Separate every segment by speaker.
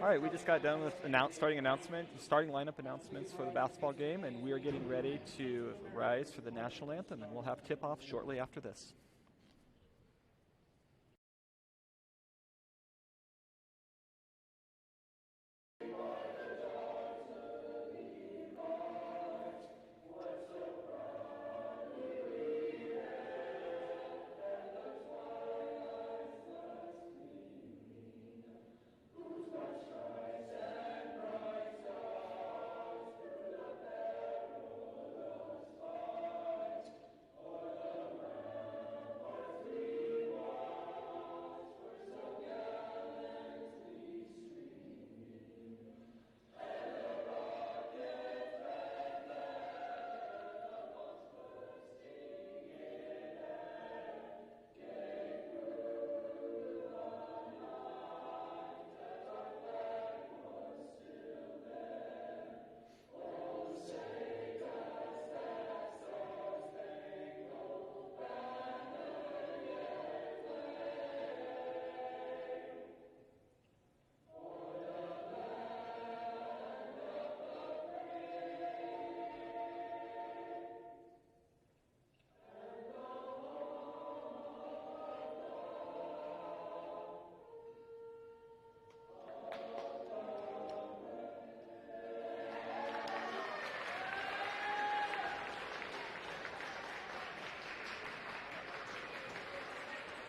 Speaker 1: All right, we just got done with starting lineup announcements for the basketball game, and we are getting ready to rise for the national anthem, and we'll have tip-off shortly after this.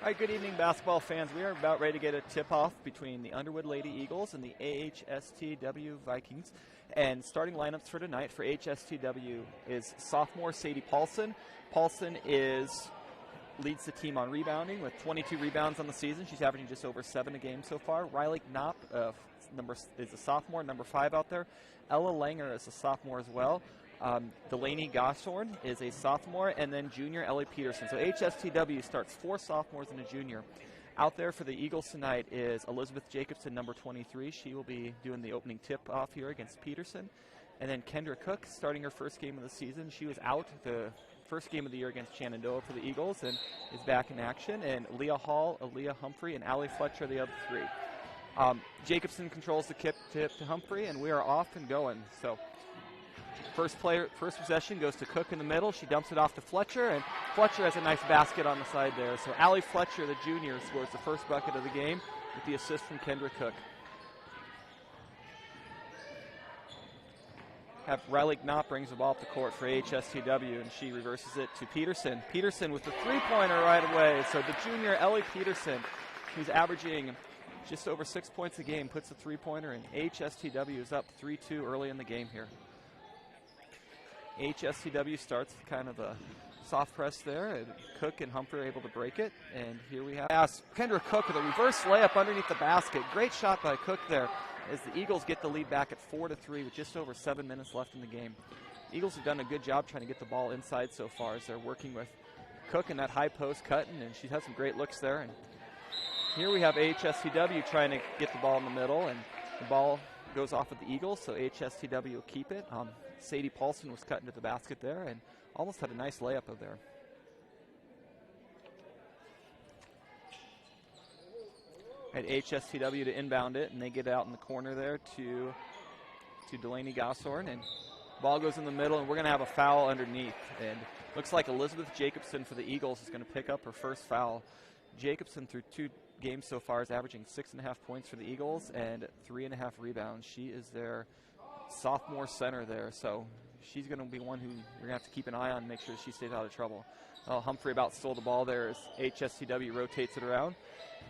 Speaker 1: All right, good evening, basketball fans. We are about ready to get a tip-off between the Underwood Lady Eagles and the AHSTW Vikings. And starting lineups for tonight for AHSTW is sophomore Sadie Paulson. Paulson leads the team on rebounding with 22 rebounds on the season. She's averaging just over 7 a game so far. Riley Knopp is a sophomore, number 5 out there. Ella Langer is a sophomore as well. Delaney Goshorn is a sophomore, and then junior Ellie Peterson. So HSTW starts 4 sophomores and a junior. Out there for the Eagles tonight is Elizabeth Jacobson, number 23. She will be doing the opening tip-off here against Peterson. And then Kendra Cook, starting her first game of the season. She was out the first game of the year against Shenandoah for the Eagles and is back in action. And Leah Hall, Aaliyah Humphrey, and Allie Fletcher, the other 3. Jacobson controls the tip to Humphrey, and we are off and going. So first possession goes to Cook in the middle. She dumps it off to Fletcher, and Fletcher has a nice basket on the side there. So Allie Fletcher, the junior, scores the first bucket of the game with the assist from Kendra Cook. Riley Knopp brings the ball up the court for HSTW, and she reverses it to Peterson. Peterson with the three-pointer right away. So the junior, Ellie Peterson, who's averaging just over 6 points a game, puts a three-pointer, and HSTW is up 3-2 early in the game here. HSTW starts kind of a soft press there, and Cook and Humphrey are able to break it. And here we have Kendra Cook with a reverse layup underneath the basket. Great shot by Cook there as the Eagles get the lead back at 4-3 with just over 7 minutes left in the game. The Eagles have done a good job trying to get the ball inside so far as they're working with Cook in that high post cutting, and she's had some great looks there. And here we have HSTW trying to get the ball in the middle, and the ball goes off of the Eagles, so HSTW will keep it. Sadie Paulson was cut into the basket there and almost had a nice layup of there. At HSTW to inbound it, and they get out in the corner there to Delaney Goshorn, and ball goes in the middle, and we're going to have a foul underneath. And looks like Elizabeth Jacobson for the Eagles is going to pick up her first foul. Jacobson, through 2 games so far, is averaging 6.5 points for the Eagles and 3.5 rebounds. She is their sophomore center there, so she's going to be one who we're going to have to keep an eye on and make sure she stays out of trouble. Humphrey about stole the ball there as HSTW rotates it around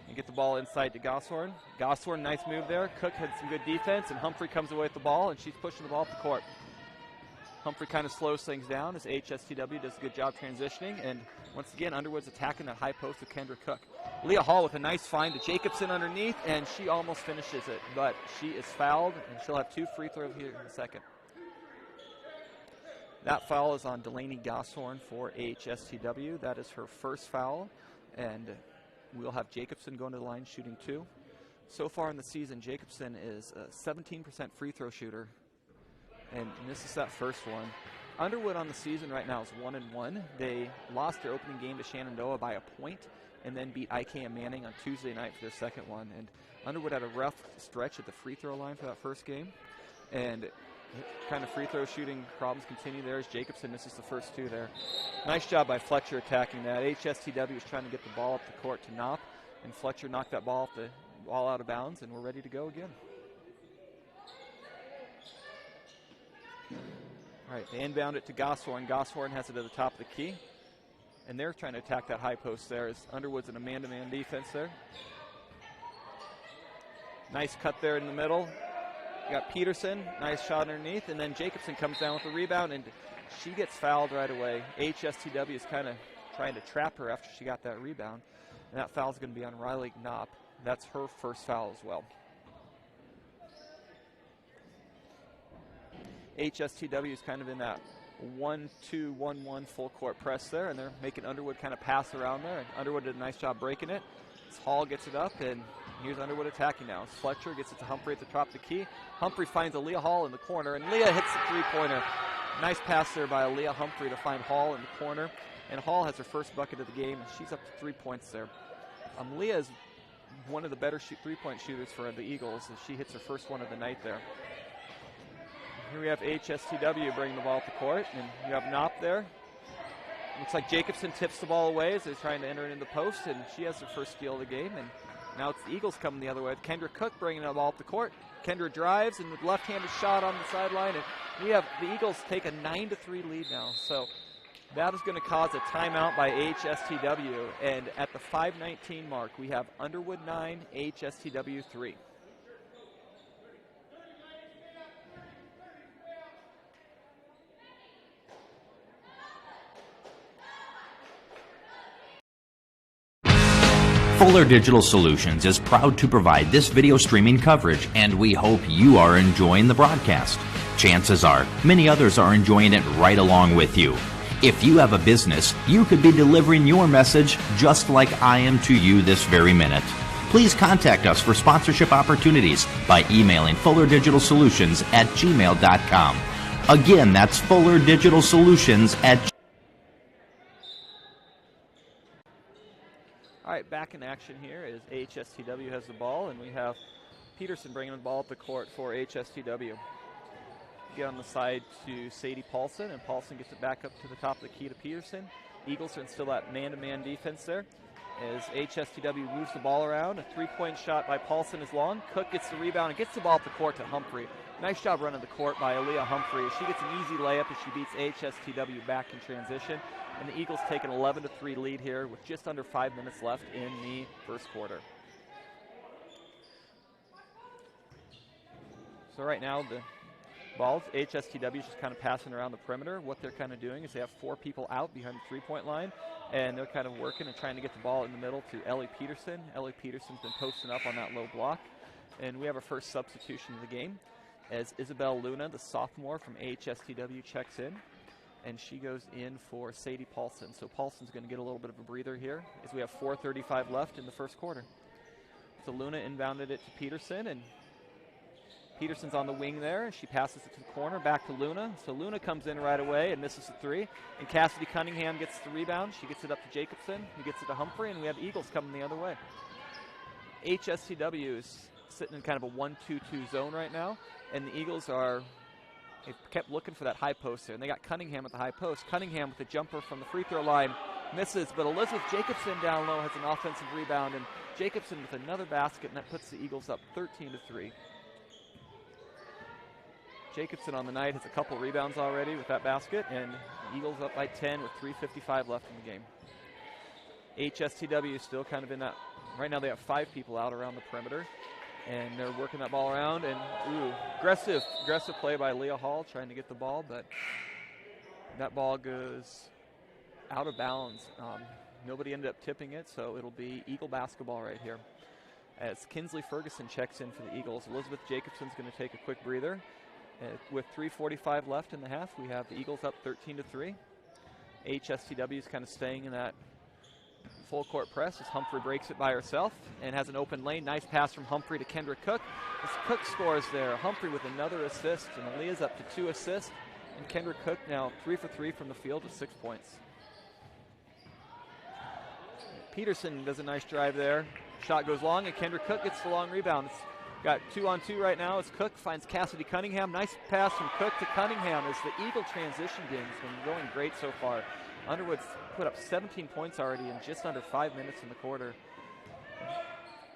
Speaker 1: and get the ball inside to Goshorn. Goshorn, nice move there. Cook had some good defense, and Humphrey comes away with the ball, and she's pushing the ball up the court. Humphrey kind of slows things down as HSTW does a good job transitioning, and once again, Underwood's attacking that high post with Kendra Cook. Leah Hall with a nice find to Jacobson underneath, and she almost finishes it, but she is fouled, and she'll have 2 free throws here in a second. That foul is on Delaney Goshorn for HSTW. That is her first foul, and we'll have Jacobson going to the line shooting 2. So far in the season, Jacobson is a 17% free throw shooter, and misses that first one. Underwood on the season right now is 1-1. They lost their opening game to Shenandoah by a point and then beat IKM Manning on Tuesday night for their second one. And Underwood had a rough stretch at the free throw line for that first game, and kind of free throw shooting problems continue there as Jacobson misses the first 2 there. Nice job by Fletcher attacking that. HSTW is trying to get the ball up the court to Knopp, and Fletcher knocked that ball out of bounds, and we're ready to go again. All right, they inbound it to Gosshorn. Gosshorn has it at the top of the key, and they're trying to attack that high post there as Underwood's in a man-to-man defense there. Nice cut there in the middle. You got Peterson, nice shot underneath, and then Jacobson comes down with the rebound, and she gets fouled right away. HSTW is kind of trying to trap her after she got that rebound, and that foul is going to be on Riley Knopp. That's her first foul as well. HSTW is kind of in that 1-2-1-1 full court press there, and they're making Underwood kind of pass around there, and Underwood did a nice job breaking it. As Hall gets it up, and here's Underwood attacking now. Fletcher gets it to Humphrey at the top of the key. Humphrey finds Aaliyah Hall in the corner, and Leah hits the three-pointer. Nice pass there by Aaliyah Humphrey to find Hall in the corner, and Hall has her first bucket of the game, and she's up to 3 points there. Leah is one of the better three-point shooters for the Eagles, as she hits her first one of the night there. Here we have HSTW bringing the ball up the court, and you have Knopp there. Looks like Jacobson tips the ball away as they're trying to enter it in the post, and she has her first steal of the game. And now it's the Eagles coming the other way. Kendra Cook bringing the ball up the court. Kendra drives, and with left-handed shot on the sideline, and we have the Eagles take a 9-3 lead now. So that is going to cause a timeout by HSTW, and at the 5:19 mark, we have Underwood 9, HSTW 3.
Speaker 2: Fuller Digital Solutions is proud to provide this video streaming coverage, and we hope you are enjoying the broadcast. Chances are, many others are enjoying it right along with you. If you have a business, you could be delivering your message just like I am to you this very minute. Please contact us for sponsorship opportunities by emailing fullerdigitalsolutions@gmail.com. Again, that's fullerdigitalsolutions@gmail.com.
Speaker 1: All right, back in action here as HSTW has the ball, and we have Peterson bringing the ball up the court for HSTW. Get on the side to Sadie Paulson, and Paulson gets it back up to the top of the key to Peterson. Eagles are still that man-to-man defense there as HSTW moves the ball around. A three-point shot by Paulson is long. Cook gets the rebound and gets the ball up the court to Humphrey. Nice job running the court by Aaliyah Humphrey. She gets an easy layup as she beats HSTW back in transition. And the Eagles take an 11-3 lead here with just under 5 minutes left in the first quarter. So right now the balls, HSTW is just kind of passing around the perimeter. What they're kind of doing is they have 4 people out behind the three-point line, and they're kind of working and trying to get the ball in the middle to Ellie Peterson. Ellie Peterson's been posting up on that low block. And we have our first substitution of the game as Isabel Luna, the sophomore from HSTW, checks in. And she goes in for Sadie Paulson. So Paulson's going to get a little bit of a breather here as we have 4:35 left in the first quarter. So Luna inbounded it to Peterson, and Peterson's on the wing there. She passes it to the corner, back to Luna. So Luna comes in right away and misses the three. And Cassidy Cunningham gets the rebound. She gets it up to Jacobson, who gets it to Humphrey, and we have Eagles coming the other way. HSTW is sitting in kind of a 1-2-2 zone right now, and the Eagles they kept looking for that high post there, and they got Cunningham at the high post. Cunningham with the jumper from the free throw line misses, but Elizabeth Jacobson down low has an offensive rebound, and Jacobson with another basket, and that puts the Eagles up 13-3. Jacobson on the night has a couple rebounds already with that basket, and Eagles up by 10 with 3:55 left in the game. HSTW is still kind of in that. Right now they have 5 people out around the perimeter, and they're working that ball around, and aggressive play by Leah Hall trying to get the ball, but that ball goes out of bounds. Nobody ended up tipping it, so it'll be Eagle basketball right here. As Kinsley Ferguson checks in for the Eagles, Elizabeth Jacobson's going to take a quick breather. With 3:45 left in the half, we have the Eagles up 13-3. HSTW is kind of staying in that full court press as Humphrey breaks it by herself and has an open lane. Nice pass from Humphrey to Kendra Cook. As Cook scores there, Humphrey with another assist, and Aaliyah's up to 2 assists. And Kendra Cook now 3 for 3 from the field with 6 points. Peterson does a nice drive there, Shot goes long, and Kendra Cook gets the long rebound. It's got 2-on-2 right now as Cook finds Cassidy Cunningham. Nice pass from Cook to Cunningham as the Eagle transition game has been going great so far. Underwood's put up 17 points already in just under 5 minutes in the quarter.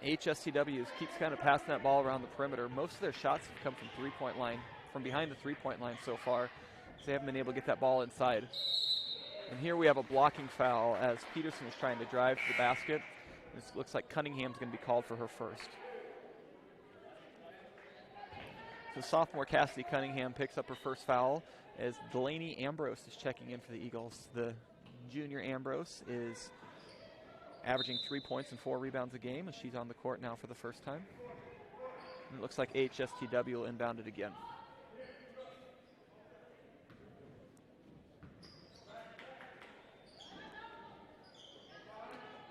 Speaker 1: AHSTW keeps kind of passing that ball around the perimeter. Most of their shots have come from three-point line, from behind the three-point line so far. So they haven't been able to get that ball inside. And here we have a blocking foul as Peterson is trying to drive to the basket. This looks like Cunningham's going to be called for her first. So sophomore Cassidy Cunningham picks up her first foul as Delaney Ambrose is checking in for the Eagles. The junior Ambrose is averaging 3 points and 4 rebounds a game as she's on the court now for the first time. And it looks like AHSTW will inbound it again.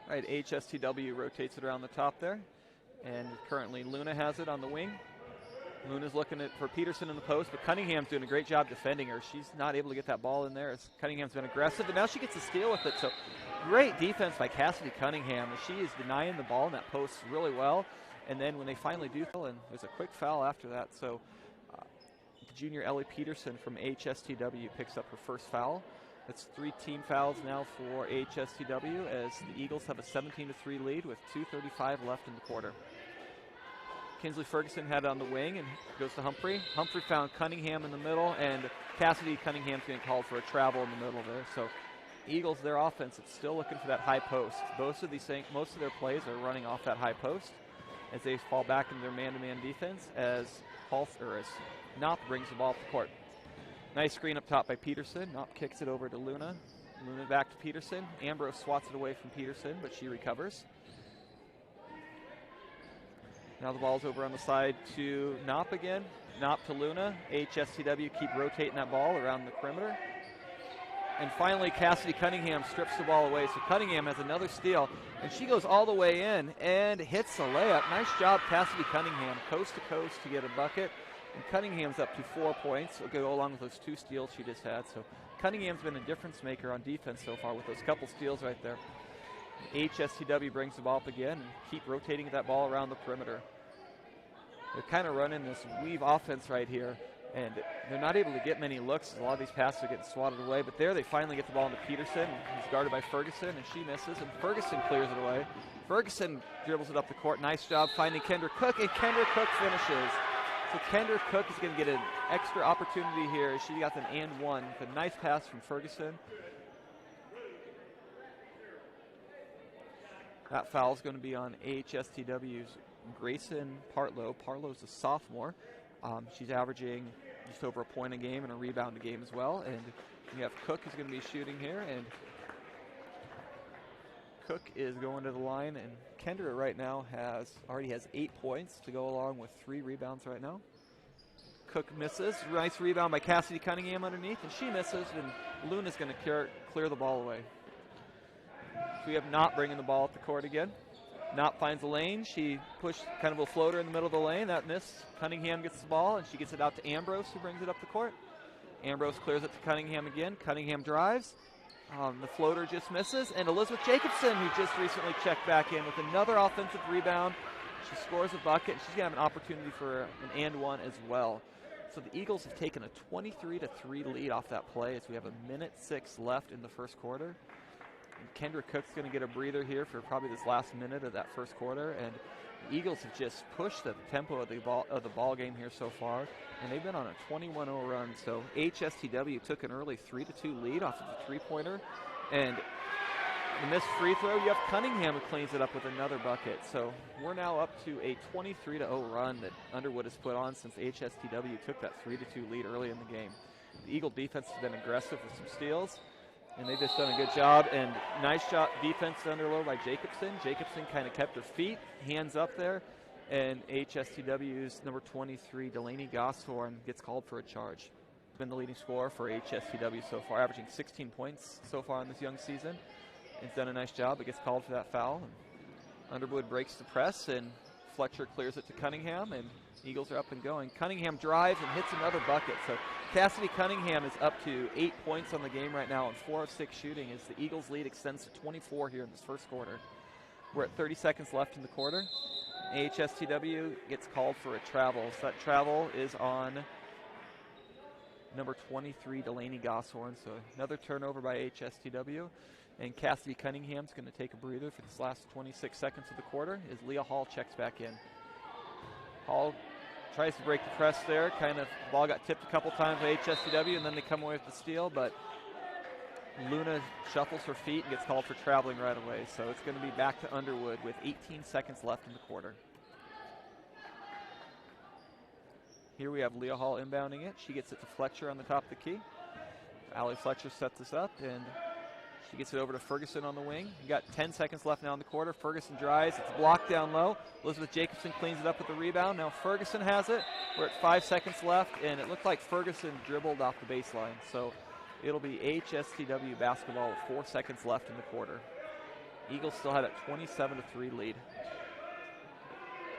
Speaker 1: All right, AHSTW rotates it around the top there, and currently Luna has it on the wing. Luna's looking for Peterson in the post, but Cunningham's doing a great job defending her. She's not able to get that ball in there as Cunningham's been aggressive, and now she gets a steal with it. So great defense by Cassidy Cunningham as she is denying the ball in that post really well. And then when they finally do, and there's a quick foul after that. So junior Ellie Peterson from AHSTW picks up her first foul. That's 3 team fouls now for AHSTW as the Eagles have a 17-3 lead with 2:35 left in the quarter. Kinsley Ferguson had it on the wing and goes to Humphrey. Humphrey found Cunningham in the middle, and Cassidy Cunningham's getting called for a travel in the middle there. So Eagles, their offense, it's still looking for that high post. Most of their plays are running off that high post as they fall back into their man-to-man defense as Knopp brings the ball up the court. Nice screen up top by Peterson. Knopp kicks it over to Luna. Luna back to Peterson. Ambrose swats it away from Peterson, but she recovers. Now the ball's over on the side to Knopp again. Knopp to Luna. AHSTW keep rotating that ball around the perimeter. And finally, Cassidy Cunningham strips the ball away. So Cunningham has another steal, and she goes all the way in and hits a layup. Nice job, Cassidy Cunningham, coast to coast to get a bucket. And Cunningham's up to 4 points. It'll go along with those 2 steals she just had. So Cunningham's been a difference maker on defense so far with those couple steals right there. AHSTW brings the ball up again and keep rotating that ball around the perimeter. They're kind of running this weave offense right here, and they're not able to get many looks. A lot of these passes are getting swatted away, but there they finally get the ball into Peterson. He's guarded by Ferguson, and she misses, and Ferguson clears it away. Ferguson dribbles it up the court. Nice job finding Kendra Cook, and Kendra Cook finishes. So Kendra Cook is going to get an extra opportunity here. She got an and one with a nice pass from Ferguson. That foul is going to be on AHSTW's Grayson Partlow. Parlow's a sophomore. She's averaging just over a point a game and a rebound a game as well. And we have Cook who's going to be shooting here, and Cook is going to the line, and Kendra right now already has 8 points to go along with 3 rebounds right now. Cook misses. Nice rebound by Cassidy Cunningham underneath, and she misses, and Luna's going to clear the ball away. So we have Knopp bringing the ball up the court again. Knopp finds the lane. She pushed kind of a floater in the middle of the lane. That missed. Cunningham gets the ball, and she gets it out to Ambrose, who brings it up the court. Ambrose clears it to Cunningham again. Cunningham drives. The floater just misses, and Elizabeth Jacobson, who just recently checked back in with another offensive rebound. She scores a bucket, and she's going to have an opportunity for an and one as well. So the Eagles have taken a 23-3 lead off that play as we have 1:06 left in the first quarter. And Kendra Cook's going to get a breather here for probably this last minute of that first quarter, and the Eagles have just pushed the tempo of the ball game here so far, and they've been on a 21-0 run. So HSTW took an early 3-2 lead off of the three-pointer, and the missed free throw, you have Cunningham who cleans it up with another bucket. So we're now up to a 23-0 run that Underwood has put on since HSTW took that 3-2 lead early in the game. The Eagle defense has been aggressive with some steals, and they've just done a good job. And nice shot defense under low by Jacobson. Jacobson kind of kept her feet, hands up there, and HSTW's number 23, Delaney Gosthorn, gets called for a charge. Been the leading scorer for HSTW so far, averaging 16 points so far in this young season. He's done a nice job, but gets called for that foul. And Underwood breaks the press, and Fletcher clears it to Cunningham, and Eagles are up and going. Cunningham drives and hits another bucket. So Cassidy Cunningham is up to 8 points on the game right now and 4 of 6 shooting as the Eagles' lead extends to 24 here in this first quarter. We're at 30 seconds left in the quarter. AHSTW gets called for a travel. So that travel is on number 23, Delaney Gosshorn. So another turnover by AHSTW. And Cassidy Cunningham's going to take a breather for this last 26 seconds of the quarter as Leah Hall checks back in. Hall tries to break the press there. Kind of, the ball got tipped a couple times by AHSTW, and then they come away with the steal. But Luna shuffles her feet and gets called for traveling right away. So it's going to be back to Underwood with 18 seconds left in the quarter. Here we have Leah Hall inbounding it. She gets it to Fletcher on the top of the key. Allie Fletcher sets this up, and she gets it over to Ferguson on the wing. You got 10 seconds left now in the quarter. Ferguson drives. It's blocked down low. Elizabeth Jacobson cleans it up with the rebound. Now Ferguson has it. We're at 5 seconds left, and it looked like Ferguson dribbled off the baseline. So it'll be AHSTW basketball with 4 seconds left in the quarter. Eagles still had a 27-3 lead.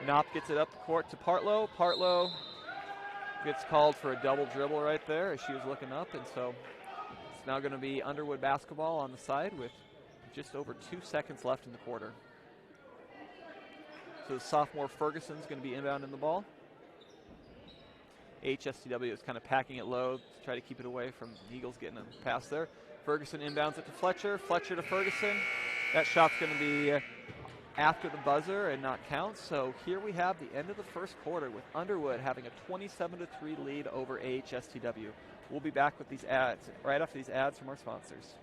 Speaker 1: Knopp gets it up the court to Partlow. Partlow gets called for a double dribble right there as she was looking up, and so it's now going to be Underwood basketball on the side with just over 2 seconds left in the quarter. So the sophomore Ferguson's going to be inbounding the ball. AHSTW is kind of packing it low to try to keep it away from the Eagles getting a pass there. Ferguson inbounds it to Fletcher. Fletcher to Ferguson. That shot's going to be after the buzzer and not count. So here we have the end of the first quarter with Underwood having a 27-3 lead over AHSTW. We'll be back with these ads right after these ads from our sponsors.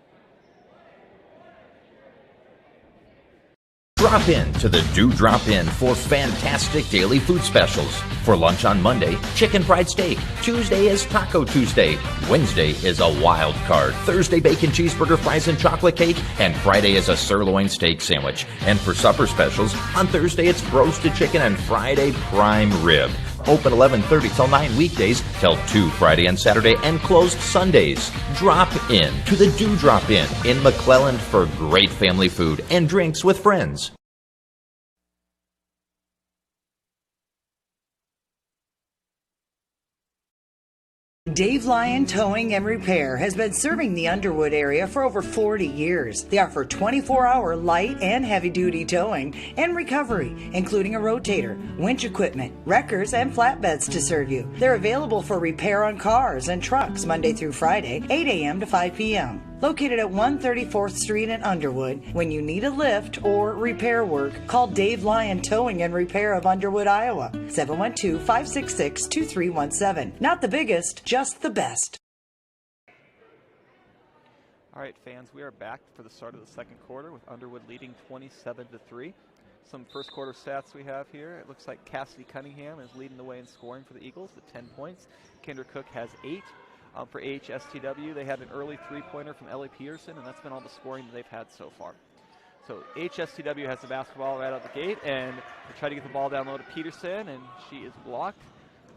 Speaker 2: Drop in to the Do Drop In for fantastic daily food specials. For lunch on Monday, chicken fried steak. Tuesday is Taco Tuesday. Wednesday is a wild card. Thursday, bacon cheeseburger, fries, and chocolate cake. And Friday is a sirloin steak sandwich. And for supper specials, on Thursday it's roasted chicken and Friday prime rib. Open 11:30 till 9 weekdays, till 2 Friday and Saturday, and closed Sundays. Drop in to the Do Drop In McClelland for great family food and drinks with friends.
Speaker 3: Dave Lyon Towing and Repair has been serving the Underwood area for over 40 years. They offer 24-hour light and heavy-duty towing and recovery, including a rotator, winch equipment, wreckers, and flatbeds to serve you. They're available for repair on cars and trucks Monday through Friday, 8 a.m. to 5 p.m. Located at 134th Street in Underwood, when you need a lift or repair work, call Dave Lyon Towing and Repair of Underwood, Iowa, 712-566-2317. Not the biggest, just the best.
Speaker 1: All right, fans, we are back for the start of the second quarter with Underwood leading 27-3. Some first quarter stats we have here. It looks like Cassidy Cunningham is leading the way in scoring for the Eagles with 10 points. Kendra Cook has 8. For AHSTW, they had an early three-pointer from Ellie Peterson, and that's been all the scoring that they've had so far. So AHSTW has the basketball right out the gate, and they try to get the ball down low to Peterson, and she is blocked.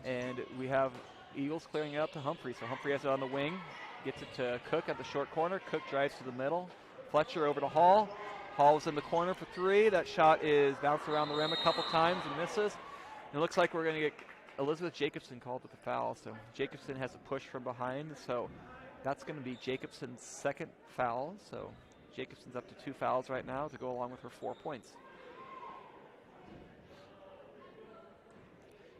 Speaker 1: And we have Eagles clearing it up to Humphrey. So Humphrey has it on the wing, gets it to Cook at the short corner. Cook drives to the middle. Fletcher over to Hall. Hall is in the corner for 3. That shot is bounced around the rim a couple times and misses. And it looks like we're going to get Elizabeth Jacobson called with a foul. So Jacobson has a push from behind. So that's going to be Jacobson's second foul. So Jacobson's up to 2 fouls right now to go along with her 4 points.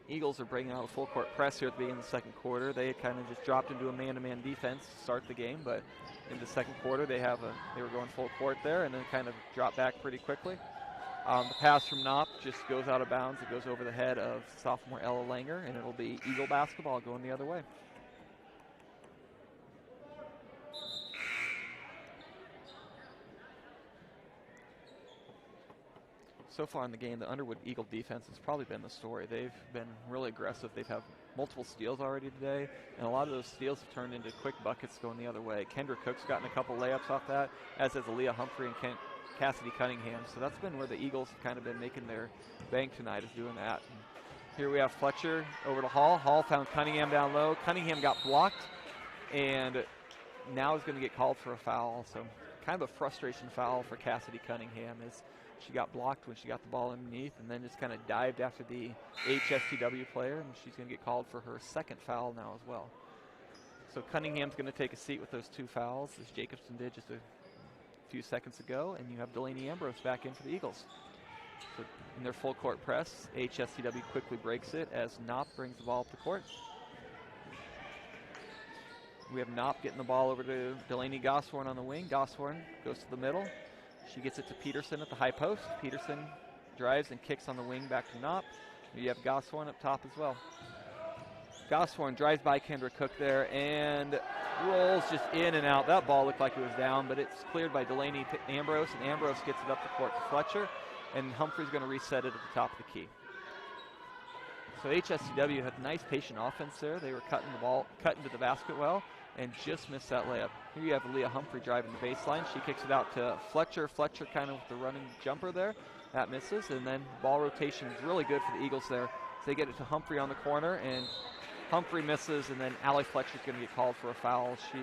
Speaker 1: Eagles are bringing out a full court press here at the beginning of the second quarter. They had kind of just dropped into a man-to-man defense to start the game, but in the second quarter they were going full court there and then kind of dropped back pretty quickly. The pass from Knopp just goes out of bounds. It goes over the head of sophomore Ella Langer, and it'll be Eagle basketball going the other way. So far in the game, the Underwood Eagle defense has probably been the story. They've been really aggressive. They've had multiple steals already today, and a lot of those steals have turned into quick buckets going the other way. Kendra Cook's gotten a couple layups off that, as has Aaliyah Humphrey and Cassidy Cunningham. So that's been where the Eagles have kind of been making their bank tonight, is doing that. And here we have Fletcher over to Hall. Hall found Cunningham down low. Cunningham got blocked, and now is going to get called for a foul. So kind of a frustration foul for Cassidy Cunningham is she got blocked when she got the ball underneath and then just kind of dived after the AHSTW player, and she's going to get called for her second foul now as well. So Cunningham's going to take a seat with those 2 fouls, as Jacobson did just a a few seconds ago, and you have Delaney Ambrose back in for the Eagles. So in their full court press, AHSTW quickly breaks it as Knopp brings the ball up the court. We have Knopp getting the ball over to Delaney Gosworn on the wing. Gosworn goes to the middle. She gets it to Peterson at the high post. Peterson drives and kicks on the wing back to Knopp. You have Gosworn up top as well. Gosworn drives by Kendra Cook there and rolls just in and out. That ball looked like it was down, but it's cleared by Delaney Ambrose, and Ambrose gets it up the court to Fletcher, and Humphrey's going to reset it at the top of the key. So HSTW had nice patient offense there. They were cutting to the basket well, and just missed that layup. Here you have Leah Humphrey driving the baseline. She kicks it out to Fletcher. Fletcher kind of with the running jumper there. That misses, and then ball rotation is really good for the Eagles there. So they get it to Humphrey on the corner, and Humphrey misses, and then Allie Fletcher's going to get called for a foul. She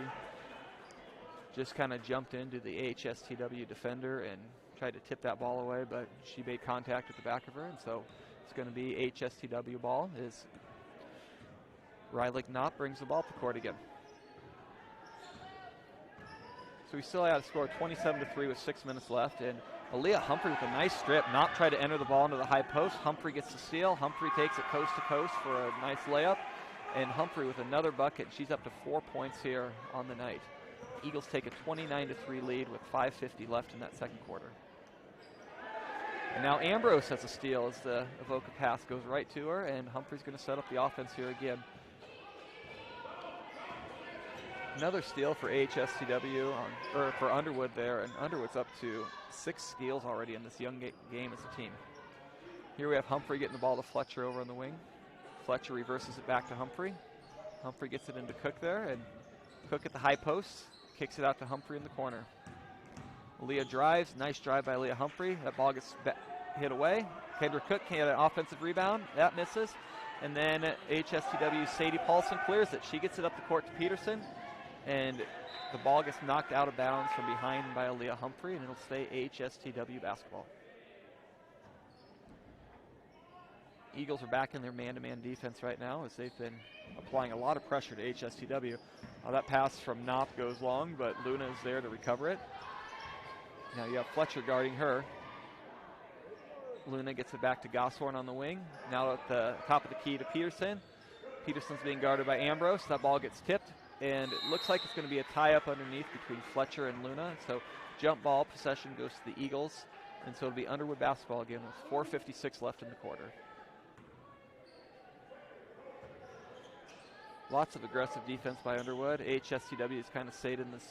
Speaker 1: just kind of jumped into the AHSTW defender and tried to tip that ball away, but she made contact at the back of her, and so it's going to be HSTW ball as Riley Knopp brings the ball up the court again. So we still had to score 27-3 with 6 minutes left, and Aaliyah Humphrey with a nice strip. Knopp tried to enter the ball into the high post. Humphrey gets the steal. Humphrey takes it coast to coast for a nice layup, and Humphrey with another bucket. She's up to 4 points here on the night. Eagles take a 29-3 lead with 5:50 left in that second quarter. And now Ambrose has a steal as the Avoca pass goes right to her, and Humphrey's going to set up the offense here again. Another steal for AHSTW, or for Underwood there, and Underwood's up to 6 steals already in this young game as a team. Here we have Humphrey getting the ball to Fletcher over on the wing. Fletcher reverses it back to Humphrey. Humphrey gets it into Cook there, and Cook at the high post, kicks it out to Humphrey in the corner. Leah drives, nice drive by Leah Humphrey. That ball gets hit away. Kendra Cook can get an offensive rebound, that misses. And then HSTW's Sadie Paulson clears it. She gets it up the court to Peterson, and the ball gets knocked out of bounds from behind by Leah Humphrey, and it'll stay HSTW basketball. Eagles are back in their man-to-man defense right now as they've been applying a lot of pressure to HSTW. That pass from Knopp goes long, but Luna is there to recover it. Now you have Fletcher guarding her. Luna gets it back to Gosworn on the wing. Now at the top of the key to Peterson. Peterson's being guarded by Ambrose. That ball gets tipped, and it looks like it's going to be a tie-up underneath between Fletcher and Luna. So jump ball possession goes to the Eagles, and so it'll be Underwood basketball again with 4:56 left in the quarter. Lots of aggressive defense by Underwood. HSTW has kind of stayed in this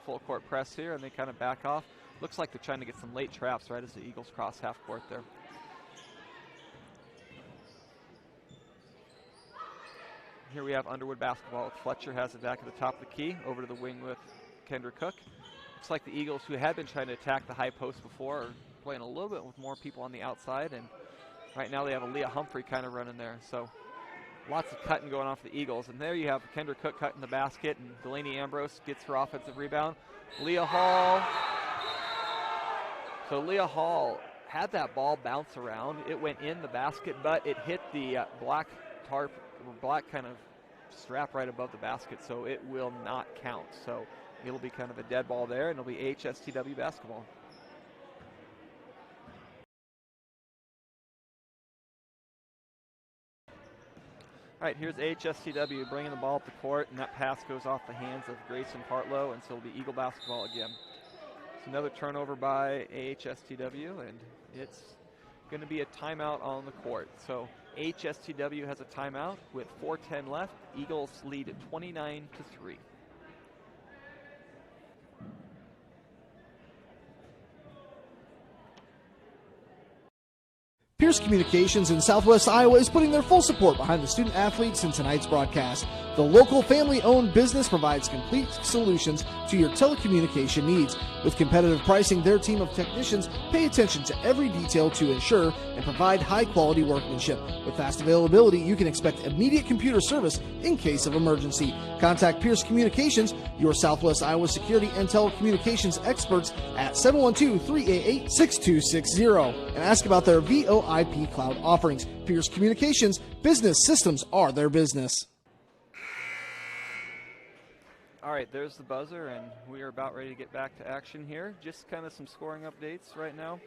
Speaker 1: full court press here, and they kind of back off. Looks like they're trying to get some late traps right as the Eagles cross half court there. Here we have Underwood basketball. Fletcher has it back at the top of the key, over to the wing with Kendra Cook. Looks like the Eagles, who had been trying to attack the high post before, are playing a little bit with more people on the outside, and right now they have a Leah Humphrey kind of running there. So lots of cutting going on for the Eagles. And there you have Kendra Cook cutting the basket, and Delaney Ambrose gets her offensive rebound. Leah Hall. So Leah Hall had that ball bounce around. It went in the basket, but it hit the black tarp, or black kind of strap right above the basket, so it will not count. So it'll be kind of a dead ball there, and it'll be HSTW basketball. All right, here's HSTW bringing the ball up the court, and that pass goes off the hands of Grayson Partlow, and so it'll be Eagle basketball again. It's another turnover by AHSTW, and it's going to be a timeout on the court. So HSTW has a timeout with 4:10 left. Eagles lead at 29-3.
Speaker 4: Pierce Communications in Southwest Iowa is putting their full support behind the student athletes in tonight's broadcast. The local family-owned business provides complete solutions to your telecommunication needs. With competitive pricing, their team of technicians pay attention to every detail to ensure and provide high-quality workmanship. With fast availability, you can expect immediate computer service in case of emergency. Contact Pierce Communications, your Southwest Iowa security and telecommunications experts at 712-388-6260 and ask about their VoIP cloud offerings. Pierce Communications, business systems are their business.
Speaker 1: All right, there's the buzzer, and we are about ready to get back to action here. Just kind of some scoring updates right now.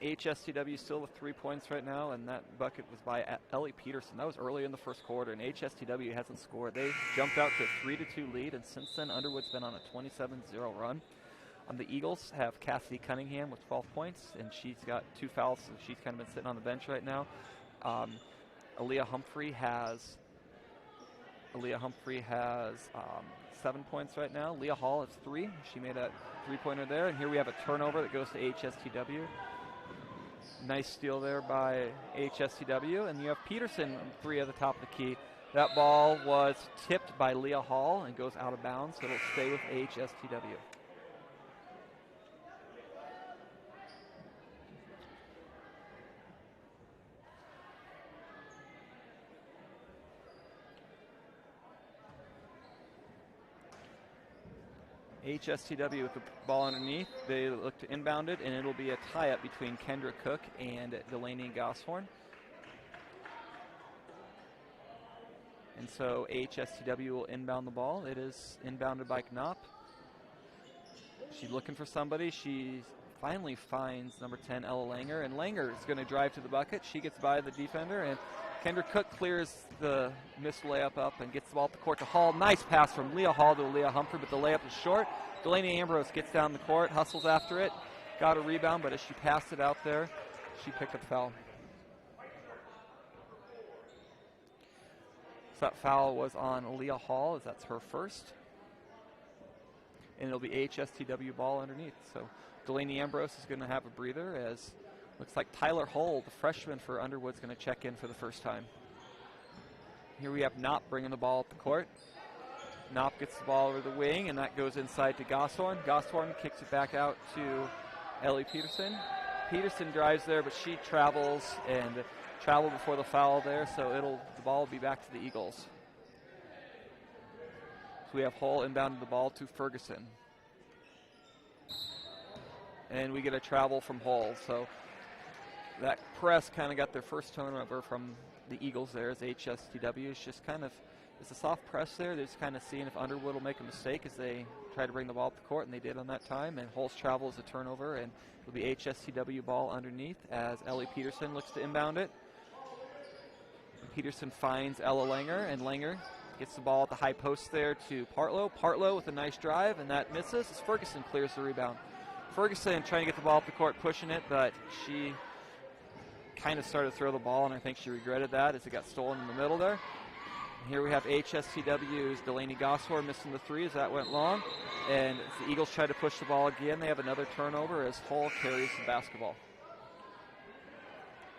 Speaker 1: AHSTW still with 3 points right now, and that bucket was by Ellie Peterson. That was early in the first quarter, and AHSTW hasn't scored. They jumped out to a 3-2 lead, and since then, Underwood's been on a 27-0 run. The Eagles have Cassidy Cunningham with 12 points, and she's got 2 fouls, so she's kind of been sitting on the bench right now. Aaliyah Humphrey has 7 points right now. Leah Hall has 3. She made a 3-pointer there, and here we have a turnover that goes to AHSTW. Nice steal there by AHSTW, and you have Peterson 3 at the top of the key. That ball was tipped by Leah Hall and goes out of bounds, so it'll stay with AHSTW. AHSTW with the ball underneath. They look to inbound it, and it'll be a tie-up between Kendra Cook and Delaney Goshorn. And so AHSTW will inbound the ball. It is inbounded by Knopp. She's looking for somebody. She finally finds number 10, Ella Langer, and Langer is going to drive to the bucket. She gets by the defender, and Kendra Cook clears the missed layup up and gets the ball up the court to Hall. Nice pass from Leah Hall to Leah Humphrey, but the layup is short. Delaney Ambrose gets down the court, hustles after it, got a rebound, but as she passed it out there, she picked up foul. So that foul was on Leah Hall, as that's her first. And it'll be AHSTW ball underneath. So Delaney Ambrose is going to have a breather, as looks like Tyler Hull, the freshman for Underwood, is going to check in for the first time. Here we have Knopp bringing the ball up the court. Knopp gets the ball over the wing, and that goes inside to Goshorn. Goshorn kicks it back out to Ellie Peterson. Peterson drives there, but she travels and traveled before the foul there, so the ball will be back to the Eagles. So we have Hull inbounding the ball to Ferguson. And we get a travel from Hull, so that press kind of got their first turnover from the Eagles there, as HSTW is just kind of, it's a soft press there. They're just kind of seeing if Underwood will make a mistake as they try to bring the ball up the court, and they did on that time. And Hull's travel is a turnover, and it'll be HSTW ball underneath as Ellie Peterson looks to inbound it. Peterson finds Ella Langer, and Langer gets the ball at the high post there to Partlow. Partlow with a nice drive, and that misses as Ferguson clears the rebound. Ferguson trying to get the ball up the court, pushing it, but she kind of started to throw the ball, and I think she regretted that as it got stolen in the middle there. And here we have HSTW's Delaney Goshorn missing the 3 as that went long, and as the Eagles try to push the ball again, they have another turnover as Hull carries the basketball.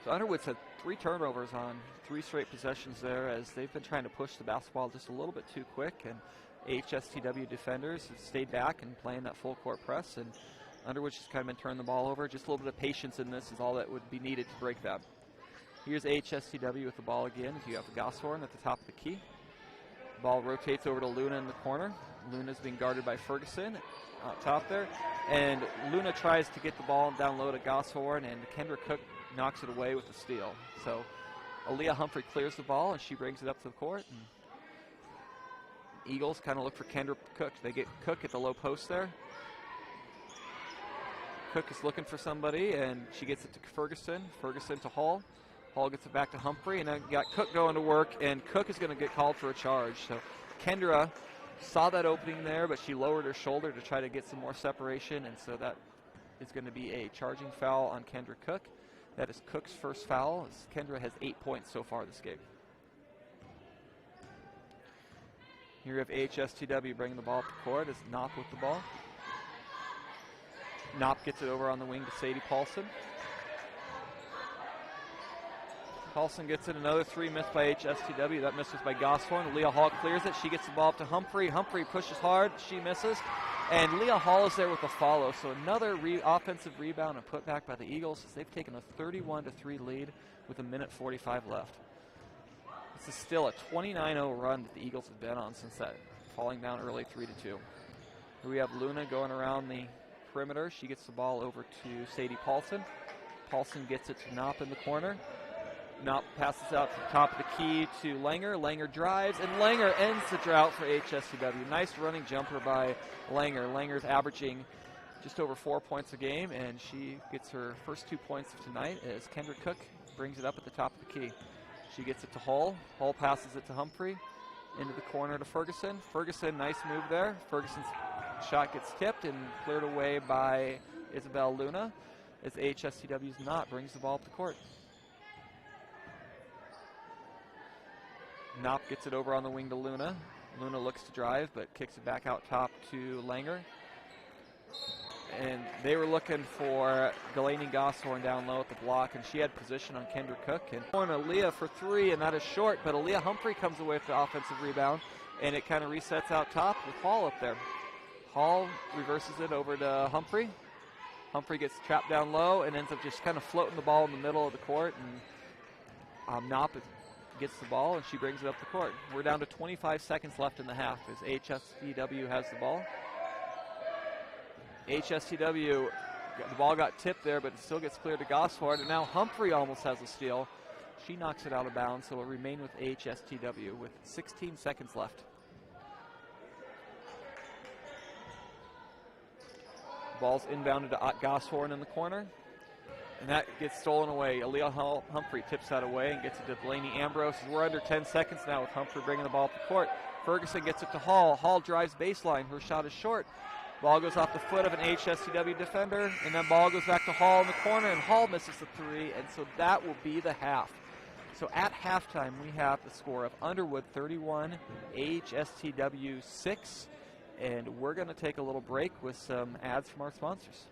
Speaker 1: So Underwood's had 3 turnovers on 3 straight possessions there, as they've been trying to push the basketball just a little bit too quick, and HSTW defenders have stayed back and playing that full court press, and Underwood's just kind of been turning the ball over. Just a little bit of patience in this is all that would be needed to break that. Here's HSTW with the ball again. You have Goshorn at the top of the key. The ball rotates over to Luna in the corner. Luna's being guarded by Ferguson out top there. And Luna tries to get the ball down low to Goshorn, and Kendra Cook knocks it away with the steal. So Aaliyah Humphrey clears the ball, and she brings it up to the court. And Eagles kind of look for Kendra Cook. They get Cook at the low post there. Cook is looking for somebody, and she gets it to Ferguson. Ferguson to Hall. Hall gets it back to Humphrey, and then got Cook going to work, and Cook is going to get called for a charge. So Kendra saw that opening there, but she lowered her shoulder to try to get some more separation, and so that is going to be a charging foul on Kendra Cook. That is Cook's first foul, as Kendra has 8 points so far this game. Here we have HSTW bringing the ball up the court as Knopp with the ball. Knopp gets it over on the wing to Sadie Paulson. Paulson gets it, another 3 missed by HSTW. That misses by Goshorn. Leah Hall clears it. She gets the ball up to Humphrey. Humphrey pushes hard. She misses. And Leah Hall is there with the follow. So another offensive rebound and put back by the Eagles as they've taken a 31-3 lead with 1:45 left. This is still a 29-0 run that the Eagles have been on since that falling down early 3-2. Here we have Luna going around the perimeter. She gets the ball over to Sadie Paulson. Paulson gets it to Knopp in the corner. Knop passes out to the top of the key to Langer. Langer drives, and Langer ends the drought for AHSTW. Nice running jumper by Langer. Langer's averaging just over 4 points a game, and she gets her first 2 points of tonight as Kendra Cook brings it up at the top of the key. She gets it to Hull. Hull passes it to Humphrey. Into the corner to Ferguson. Ferguson, nice move there. Ferguson's shot gets tipped and cleared away by Isabel Luna as AHSTW's Knott brings the ball up the court. Knop gets it over on the wing to Luna. Luna looks to drive, but kicks it back out top to Langer. And they were looking for Delaney Gosshorn down low at the block, and she had position on Kendra Cook. And Aaliyah for three, and that is short, but Aaliyah Humphrey comes away with the offensive rebound, and it kind of resets out top with Hall up there. Hall reverses it over to Humphrey. Humphrey gets trapped down low and ends up just kind of floating the ball in the middle of the court, and Knop gets the ball, and she brings it up the court. We're down to 25 seconds left in the half as AHSTW has the ball. HSTW, the ball got tipped there, but it still gets cleared to Gosford, and now Humphrey almost has a steal. She knocks it out of bounds, so it'll remain with HSTW with 16 seconds left. Ball's inbounded to Gosshorn in the corner, and that gets stolen away. Aaliyah Humphrey tips that away and gets it to Delaney Ambrose. We're under 10 seconds now with Humphrey bringing the ball up the court. Ferguson gets it to Hall. Hall drives baseline. Her shot is short. Ball goes off the foot of an HSTW defender, and then ball goes back to Hall in the corner, and Hall misses the three, and so that will be the half. So at halftime, we have the score of Underwood 31, AHSTW 6, and we're going to take a little break with some ads from our sponsors.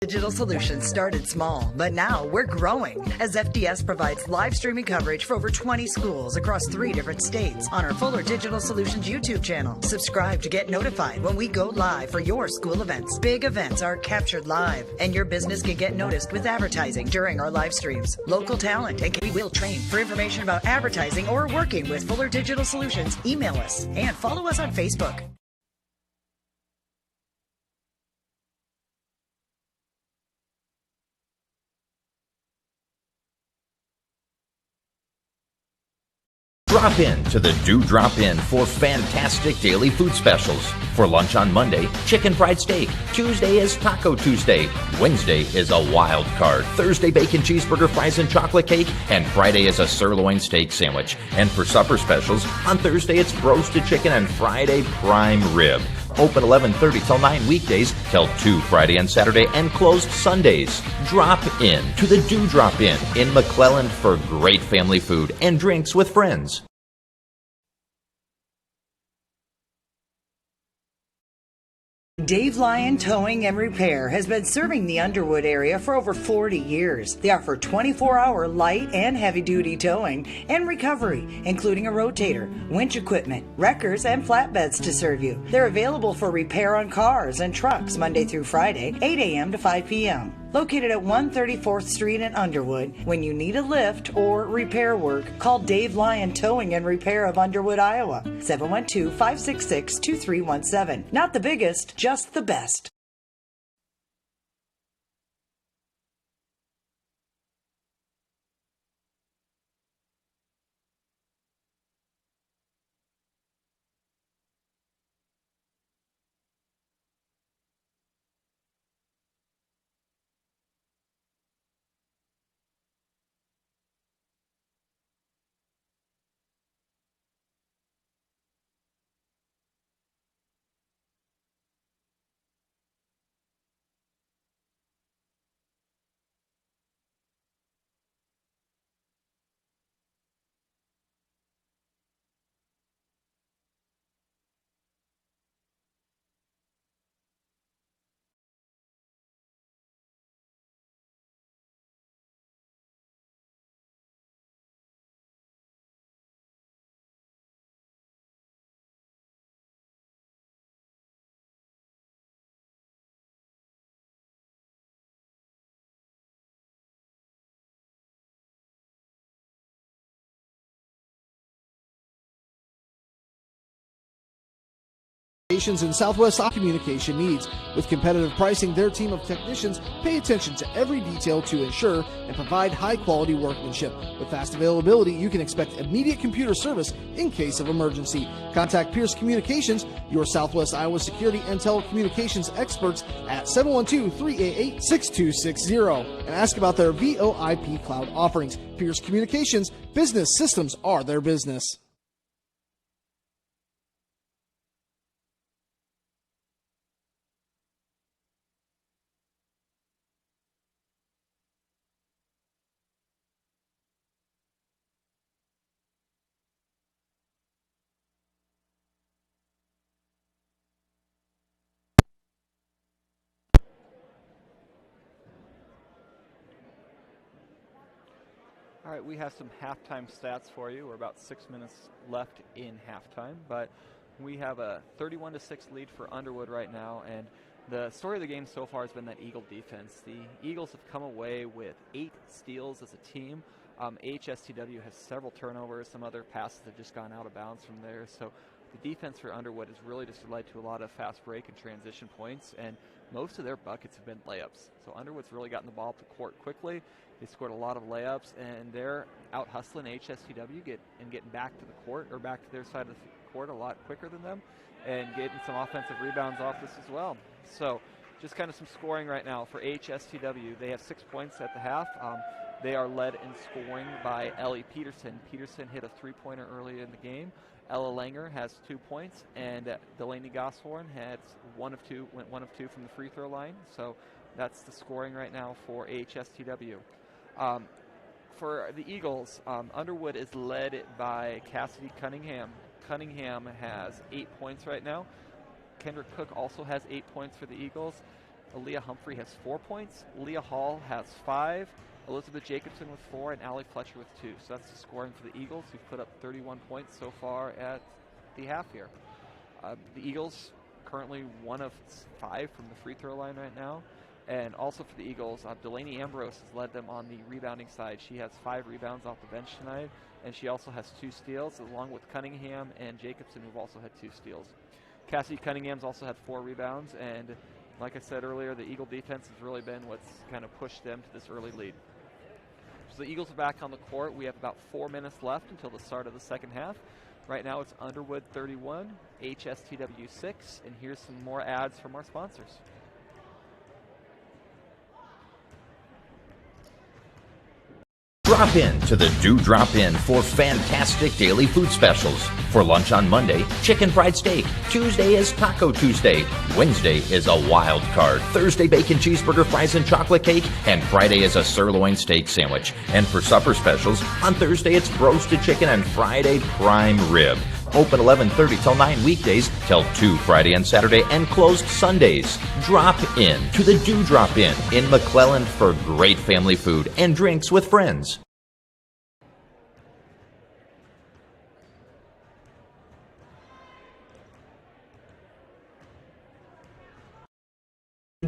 Speaker 3: Digital Solutions started small, but now we're growing as FDS provides live streaming coverage for over 20 schools across 3 different states on our Fuller Digital Solutions YouTube channel. Subscribe to get notified when we go live for your school events. Big events are captured live, and your business can get noticed with advertising during our live streams. Local talent, and we will train. For information about advertising or working with Fuller Digital Solutions, email us and follow us on Facebook.
Speaker 2: Drop in to the Do Drop In for fantastic daily food specials. For lunch on Monday, chicken fried steak. Tuesday is Taco Tuesday. Wednesday is a wild card. Thursday, bacon cheeseburger, fries, and chocolate cake. And Friday is a sirloin steak sandwich. And for supper specials, on Thursday it's roasted chicken and Friday prime rib. Open 11:30 till 9 weekdays, till 2 Friday and Saturday, and closed Sundays. Drop in to the Do Drop in McClellan for great family food and drinks with friends.
Speaker 3: Dave Lyon Towing and Repair has been serving the Underwood area for over 40 years. They offer 24-hour light and heavy-duty towing and recovery, including a rotator, winch equipment, wreckers, and flatbeds to serve you. They're available for repair on cars and trucks Monday through Friday, 8 a.m. to 5 p.m. Located at 134th Street in Underwood, when you need a lift or repair work, call Dave Lyon Towing and Repair of Underwood, Iowa, 712-566-2317. Not the biggest, just the best.
Speaker 4: and Southwest communication needs. With competitive pricing, their team of technicians pay attention to every detail to ensure and provide high-quality workmanship. With fast availability, you can expect immediate computer service in case of emergency. Contact Pierce Communications, your Southwest Iowa security and telecommunications experts at 712-388-6260 and ask about their VoIP cloud offerings. Pierce Communications, business systems are their business.
Speaker 1: All right, we have some halftime stats for you. We're about 6 minutes left in halftime, but we have a 31-6 lead for Underwood right now, and the story of the game so far has been that Eagle defense. The Eagles have come away with 8 steals as a team. AHSTW has several turnovers. Some other passes have just gone out of bounds from there. So the defense for Underwood has really just led to a lot of fast break and transition points, and most of their buckets have been layups. So Underwood's really gotten the ball up the court quickly. They scored a lot of layups, and they're out hustling AHSTW getting back to the court, or back to their side of the court a lot quicker than them, and getting some offensive rebounds off this as well. So just kind of some scoring right now for AHSTW. They have 6 points at the half. They are led in scoring by Ellie Peterson. Peterson hit a three-pointer early in the game. Ella Langer has 2 points, and Delaney Gosshorn went 1 of 2 from the free throw line. So that's the scoring right now for AHSTW. For the Eagles, Underwood is led by Cassidy Cunningham. Cunningham has 8 points right now. Kendra Cook also has 8 points for the Eagles. Aaliyah Humphrey has 4 points. Leah Hall has 5. Elizabeth Jacobson with 4, and Allie Fletcher with 2. So that's the scoring for the Eagles, who've put up 31 points so far at the half here. The Eagles currently 1 of 5 from the free throw line right now. And also for the Eagles, Delaney Ambrose has led them on the rebounding side. She has 5 rebounds off the bench tonight, and she also has 2 steals, along with Cunningham and Jacobson, who've also had 2 steals. Cassidy Cunningham's also had 4 rebounds, and like I said earlier, the Eagle defense has really been what's kind of pushed them to this early lead. So the Eagles are back on the court. We have about 4 minutes left until the start of the second half. Right now it's Underwood 31, HSTW 6, and here's some more ads from our sponsors.
Speaker 2: Drop in to the Do Drop In for fantastic daily food specials. For lunch on Monday, chicken fried steak. Tuesday is Taco Tuesday. Wednesday is a wild card. Thursday, bacon cheeseburger, fries, and chocolate cake. And Friday is a sirloin steak sandwich. And for supper specials, on Thursday it's roasted chicken, and Friday prime rib. Open 11:30 till 9 weekdays, till 2 Friday and Saturday, and closed Sundays. Drop in to the Do Drop in McClellan for great family food and drinks with friends.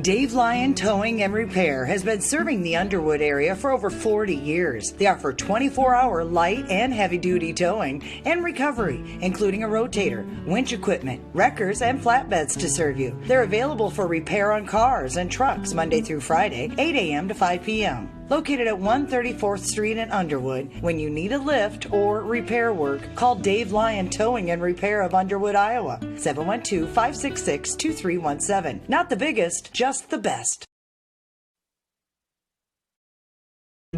Speaker 3: Dave Lyon Towing and Repair has been serving the Underwood area for over 40 years. They offer 24-hour light and heavy-duty towing and recovery, including a rotator, winch equipment, wreckers, and flatbeds to serve you. They're available for repair on cars and trucks Monday through Friday, 8 a.m. to 5 p.m. Located at 134th Street in Underwood, when you need a lift or repair work, call Dave Lyon Towing and Repair of Underwood, Iowa, 712-566-2317. Not the biggest, just the best.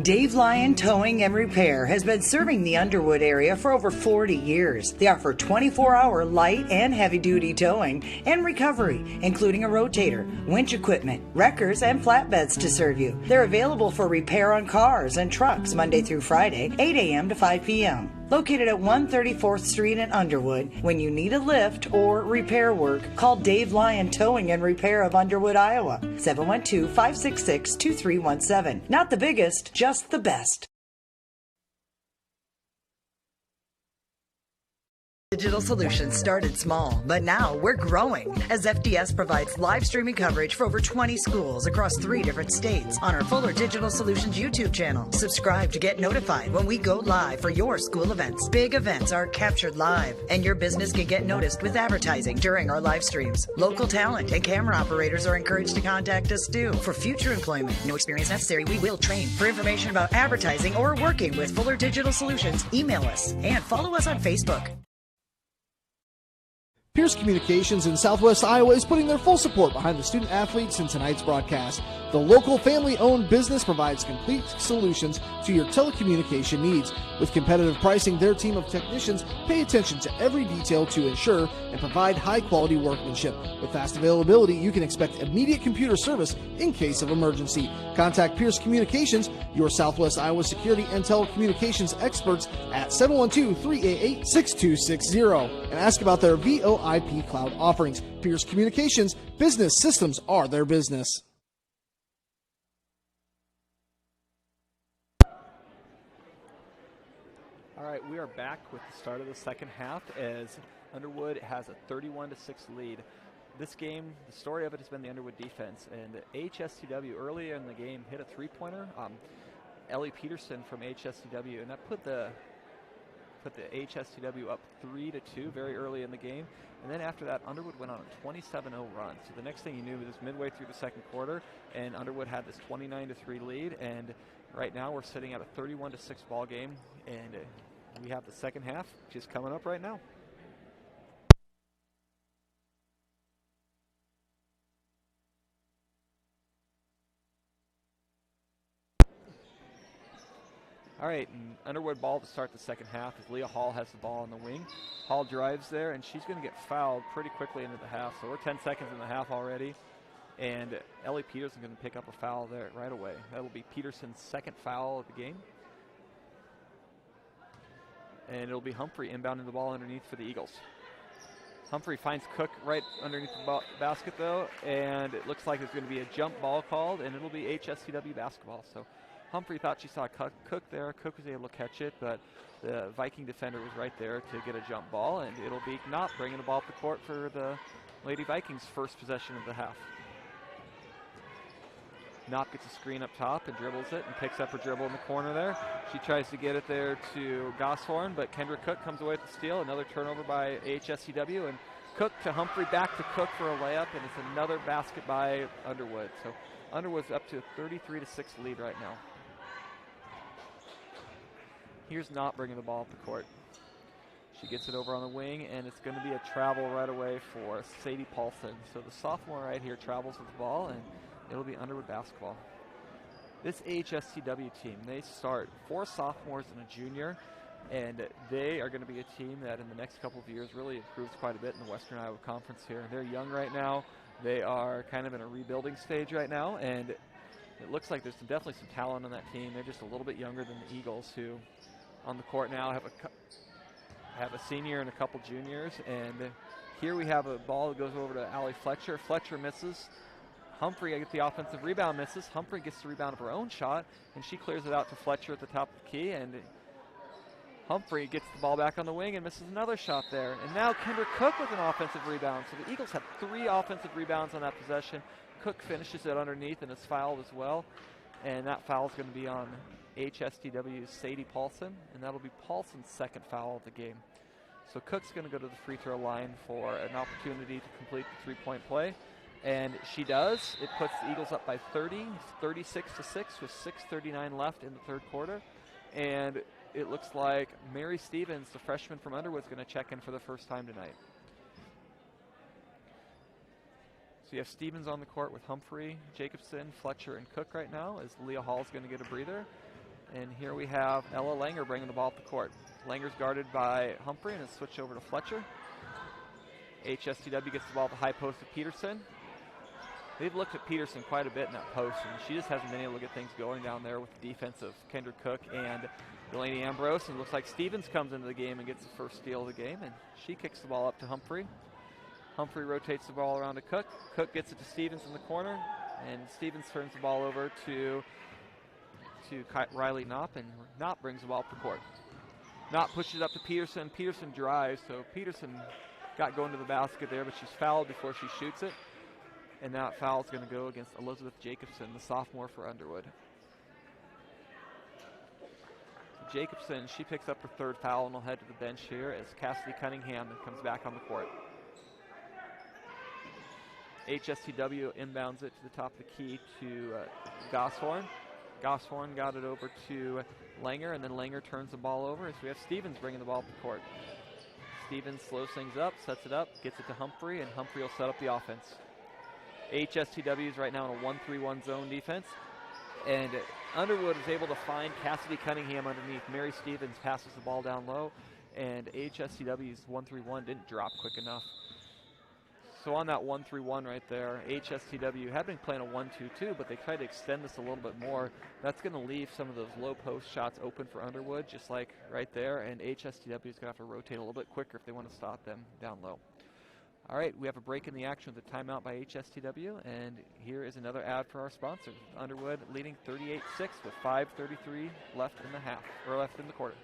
Speaker 3: Dave Lyon Towing and Repair has been serving the Underwood area for over 40 years. They offer 24-hour light and heavy-duty towing and recovery, including a rotator, winch equipment, wreckers, and flatbeds to serve you. They're available for repair on cars and trucks Monday through Friday, 8 a.m. to 5 p.m. Located at 134th Street in Underwood, when you need a lift or repair work, call Dave Lyon Towing and Repair of Underwood, Iowa, 712-566-2317. Not the biggest, just the best. Digital Solutions started small, but now we're growing as FDS provides live streaming coverage for over 20 schools across 3 different states on our Fuller Digital Solutions YouTube channel. Subscribe to get notified when we go live for your school events. Big events are captured live, and your business can get noticed with advertising during our live streams. Local talent and camera operators are encouraged to contact us too for future employment. No experience necessary. We will train. For information about advertising or working with Fuller Digital Solutions, email us and follow us on Facebook.
Speaker 4: Pierce Communications in Southwest Iowa is putting their full support behind the student athletes in tonight's broadcast. The local family-owned business provides complete solutions to your telecommunication needs. With competitive pricing, their team of technicians pay attention to every detail to ensure and provide high-quality workmanship. With fast availability, you can expect immediate computer service in case of emergency. Contact Pierce Communications, your Southwest Iowa security and telecommunications experts at 712-388-6260 and ask about their VoIP cloud offerings. Pierce Communications, business systems are their business.
Speaker 1: All right, we are back with the start of the second half as Underwood has a 31-6 lead. This game, the story of it has been the Underwood defense, and AHSTW earlier in the game hit a three-pointer. Ellie Peterson from AHSTW, and that put the AHSTW up 3-2 very early in the game. And then after that, Underwood went on a 27-0 run. So the next thing you knew, it was midway through the second quarter, and Underwood had this 29-3 lead. And right now we're sitting at a 31-6 ball game, and we have the second half just coming up right now. All right, and Underwood ball to start the second half as Leah Hall has the ball on the wing. Hall drives there, and she's going to get fouled pretty quickly into the half. So we're 10 seconds in the half already, and Ellie Peterson going to pick up a foul there right away. That will be Peterson's second foul of the game. And it'll be Humphrey inbounding the ball underneath for the Eagles. Humphrey finds Cook right underneath the basket, though, and it looks like there's going to be a jump ball called, and it'll be HSTW basketball. So Humphrey thought she saw Cook there. Cook was able to catch it, but the Viking defender was right there to get a jump ball, and it'll be Knott bringing the ball up the court for the Lady Vikings' first possession of the half. Knott gets a screen up top and dribbles it and picks up her dribble in the corner there. She tries to get it there to Gosshorn, but Kendra Cook comes away with the steal. Another turnover by AHSTW, and Cook to Humphrey, back to Cook for a layup, and it's another basket by Underwood. So Underwood's up to a 33-6 lead right now. Here's Knott bringing the ball up the court. She gets it over on the wing, and it's going to be a travel right away for Sadie Paulson. So the sophomore right here travels with the ball, and it'll be Underwood basketball. This AHSTW team, they start 4 sophomores and a junior, and they are going to be a team that in the next couple of years really improves quite a bit in the Western Iowa Conference here. They're young right now. They are kind of in a rebuilding stage right now, and it looks like there's definitely some talent on that team. They're just a little bit younger than the Eagles, who on the court now have a senior and a couple juniors. And here we have a ball that goes over to Allie Fletcher. Fletcher misses. Humphrey gets the offensive rebound, misses. Humphrey gets the rebound of her own shot, and she clears it out to Fletcher at the top of the key, and Humphrey gets the ball back on the wing and misses another shot there. And now Kendra Cook with an offensive rebound. So the Eagles have 3 offensive rebounds on that possession. Cook finishes it underneath and is fouled as well, and that foul is going to be on HSTW's Sadie Paulson, and that'll be Paulson's second foul of the game. So Cook's going to go to the free throw line for an opportunity to complete the three-point play. And she does. It puts the Eagles up by 30, 36-6 with 6:39 left in the third quarter. And it looks like Mary Stevens, the freshman from Underwood, is going to check in for the first time tonight. So you have Stevens on the court with Humphrey, Jacobson, Fletcher, and Cook right now, as Leah Hall's going to get a breather. And here we have Ella Langer bringing the ball up the court. Langer's guarded by Humphrey, and it's switched over to Fletcher. HSTW gets the ball at the high post of Peterson. They've looked at Peterson quite a bit in that post, and she just hasn't been able to get things going down there with the defense of Kendra Cook and Delaney Ambrose. And it looks like Stevens comes into the game and gets the first steal of the game, and she kicks the ball up to Humphrey. Humphrey rotates the ball around to Cook. Cook gets it to Stevens in the corner, and Stevens turns the ball over to Riley Knopp, and Knopp brings the ball up the court. Not pushes it up to Peterson. Peterson drives, so Peterson got going to the basket there, but she's fouled before she shoots it. And that foul is going to go against Elizabeth Jacobson, the sophomore for Underwood. So Jacobson, she picks up her third foul and will head to the bench here as Cassidy Cunningham comes back on the court. AHSTW inbounds it to the top of the key to Gosshorn. Gosshorn got it over to Langer, and then Langer turns the ball over as we have Stevens bringing the ball up the court. Stevens slows things up, sets it up, gets it to Humphrey, and Humphrey will set up the offense. AHSTW is right now in a 1-3-1 zone defense, and Underwood is able to find Cassidy Cunningham underneath. Mary Stevens passes the ball down low, and AHSTW's 1-3-1 didn't drop quick enough. So on that 1-3-1 right there, AHSTW had been playing a 1-2-2, but they tried to extend this a little bit more. That's going to leave some of those low post shots open for Underwood, just like right there, and AHSTW is going to have to rotate a little bit quicker if they want to stop them down low. All right, we have a break in the action with a timeout by AHSTW, and here is another ad for our sponsor. Underwood leading 38-6 with 5:33 left in the half, or left in the quarter.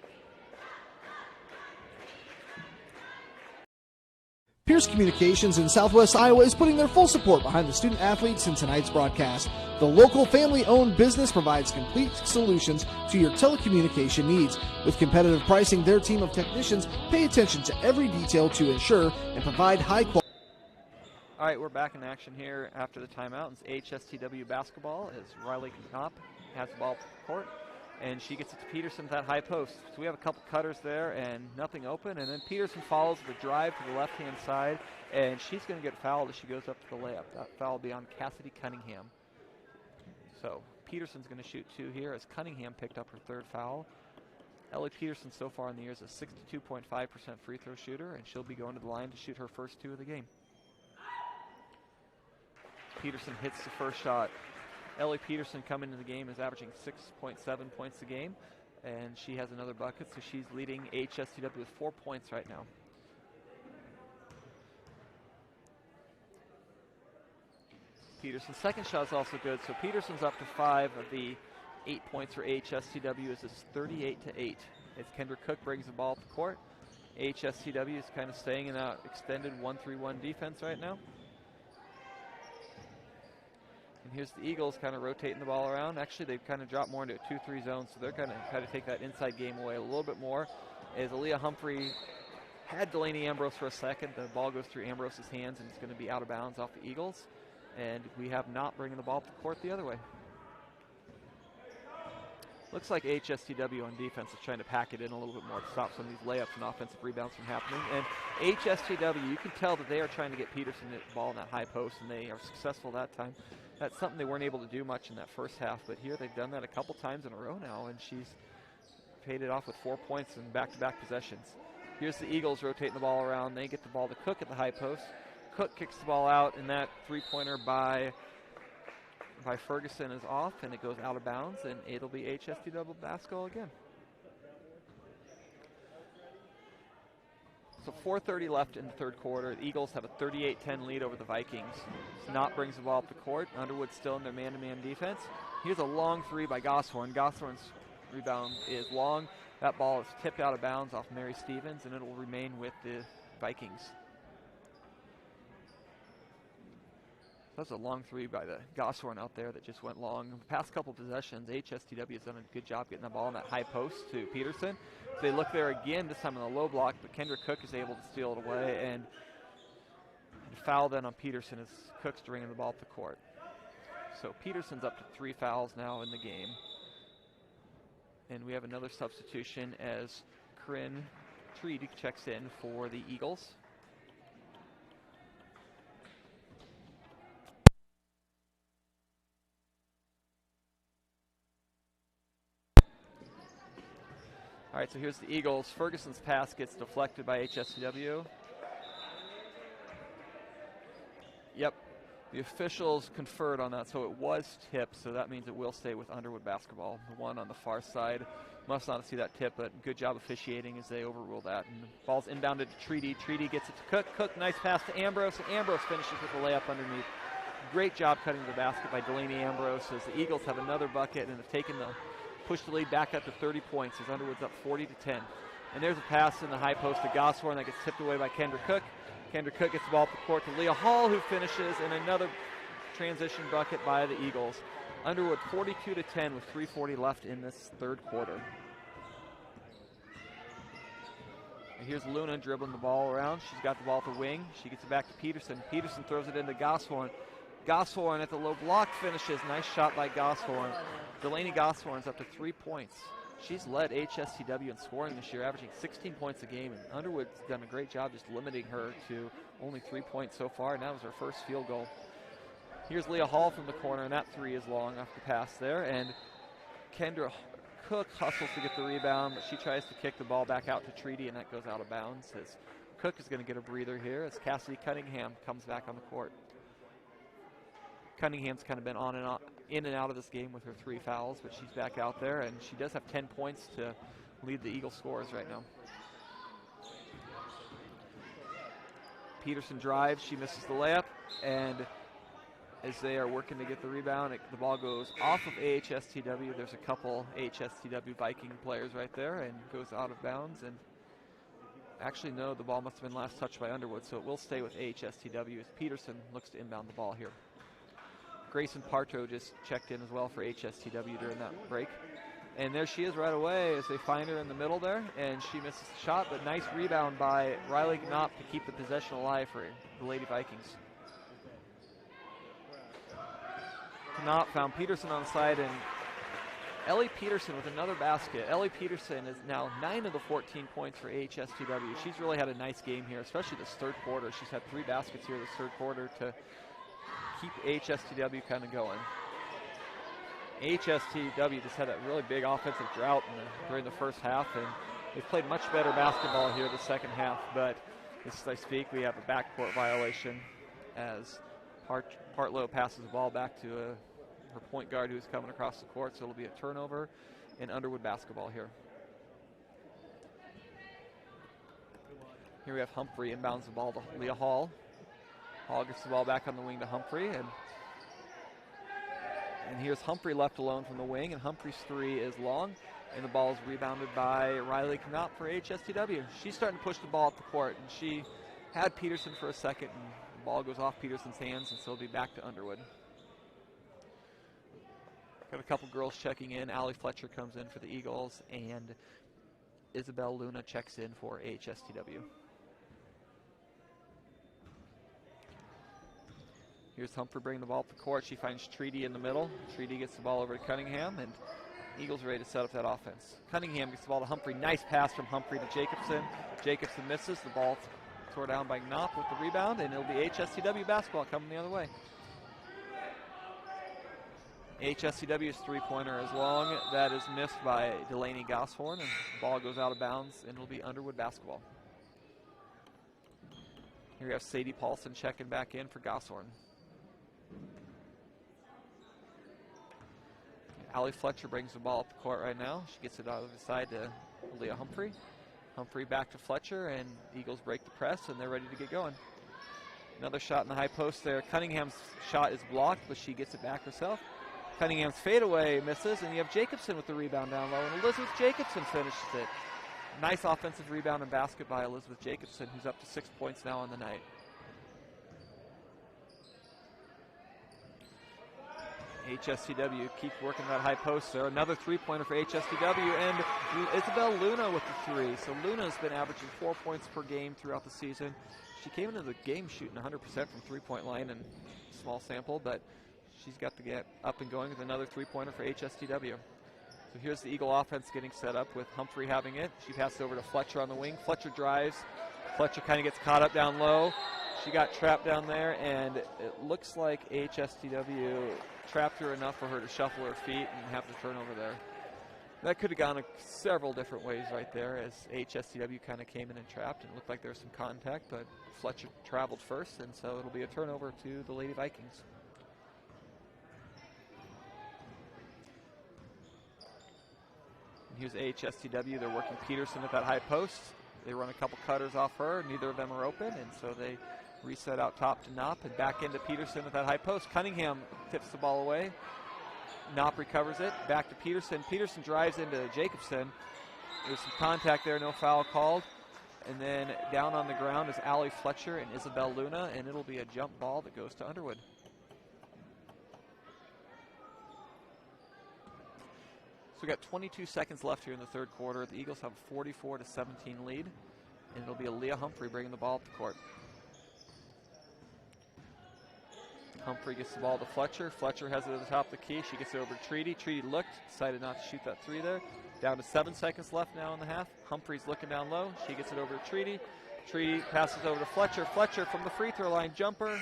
Speaker 4: Pierce Communications in Southwest Iowa is putting their full support behind the student athletes in tonight's broadcast. The local family-owned business provides complete solutions to your telecommunication needs. With competitive pricing, their team of technicians pay attention to every detail to ensure and provide high quality.
Speaker 1: All right, we're back in action here after the timeout. It's AHSTW basketball as Riley Knopp has the ball to the court, and she gets it to Peterson at that high post. So we have a couple cutters there and nothing open, and then Peterson follows with a drive to the left-hand side, and she's going to get fouled as she goes up to the layup. That foul will be on Cassidy Cunningham. So Peterson's going to shoot two here as Cunningham picked up her third foul. Ellie Peterson so far in the year is a 62.5% free throw shooter, and she'll be going to the line to shoot her first two of the game. Peterson hits the first shot. Ellie Peterson coming into the game is averaging 6.7 points a game, and she has another bucket, so she's leading AHSTW with 4 points right now. Peterson's second shot is also good, so Peterson's up to 5 of the 8 points for AHSTW as it's 38-8. As Kendra Cook brings the ball up the court, AHSTW is kind of staying in that extended 1-3-1 defense right now. And here's the Eagles kind of rotating the ball around. Actually, they've kind of dropped more into a 2-3 zone, so they're going to kind of take that inside game away a little bit more. As Aaliyah Humphrey had Delaney Ambrose for a second, the ball goes through Ambrose's hands, and it's going to be out of bounds off the Eagles. And we have not bringing the ball up the court the other way. Looks like AHSTW on defense is trying to pack it in a little bit more to stop some of these layups and offensive rebounds from happening. And AHSTW, you can tell that they are trying to get Peterson the ball in that high post, and they are successful that time. That's something they weren't able to do much in that first half, but here they've done that a couple times in a row now, and she's paid it off with 4 points in back-to-back possessions. Here's the Eagles rotating the ball around. They get the ball to Cook at the high post. Cook kicks the ball out, and that three-pointer by Ferguson is off, and it goes out of bounds, and it'll be AHSTW basketball again. So 4:30 left in the third quarter. The Eagles have a 38-10 lead over the Vikings. Knott brings the ball up the court. Underwood still in their man-to-man defense. Here's a long three by Gosshorn. Gosshorn's rebound is long. That ball is tipped out of bounds off Mary Stevens, and it will remain with the Vikings. That's a long three by the Gosshorn out there that just went long. The past couple possessions, AHSTW has done a good job getting the ball in that high post to Peterson. So they look there again, this time in the low block, but Kendra Cook is able to steal it away, and foul then on Peterson as Cook's bringing the ball up the court. So Peterson's up to 3 fouls now in the game. And we have another substitution as Corinne Treaty checks in for the Eagles. All right, so here's the Eagles. Ferguson's pass gets deflected by HSTW. Yep, the officials conferred on that, so it was tipped, so that means it will stay with Underwood basketball. The one on the far side must not see that tip, but good job officiating as they overrule that. And the ball's inbounded to Treaty. Treaty gets it to Cook. Cook, nice pass to Ambrose, and Ambrose finishes with a layup underneath. Great job cutting the basket by Delaney Ambrose as the Eagles have another bucket and have taken the push the lead back up to 30 points as Underwood's up 40-10. And there's a pass in the high post to Gosthorn that gets tipped away by Kendra Cook. Kendra Cook gets the ball up the court to Leah Hall, who finishes in another transition bucket by the Eagles. Underwood 42-10 with 3:40 left in this third quarter. And here's Luna dribbling the ball around. She's got the ball at the wing. She gets it back to Peterson. Peterson throws it into Gosthorn. Gosthorn at the low block finishes. Nice shot by Gosthorn. Delaney Gosthorn's up to 3 points. She's led HSTW in scoring this year, averaging 16 points a game, and Underwood's done a great job just limiting her to only 3 points so far, and that was her first field goal. Here's Leah Hall from the corner, and that three is long off the pass there, and Kendra Cook hustles to get the rebound, but she tries to kick the ball back out to Treaty, and that goes out of bounds as Cook is going to get a breather here as Cassidy Cunningham comes back on the court. Cunningham's kind of been in and out of this game with her 3 fouls, but she's back out there, and she does have 10 points to lead the Eagle scorers right now. Peterson drives, she misses the layup, and as they are working to get the rebound, the ball goes off of AHSTW. There's a couple AHSTW Viking players right there, and goes out of bounds. And actually, no, the ball must have been last touched by Underwood, so it will stay with AHSTW as Peterson looks to inbound the ball here. Grayson Parto just checked in as well for HSTW during that break. And there she is right away as they find her in the middle there, and she misses the shot, but nice rebound by Riley Knopp to keep the possession alive for the Lady Vikings. Knopp found Peterson on the side, and Ellie Peterson with another basket. Ellie Peterson is now 9 of the 14 points for AHSTW. She's really had a nice game here, especially this third quarter. She's had 3 baskets here this third quarter to keep HSTW kind of going. HSTW just had that really big offensive drought during the first half, and they've played much better basketball here the second half, but as I speak, we have a backcourt violation as Partlow passes the ball back to her point guard who's coming across the court, so it'll be a turnover in Underwood basketball here. Here we have Humphrey inbounds the ball to Leah Hall. Hall gets the ball back on the wing to Humphrey, and here's Humphrey left alone from the wing, and Humphrey's 3 is long, and the ball is rebounded by Riley Knopp for HSTW. She's starting to push the ball up the court, and she had Peterson for a second, and the ball goes off Peterson's hands, and so it'll be back to Underwood. Got a couple girls checking in. Allie Fletcher comes in for the Eagles, and Isabel Luna checks in for HSTW. Here's Humphrey bringing the ball up the court. She finds Treaty in the middle. Treaty gets the ball over to Cunningham, and Eagles ready to set up that offense. Cunningham gets the ball to Humphrey. Nice pass from Humphrey to Jacobson. Jacobson misses. The ball tore down by Knopp with the rebound, and it'll be HSTW basketball coming the other way. HSTW's 3-pointer is long. That is missed by Delaney Gosthorn, and the ball goes out of bounds, and it'll be Underwood basketball. Here we have Sadie Paulson checking back in for Gosthorn. Allie Fletcher brings the ball up the court right now. She gets it out of the side to Leah Humphrey. Humphrey back to Fletcher, and Eagles break the press, and they're ready to get going. Another shot in the high post there. Cunningham's shot is blocked, but she gets it back herself. Cunningham's fadeaway misses, and you have Jacobson with the rebound down low, and Elizabeth Jacobson finishes it. Nice offensive rebound and basket by Elizabeth Jacobson, who's up to 6 points now on the night. HSTW keeps working that high post there. Another 3-pointer for HSTW, and Isabel Luna with the 3. So Luna's been averaging 4 points per game throughout the season. She came into the game shooting 100% from 3-point line, and small sample, but she's got to get up and going with another 3-pointer for HSTW. So here's the Eagle offense getting set up with Humphrey having it. She passes over to Fletcher on the wing. Fletcher drives. Fletcher kind of gets caught up down low. She got trapped down there, and it looks like HSTW trapped her enough for her to shuffle her feet and have the turnover there. That could have gone several different ways right there as HSTW kind of came in and trapped, and it looked like there was some contact, but Fletcher traveled first, and so it'll be a turnover to the Lady Vikings. Here's AHSTW. They're working Peterson at that high post. They run a couple cutters off her. Neither of them are open, and so they reset out top to Knopp and back into Peterson at that high post. Cunningham tips the ball away. Knopp recovers it. Back to Peterson. Peterson drives into Jacobson. There's some contact there, no foul called. And then down on the ground is Allie Fletcher and Isabel Luna, and it'll be a jump ball that goes to Underwood. So we got 22 seconds left here in the third quarter. The Eagles have a 44-17 lead, and it'll be Aaliyah Humphrey bringing the ball up the court. Humphrey gets the ball to Fletcher. Fletcher has it at the top of the key. She gets it over to Treaty. Treaty looked, decided not to shoot that three there. Down to 7 seconds left now in the half. Humphrey's looking down low. She gets it over to Treaty. Treaty passes over to Fletcher. Fletcher from the free throw line jumper.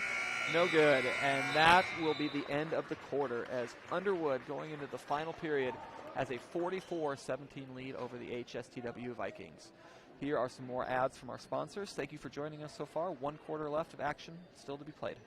Speaker 1: No good. And that will be the end of the quarter as Underwood going into the final period has a 44-17 lead over the AHSTW Vikings. Here are some more ads from our sponsors. Thank you for joining us so far. 1 quarter left of action still to be played.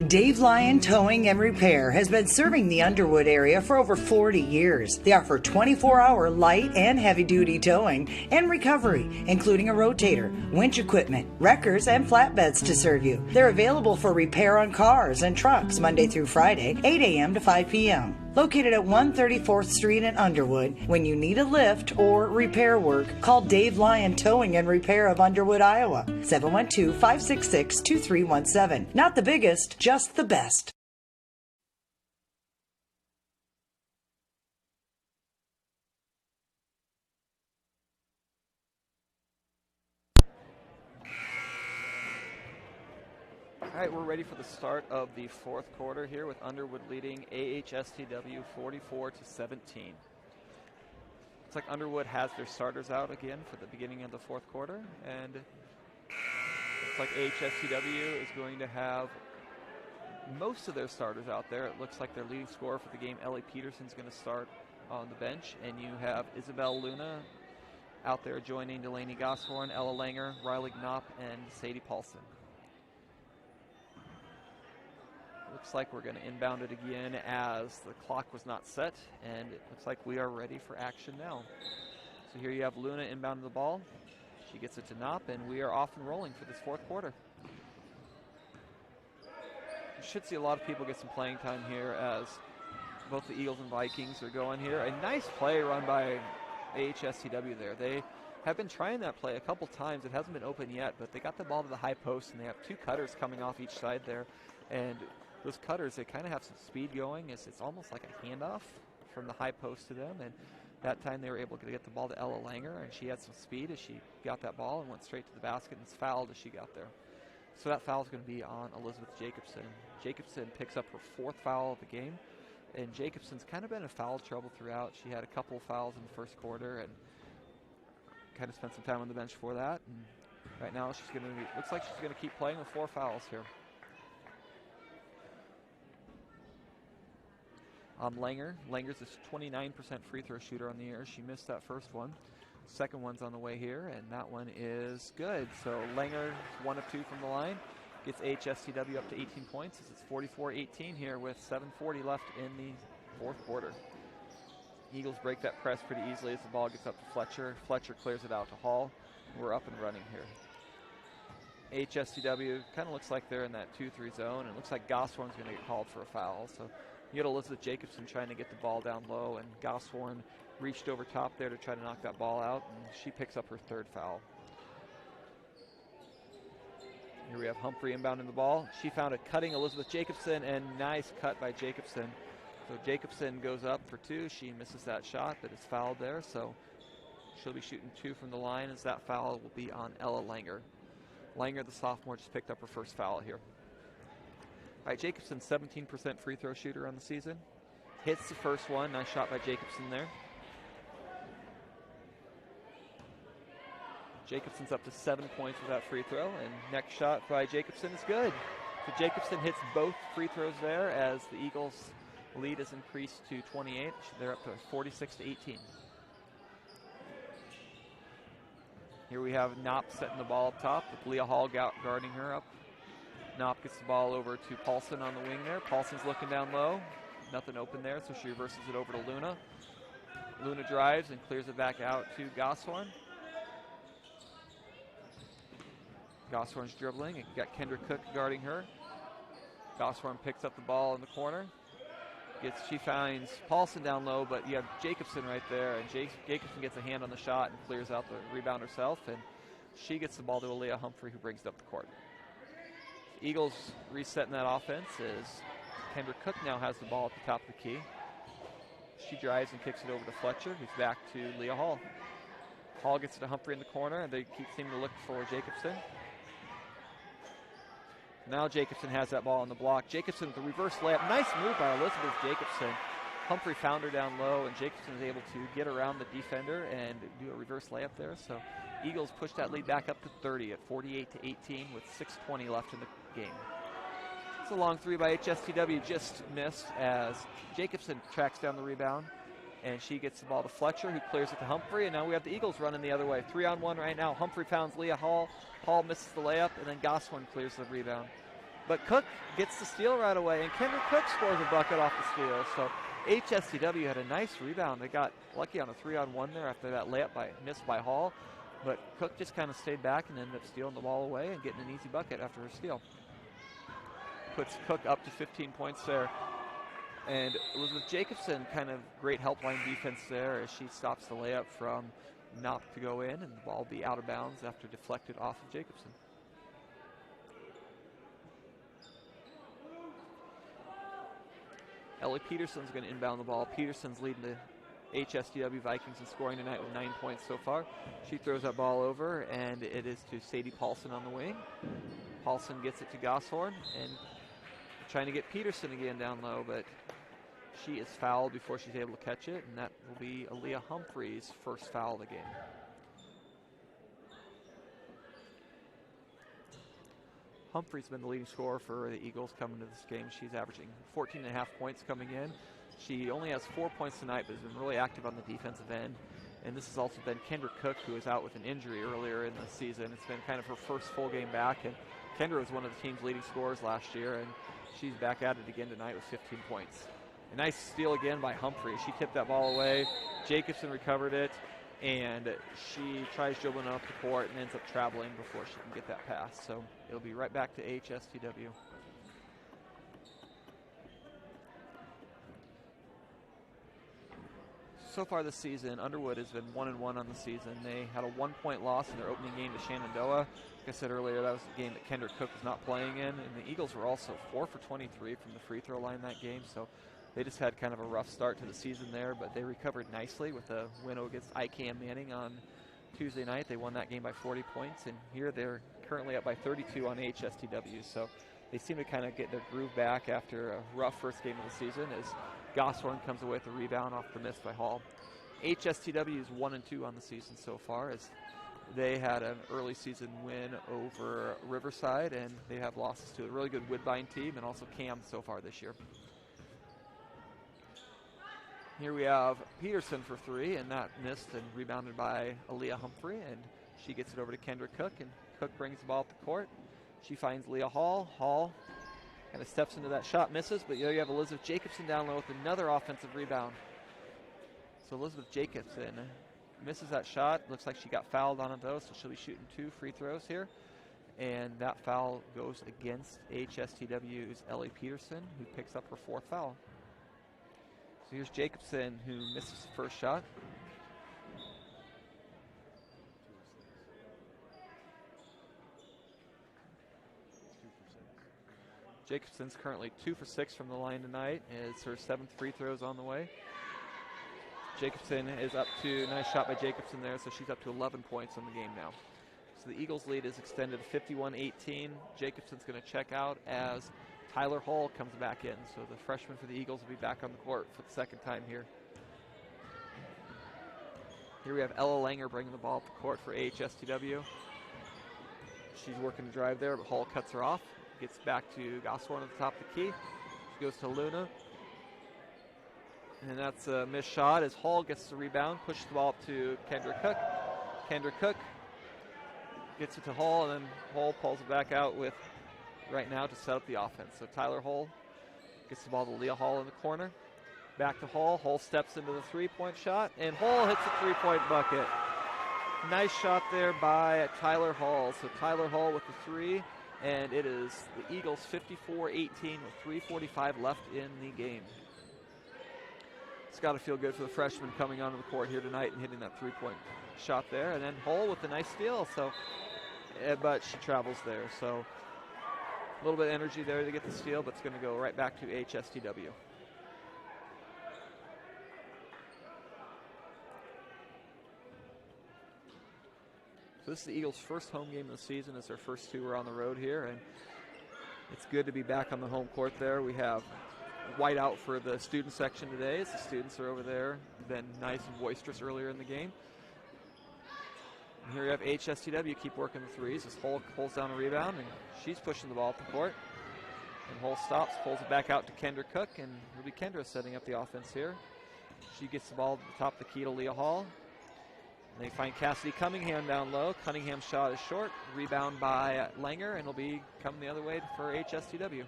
Speaker 3: Dave Lyon Towing and Repair has been serving the Underwood area for over 40 years. They offer 24-hour light and heavy-duty towing and recovery, including a rotator, winch equipment, wreckers, and flatbeds to serve you. They're available for repair on cars and trucks Monday through Friday, 8 a.m. to 5 p.m. Located at 134th Street in Underwood, when you need a lift or repair work, call Dave Lyon Towing and Repair of Underwood, Iowa, 712-566-2317. Not the biggest, just the best.
Speaker 1: All right, we're ready for the start of the fourth quarter here with Underwood leading AHSTW 44-17. Looks like Underwood has their starters out again for the beginning of the fourth quarter, and looks like AHSTW is going to have most of their starters out there. It looks like their leading scorer for the game, Ellie Peterson's going to start on the bench, and you have Isabel Luna out there joining Delaney Goshorn, Ella Langer, Riley Knopp, and Sadie Paulson. Looks like we're going to inbound it again as the clock was not set, and it looks like we are ready for action now. So here you have Luna inbounding the ball. She gets it to Knopp, and we are off and rolling for this fourth quarter. You should see a lot of people get some playing time here as both the Eagles and Vikings are going here. A nice play run by AHSTW there. They have been trying that play a couple times. It hasn't been open yet, but they got the ball to the high post, and they have 2 cutters coming off each side there. And those cutters, they kind of have some speed going. It's almost like a handoff from the high post to them. And that time they were able to get the ball to Ella Langer, and she had some speed as she got that ball and went straight to the basket and was fouled as she got there. So that foul is going to be on Elizabeth Jacobson. Jacobson picks up her 4th foul of the game. And Jacobson's kind of been in foul trouble throughout. She had a couple of fouls in the first quarter and kind of spent some time on the bench for that. And right now she's going to looks like she's going to keep playing with 4 fouls here. Langer's a 29% free throw shooter on the year. She missed that first one. Second one's on the way here, and that one is good. So Langer, 1 of 2 from the line, gets HSTW up to 18 points. It's 44-18 here with 7:40 left in the fourth quarter. Eagles break that press pretty easily as the ball gets up to Fletcher. Fletcher clears it out to Hall. We're up and running here. HSTW kind of looks like they're in that 2-3 zone, and it looks like Goshorn's going to get called for a foul. So you get Elizabeth Jacobson trying to get the ball down low, and Goshorn reached over top there to try to knock that ball out, and she picks up her 3rd foul. Here we have Humphrey inbounding the ball. She found it cutting Elizabeth Jacobson, and nice cut by Jacobson. So Jacobson goes up for 2. She misses that shot, but is fouled there, so she'll be shooting 2 from the line as that foul will be on Ella Langer. Langer, the sophomore, just picked up her 1st foul here. All right, Jacobson, 17% free throw shooter on the season. Hits the first one. Nice shot by Jacobson there. Jacobson's up to 7 points with that free throw, and next shot by Jacobson is good. So Jacobson hits both free throws there as the Eagles' lead has increased to 28. They're up to 46-18. Here we have Knopp setting the ball up top with Leah Hall guarding her up. Knopp gets the ball over to Paulson on the wing there. Paulson's looking down low. Nothing open there, so she reverses it over to Luna. Luna drives and clears it back out to Goshorn. Goshorn's dribbling, and got Kendra Cook guarding her. Goshorn picks up the ball in the corner. She finds Paulson down low, but you have Jacobson right there, and Jacobson gets a hand on the shot and clears out the rebound herself, and she gets the ball to Aaliyah Humphrey, who brings it up the court. Eagles resetting that offense as Kendra Cook now has the ball at the top of the key. She drives and kicks it over to Fletcher, who's back to Leah Hall. Hall gets it to Humphrey in the corner, and they keep seeming to look for Jacobson. Now Jacobson has that ball on the block. Jacobson with the reverse layup. Nice move by Elizabeth Jacobson. Humphrey found her down low, and Jacobson was able to get around the defender and do a reverse layup there. So Eagles push that lead back up to 30 at 48-18 with 6:20 left in the game. It's a long three by HSTW, just missed as Jacobson tracks down the rebound, and she gets the ball to Fletcher, who clears it to Humphrey, and now we have the Eagles running the other way. 3-on-1 right now. Humphrey founds Leah Hall. Hall misses the layup, and then Goswin clears the rebound. But Cook gets the steal right away, and Kendra Cook scores a bucket off the steal. So HSTW had a nice rebound. They got lucky on a 3-on-1 there after that layup missed by Hall. But Cook just kind of stayed back and ended up stealing the ball away and getting an easy bucket after her steal. Puts Cook up to 15 points there. And Elizabeth Jacobson, kind of great helpline defense there as she stops the layup from not to go in, and the ball will be out of bounds after deflected off of Jacobson. Ellie Peterson's going to inbound the ball. Peterson's leading the HSTW Vikings in scoring tonight with 9 points so far. She throws that ball over, and it is to Sadie Paulson on the wing. Paulson gets it to Gosshorn, and trying to get Peterson again down low, but she is fouled before she's able to catch it, and that will be Aaliyah Humphrey's first foul of the game. Humphrey's been the leading scorer for the Eagles coming to this game. She's averaging 14.5 points coming in. She only has 4 points tonight, but has been really active on the defensive end. And this has also been Kendra Cook, who was out with an injury earlier in the season. It's been kind of her first full game back, and Kendra was one of the team's leading scorers last year, and she's back at it again tonight with 15 points. A nice steal again by Humphrey. She tipped that ball away. Jacobson recovered it, and she tries dribbling up the court and ends up traveling before she can get that pass. So it'll be right back to HSTW. So far this season, Underwood has been 1-1 on the season. They had a 1-point loss in their opening game to Shenandoah. Like I said earlier, that was the game that Kendra Cook was not playing in. And the Eagles were also 4 for 23 from the free throw line that game. So they just had kind of a rough start to the season there, but they recovered nicely with a win against ICAM Manning on Tuesday night. They won that game by 40 points, and here they're currently up by 32 on HSTW. So they seem to kind of get their groove back after a rough first game of the season as Gosshorn comes away with a rebound off the miss by Hall. HSTW is 1-2 on the season so far as they had an early season win over Riverside, and they have losses to a really good Woodbine team and also Cam so far this year. Here we have Peterson for three, and that missed and rebounded by Aaliyah Humphrey, and she gets it over to Kendra Cook, and Cook brings the ball up the court. She finds Leah Hall. Hall kind of steps into that shot, misses, but there you have Elizabeth Jacobson down low with another offensive rebound. So Elizabeth Jacobson misses that shot. Looks like she got fouled on it though, so she'll be shooting 2 free throws here. And that foul goes against HSTW's Ellie Peterson, who picks up her 4th foul. So here's Jacobson, who misses the first shot. Jacobson's currently 2 for 6 from the line tonight as her 7th free throws on the way. Jacobson is up to, nice shot by Jacobson there, so she's up to 11 points on the game now. So the Eagles lead is extended to 51-18. Jacobson's going to check out as Tyler Hall comes back in. So the freshman for the Eagles will be back on the court for the second time here. Here we have Ella Langer bringing the ball up the court for AHSTW. She's working to drive there, but Hall cuts her off. Gets back to Gosshorn at the top of the key. She goes to Luna. And that's a missed shot as Hall gets the rebound, pushes the ball up to Kendra Cook. Kendra Cook gets it to Hall, and then Hall pulls it back out with right now to set up the offense. So Tyler Hall gets the ball to Leah Hall in the corner. Back to Hall. Hall steps into the 3-point shot, and Hall hits a 3-point bucket. Nice shot there by Tyler Hall. So Tyler Hall with the 3, and it is the Eagles 54-18 with 3:45 left in the game. It's got to feel good for the freshman coming onto the court here tonight and hitting that three-point shot there. And then Hull with a nice steal. So, but she travels there. So a little bit of energy there to get the steal, but it's going to go right back to AHSTW. So this is the Eagles' first home game of the season, as their first two are on the road here, and it's good to be back on the home court there. We have white out for the student section today, as the students are over there, been nice and boisterous earlier in the game. And here you have HSTW keep working the threes as Hull pulls down a rebound, and she's pushing the ball up the court. And Hull stops, pulls it back out to Kendra Cook, and it'll be Kendra setting up the offense here. She gets the ball at the top of the key to Leah Hall. And they find Cassidy Cunningham down low. Cunningham's shot is short. Rebound by Langer, and it'll be coming the other way for HSTW.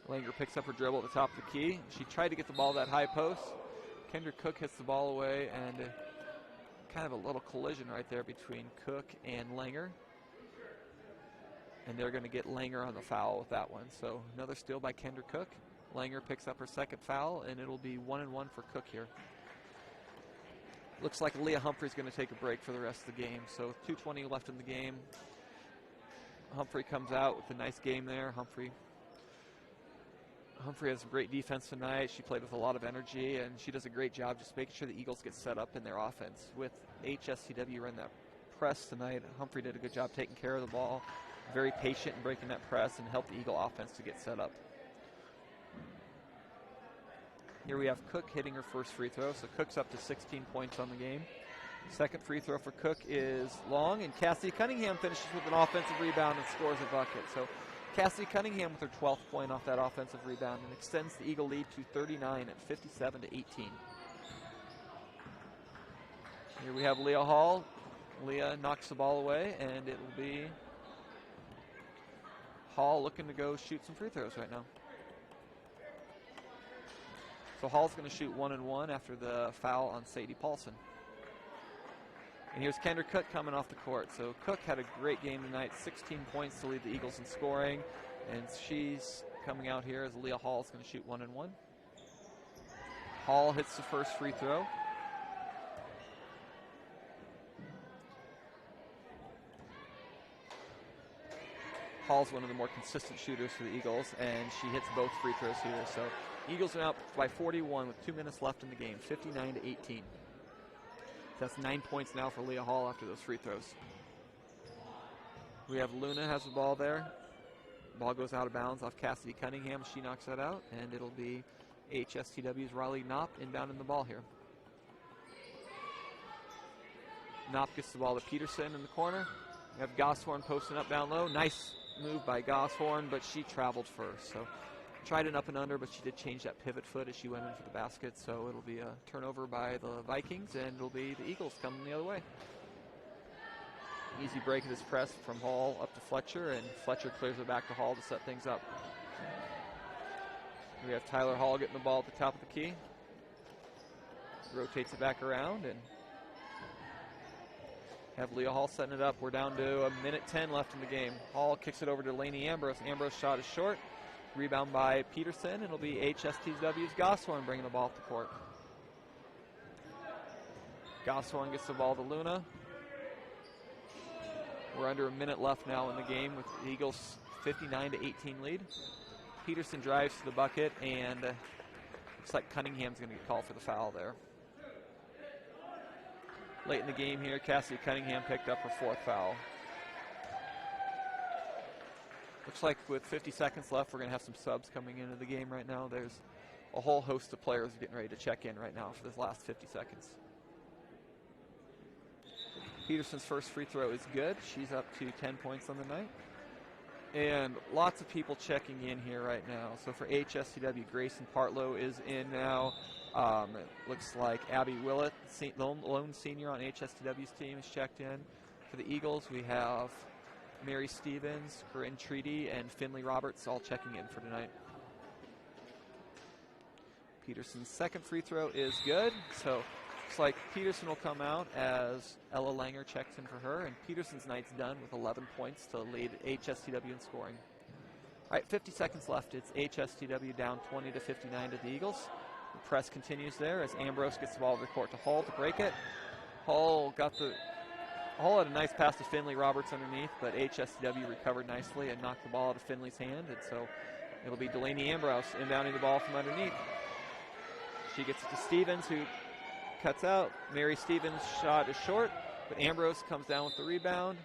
Speaker 1: Langer picks up her dribble at the top of the key. She tried to get the ball to that high post. Kendra Cook hits the ball away, and kind of a little collision right there between Cook and Langer. And they're going to get Langer on the foul with that one. So another steal by Kendra Cook. Langer picks up her second foul, and it'll be 1-1 for Cook here. Looks like Leah Humphrey's going to take a break for the rest of the game. So 2:20 left in the game. Humphrey comes out with a nice game there. Humphrey has a great defense tonight. She played with a lot of energy, and she does a great job just making sure the Eagles get set up in their offense. With HSTW running that press tonight, Humphrey did a good job taking care of the ball. Very patient in breaking that press and helped the Eagle offense to get set up. Here we have Cook hitting her first free throw. So Cook's up to 16 points on the game. Second free throw for Cook is long, and Cassidy Cunningham finishes with an offensive rebound and scores a bucket. So Cassidy Cunningham with her 12th point off that offensive rebound and extends the Eagle lead to 39 at 57-18. Here we have Leah Hall. Leah knocks the ball away, and it will be Hall looking to go shoot some free throws right now. So Hall's going to shoot 1-1 after the foul on Sadie Paulson. And here's Kendra Cook coming off the court. So Cook had a great game tonight, 16 points to lead the Eagles in scoring. And she's coming out here as Leah Hall is going to shoot 1-1. Hall hits the first free throw. Hall's one of the more consistent shooters for the Eagles, and she hits both free throws here. So Eagles are out by 41 with 2 minutes left in the game, 59-18. That's 9 points now for Leah Hall after those free throws. We have Luna has the ball there. Ball goes out of bounds off Cassidy Cunningham. She knocks that out, and it'll be HSTW's Riley Knopp inbounding the ball here. Knopp gets the ball to Peterson in the corner. We have Gosshorn posting up down low. Nice move by Gosshorn, but she traveled first. So tried an up and under, but she did change that pivot foot as she went in for the basket. So it'll be a turnover by the Vikings, and it'll be the Eagles coming the other way. Easy break of this press from Hall up to Fletcher, and Fletcher clears it back to Hall to set things up. We have Tyler Hall getting the ball at the top of the key. Rotates it back around, and have Leah Hall setting it up. We're down to 1:10 left in the game. Hall kicks it over to Lainey Ambrose. Ambrose's shot is short. Rebound by Peterson. It'll be HSTW's Gosshorn bringing the ball up the court. Gosshorn gets the ball to Luna. We're under a minute left now in the game with the Eagles' 59-18 lead. Peterson drives to the bucket, and looks like Cunningham's going to get called for the foul there. Late in the game here, Cassidy Cunningham picked up her fourth foul. Looks like with 50 seconds left, we're going to have some subs coming into the game right now. There's a whole host of players getting ready to check in right now for this last 50 seconds. Peterson's first free throw is good. She's up to 10 points on the night. And lots of people checking in here right now. So for HSTW, Grayson Partlow is in now. It looks like Abby Willett, lone senior on HSTW's team, is checked in. For the Eagles, we have Mary Stevens, Corinne Treaty, and Finley Roberts all checking in for tonight. Peterson's second free throw is good. So looks like Peterson will come out as Ella Langer checks in for her, and Peterson's night's done with 11 points to lead HSTW in scoring. All right, 50 seconds left. It's AHSTW down 20-59 to the Eagles. The press continues there as Ambrose gets the ball to the court to Hall to break it. Hall had a nice pass to Finley Roberts underneath, but AHSTW recovered nicely and knocked the ball out of Finley's hand, and so it'll be Delaney Ambrose inbounding the ball from underneath. She gets it to Stevens, who cuts out. Mary Stevens' shot is short, but Ambrose comes down with the rebound,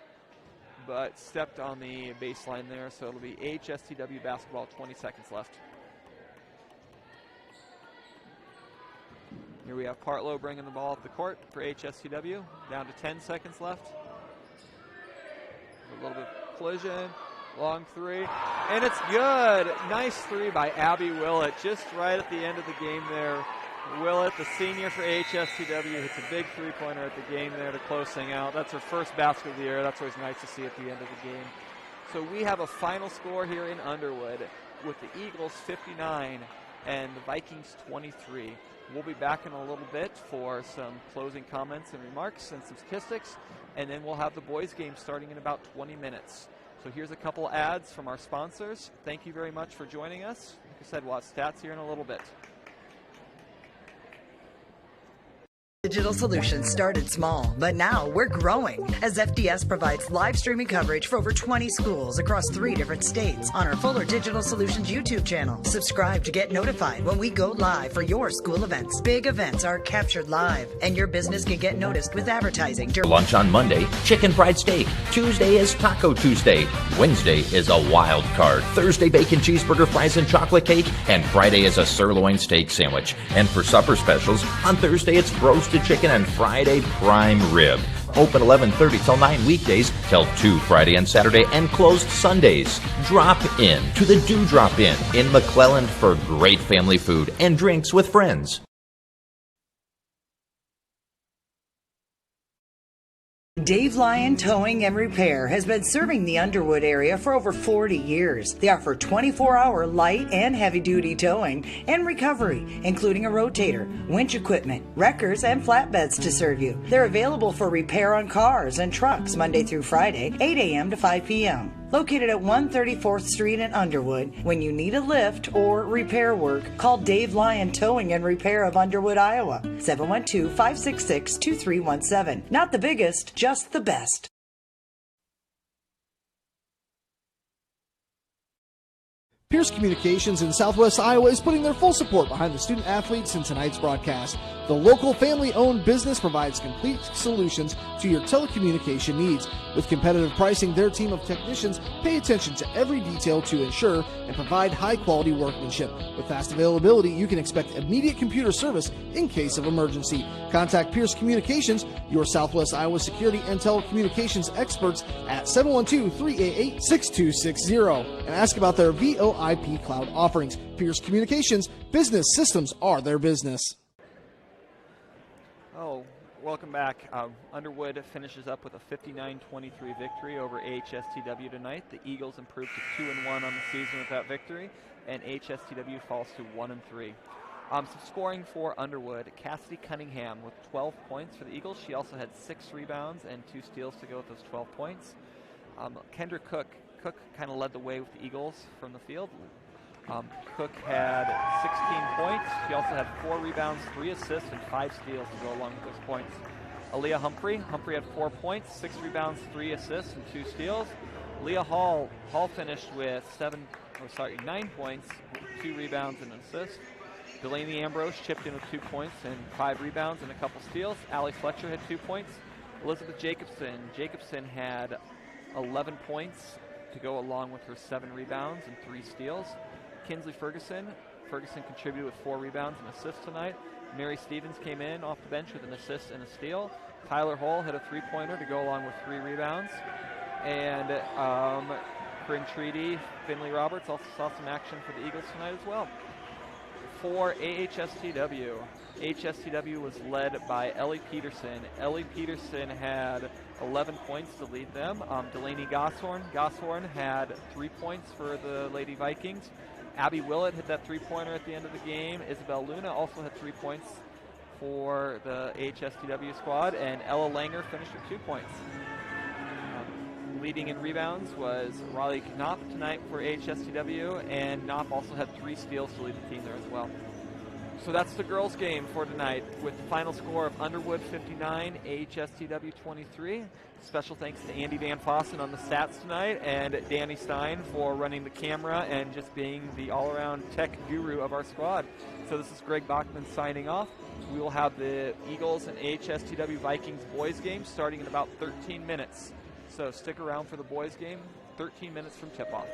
Speaker 1: but stepped on the baseline there, so it'll be AHSTW basketball, 20 seconds left. Here we have Partlow bringing the ball up the court for HSTW. Down to 10 seconds left. A little bit of collision. Long three. And it's good. Nice three by Abby Willett. Just right at the end of the game there. Willett, the senior for HSTW, hits a big three-pointer at the game there to close things out. That's her first basket of the year. That's always nice to see at the end of the game. So we have a final score here in Underwood with the Eagles 59 and the Vikings 23. We'll be back in a little bit for some closing comments and remarks and some statistics, and then we'll have the boys' game starting in about 20 minutes. So here's a couple ads from our sponsors. Thank you very much for joining us. Like I said, we'll have stats here in a little bit.
Speaker 3: Digital Solutions started small, but now we're growing as FDS provides live streaming coverage for over 20 schools across 3 different states on our Fuller Digital Solutions YouTube channel. Subscribe to get notified when we go live for your school events. Big events are captured live, and your business can get noticed with advertising.
Speaker 2: Lunch on Monday, chicken fried steak. Tuesday is Taco Tuesday. Wednesday is a wild card. Thursday, bacon cheeseburger, fries, and chocolate cake. And Friday is a sirloin steak sandwich. And for supper specials, on Thursday it's roasted chicken and Friday prime rib. Open 11:30 till 9 weekdays, till 2 Friday and Saturday, and closed Sundays. Drop in to the Do Drop in McClellan for great family food and drinks with friends.
Speaker 3: Dave Lyon Towing and Repair has been serving the Underwood area for over 40 years. They offer 24-hour light and heavy-duty towing and recovery, including a rotator, winch equipment, wreckers, and flatbeds to serve you. They're available for repair on cars and trucks Monday through Friday, 8 a.m. to 5 p.m. Located at 134th Street in Underwood, when you need a lift or repair work, call Dave Lyon Towing and Repair of Underwood, Iowa, 712-566-2317. Not the biggest, just the best.
Speaker 4: Pierce Communications in Southwest Iowa is putting their full support behind the student athletes in tonight's broadcast. The local family-owned business provides complete solutions to your telecommunication needs. With competitive pricing, their team of technicians pay attention to every detail to ensure and provide high-quality workmanship. With fast availability, you can expect immediate computer service in case of emergency. Contact Pierce Communications, your Southwest Iowa security and telecommunications experts at 712-388-6260 and ask about their VoIP cloud offerings. Pierce Communications, business systems are their business.
Speaker 1: Welcome back. Underwood finishes up with a 59-23 victory over AHSTW tonight. The Eagles improved to 2-1 on the season with that victory, and AHSTW falls to 1-3. Some scoring for Underwood. Cassidy Cunningham with 12 points for the Eagles. She also had 6 rebounds and 2 steals to go with those 12 points. Kendra Cook kind of led the way with the Eagles from the field. Cook had 16 points. She also had 4 rebounds, 3 assists, and 5 steals to go along with those points. Aaliyah Humphrey had 4 points, 6 rebounds, 3 assists, and 2 steals. Leah Hall finished with 9 points, 2 rebounds, and an assist. Delaney Ambrose chipped in with 2 points and 5 rebounds and a couple steals. Allie Fletcher had 2 points. Elizabeth Jacobson had 11 points to go along with her 7 rebounds and 3 steals. Kinsley Ferguson contributed with 4 rebounds and assists tonight. Mary Stevens came in off the bench with an assist and a steal. Tyler Hull had a 3-pointer to go along with 3 rebounds. And Corinne Treaty, Finley Roberts also saw some action for the Eagles tonight as well. For AHSTW was led by Ellie Peterson. Ellie Peterson had 11 points to lead them. Delaney Gosshorn had 3 points for the Lady Vikings. Abby Willett hit that 3-pointer at the end of the game. Isabel Luna also had 3 points for the AHSTW squad, and Ella Langer finished with 2 points. leading in rebounds was Raleigh Knopp tonight for AHSTW, and Knopp also had 3 steals to lead the team there as well. So that's the girls' game for tonight, with the final score of Underwood 59, AHSTW 23. Special thanks to Andy Van Fossen on the stats tonight, and Danny Stein for running the camera and just being the all-around tech guru of our squad. So this is Greg Bachman signing off. We will have the Eagles and AHSTW Vikings boys game starting in about 13 minutes. So stick around for the boys game, 13 minutes from tip-off.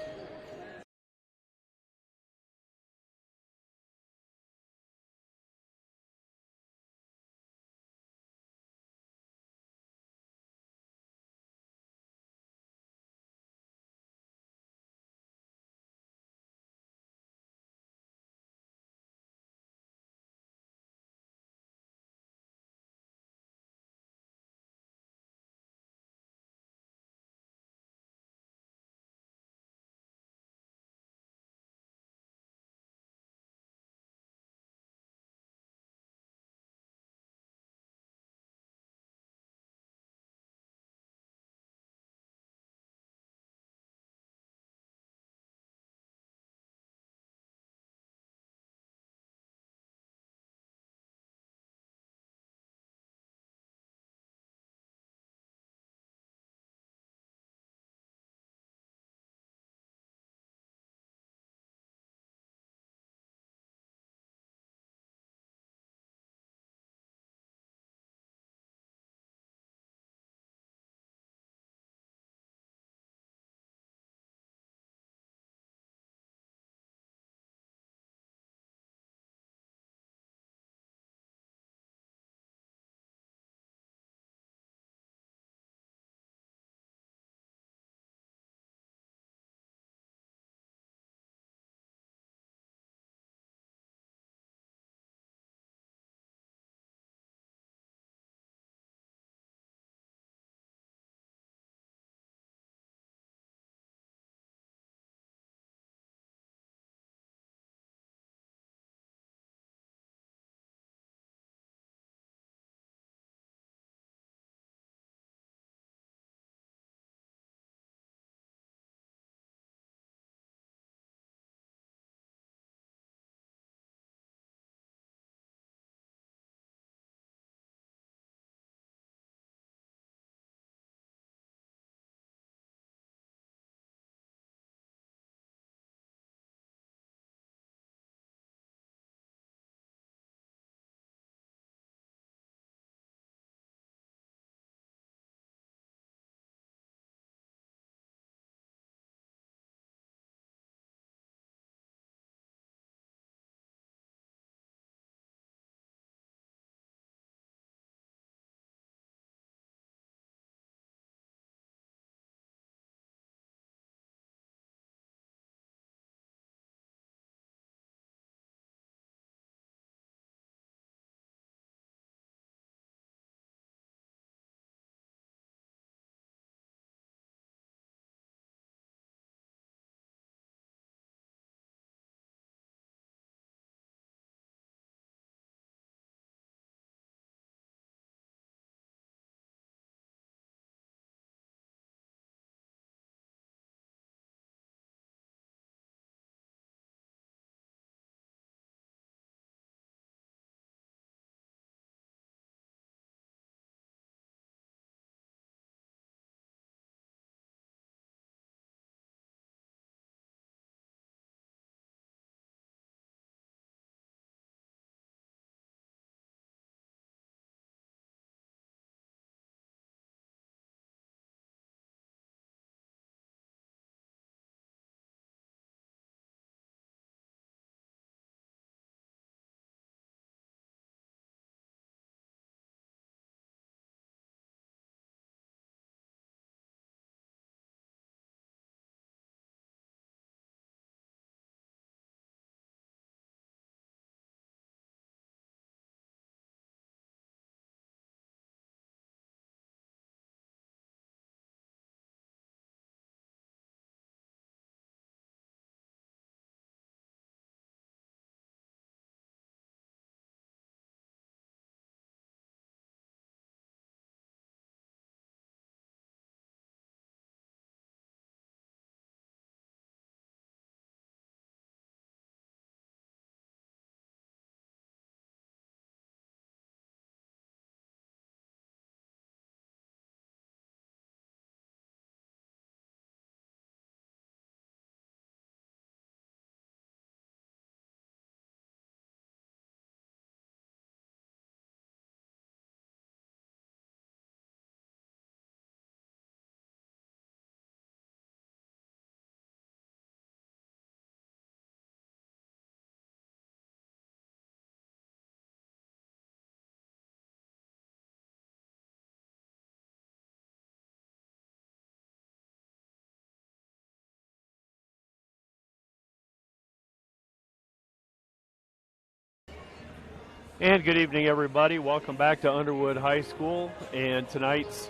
Speaker 5: And good evening, everybody. Welcome back to Underwood High School and tonight's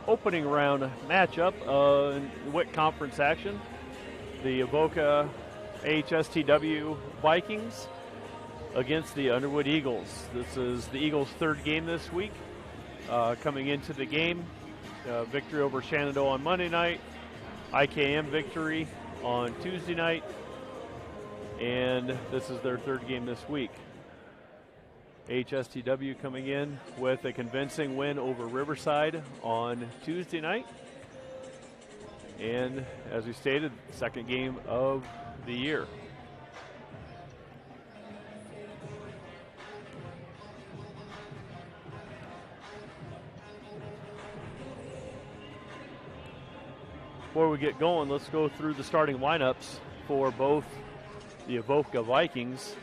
Speaker 5: opening round matchup in WIC conference action. The Avoca AHSTW Vikings against the Underwood Eagles. This is the Eagles' third game this week. Coming into the game, victory over Shenandoah on Monday night, IKM victory on Tuesday night, and this is their third game this week. AHSTW coming in with a convincing win over Riverside on Tuesday night. And as we stated, second game of the year. Before we get going, let's go through the starting lineups for both the Avoca Vikings,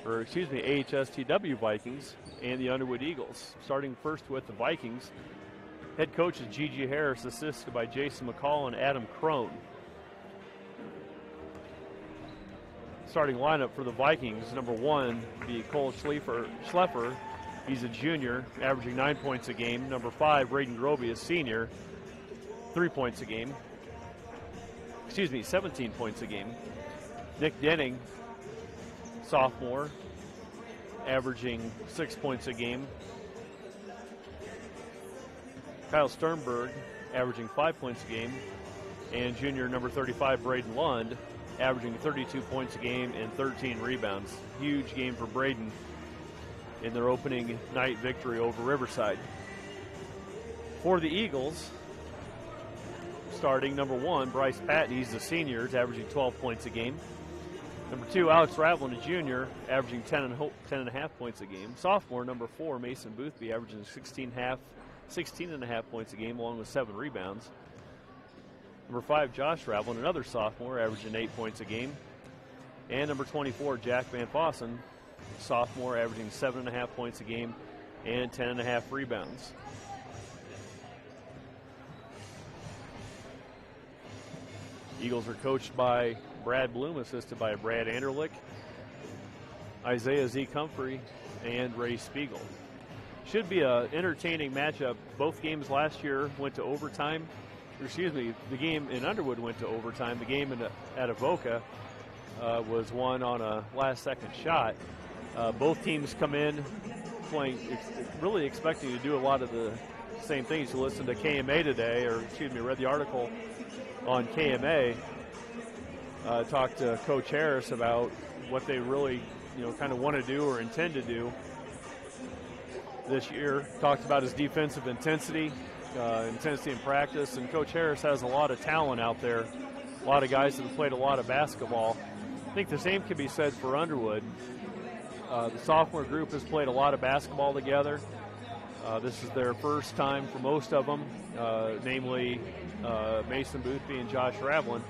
Speaker 5: or excuse me, AHSTW Vikings and the Underwood Eagles. Starting first with the Vikings, head coach is Gigi Harris, assisted by Jason McCall and Adam Crone. Starting lineup for the Vikings, number one, be Cole Schleffer. He's a junior, averaging 9 points a game. Number 5, Braden Groby, a senior, 3 points a game. 17 points a game. Nick Denning, sophomore, averaging 6 points a game. Kyle Sternberg, averaging 5 points a game. And junior number 35, Braden Lund, averaging 32 points a game and 13 rebounds. Huge game for Braden in their opening night victory over Riverside. For the Eagles, starting number 1, Bryce Patton, he's a senior, is averaging 12 points a game. Number 2, Alex Ravlin, a junior, averaging 10.5 points a game. Sophomore, number 4, Mason Boothby, averaging 16.5 points a game, along with 7 rebounds. Number 5, Josh Ravlin, another sophomore, averaging 8 points a game. And number 24, Jack Van Fossen, sophomore, averaging 7.5 points a game and 10.5 rebounds. Eagles are coached by Brad Bloom, assisted by Brad Anderlich, Isaiah Z. Comfrey, and Ray Spiegel. Should be an entertaining matchup. Both games last year went to overtime. The game in Underwood went to overtime. The game at Avoca was won on a last-second shot. Both teams come in playing, really expecting to do a lot of the same things. You listened to KMA today, read the article on KMA, talked to Coach Harris about what they really, kind of want to do or intend to do this year. Talked about his defensive intensity in practice, and Coach Harris has a lot of talent out there, a lot of guys that have played a lot of basketball. I think the same can be said for Underwood. The sophomore group has played a lot of basketball together. This is their first time for most of them, namely Mason Boothby and Josh Ravlin,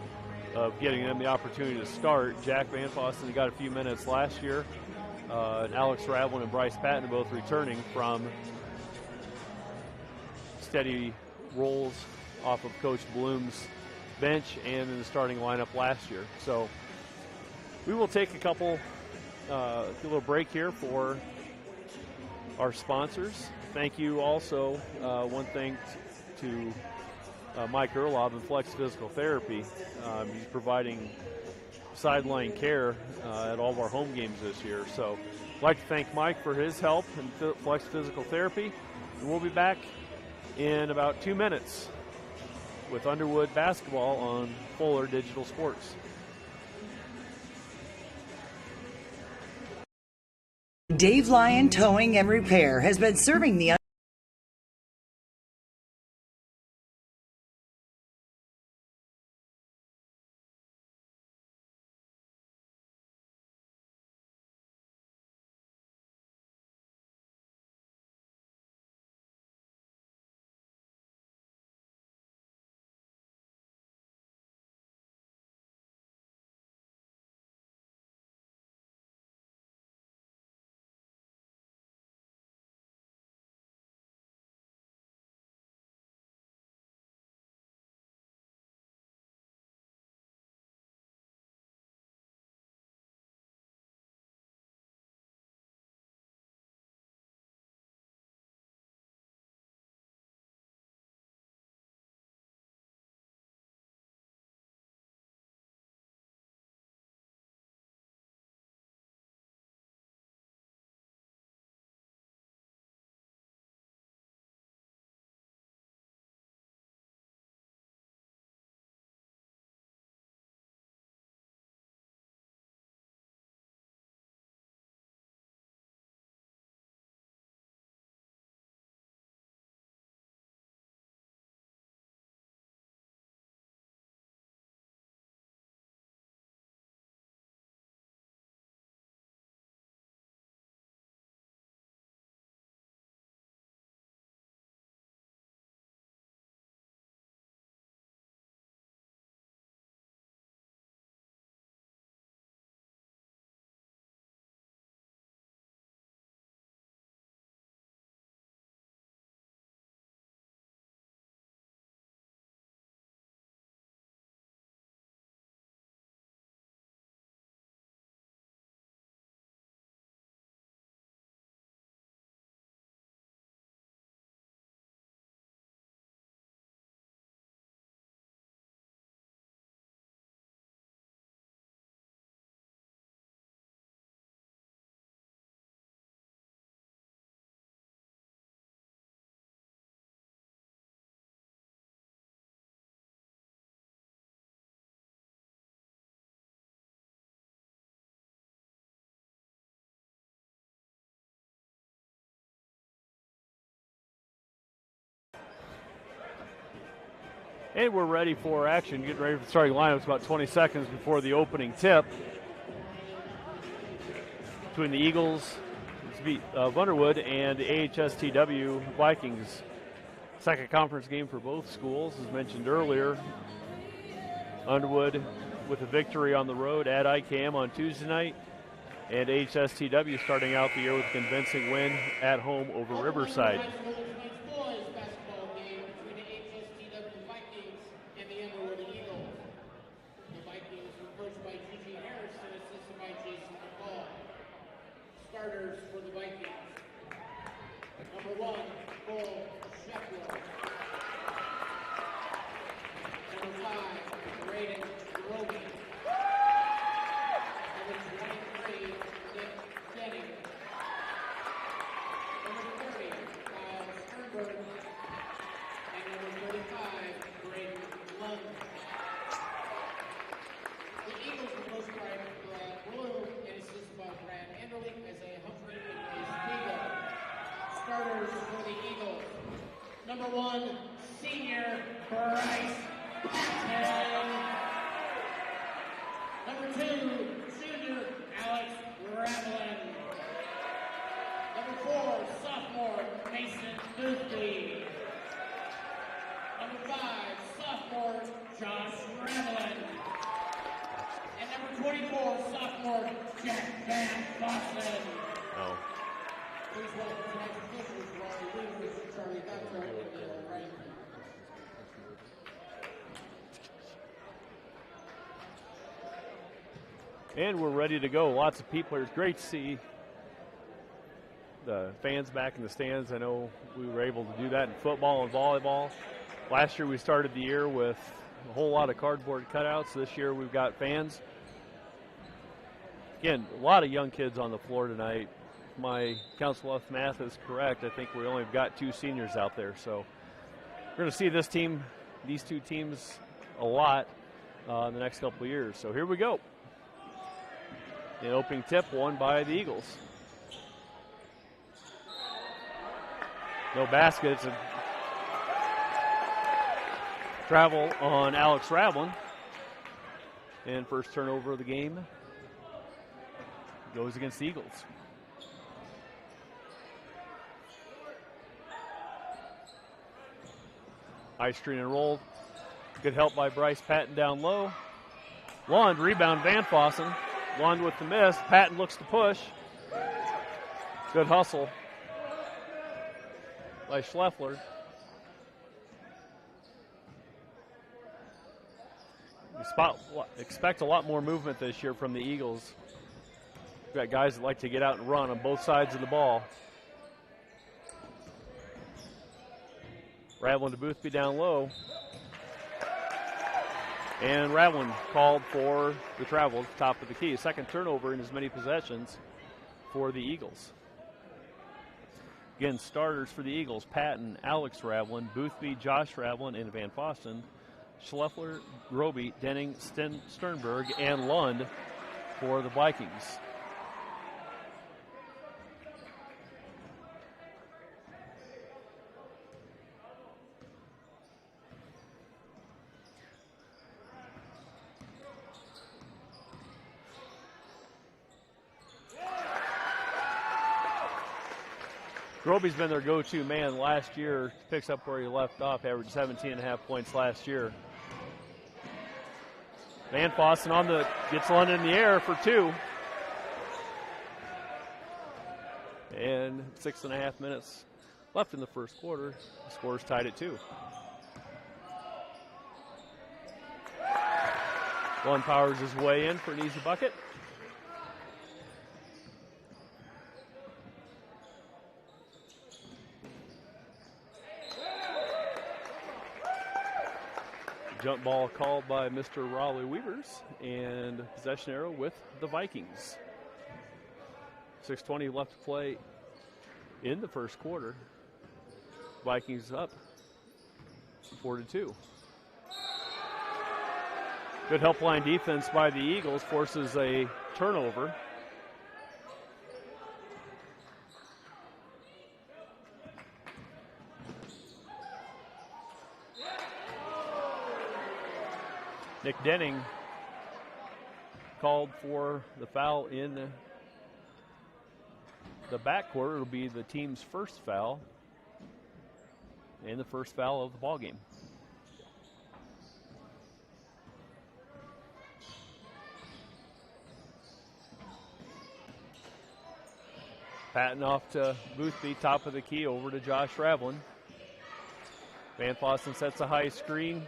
Speaker 5: of getting them the opportunity to start. Jack Van Fossen got a few minutes last year. And Alex Ravlin and Bryce Patton are both returning from steady roles off of Coach Bloom's bench and in the starting lineup last year. So we will take a little break here for our sponsors. Thank you also, one thing to Mike Erlob and Flex Physical Therapy. He's providing sideline care at all of our home games this year. So I'd like to thank Mike for his help in Flex Physical Therapy. And we'll be back in about 2 minutes with Underwood basketball on Fuller Digital Sports.
Speaker 3: Dave Lyon Towing and Repair has been serving the
Speaker 5: And we're ready for action. Getting ready for the starting lineups about 20 seconds before the opening tip. Between the Eagles of Underwood and the AHSTW Vikings. Second conference game for both schools, as mentioned earlier. Underwood with a victory on the road at ICAM on Tuesday night. And AHSTW starting out the year with a convincing win at home over Riverside.
Speaker 6: Starters for the Vikings. Number 1, Cole Sheffler. Number 5, Caden Schmitz. Number 23, Nick Denning. Number 30, Kyle Sternberg. And number 35, Braden Lund. The Eagles are coached by Brad Blue and assisted by Brad Anderlich, Isaiah Humphrey, and Ray Spiegel. Starters for the Eagles. Number 1, senior Bryce Patton. Number 2, junior Alex Ravlin. Number 4, sophomore Mason Boothby. Number 5, sophomore Josh Ravlin. And number 24, sophomore Jack Van Boston.
Speaker 5: Oh.
Speaker 6: Please welcome tonight's officials, Rory Weaver, Charlie Dutcher, and Neil Wright.
Speaker 5: And we're ready to go. Lots of people. It's great to see the fans back in the stands. I know we were able to do that in football and volleyball. Last year we started the year with a whole lot of cardboard cutouts. This year we've got fans. Again, a lot of young kids on the floor tonight. If my council of math is correct, I think we only got 2 seniors out there. So we're going to see these two teams a lot in the next couple of years. So here we go. The opening tip won by the Eagles. No baskets. And travel on Alex Ravlin. And first turnover of the game goes against the Eagles. High screen and roll. Good help by Bryce Patton down low. Lund, rebound Van Fossen. Lund with the miss. Patton looks to push. Good hustle by Schleffler. Expect a lot more movement this year from the Eagles. We've got guys that like to get out and run on both sides of the ball. Ravlin to Boothby down low. And Ravlin called for the travel at the top of the key. Second turnover in as many possessions for the Eagles. Again, starters for the Eagles: Patton, Alex Ravlin, Boothby, Josh Ravlin, and Van Fossen. Schleffler, Groby, Denning, Sternberg, and Lund for the Vikings. Groby's been their go-to man last year. Picks up where he left off, averaged 17.5 points last year. Van Fossen gets Lund in the air for 2. And 6.5 minutes left in the first quarter. The score's tied at 2. Lund powers his way in for an easy bucket. Jump ball called by Mr. Raleigh Weavers, and possession arrow with the Vikings. 6:20 left to play in the first quarter. Vikings up 4-2. Good help line defense by the Eagles forces a turnover. Nick Denning called for the foul in the backcourt. It'll be the team's first foul and the first foul of the ball game. Patton off to Boothby, top of the key, over to Josh Ravlin. Van Fossen sets a high screen.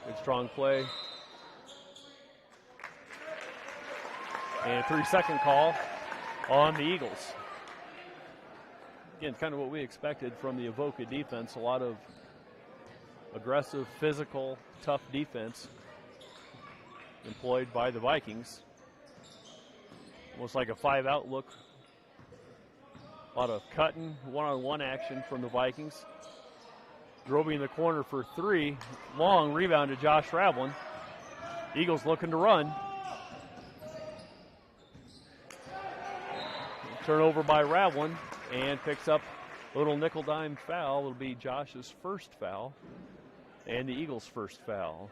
Speaker 5: Good strong play. And a 3-second call on the Eagles. Again, kind of what we expected from the Avoca defense. A lot of aggressive, physical, tough defense employed by the Vikings. Almost like a 5-out look. A lot of cutting, one-on-one action from the Vikings. Groby in the corner for 3. Long rebound to Josh Ravlin. Eagles looking to run. Turnover by Ravlin, and picks up a little nickel dime foul. It'll be Josh's first foul and the Eagles' first foul.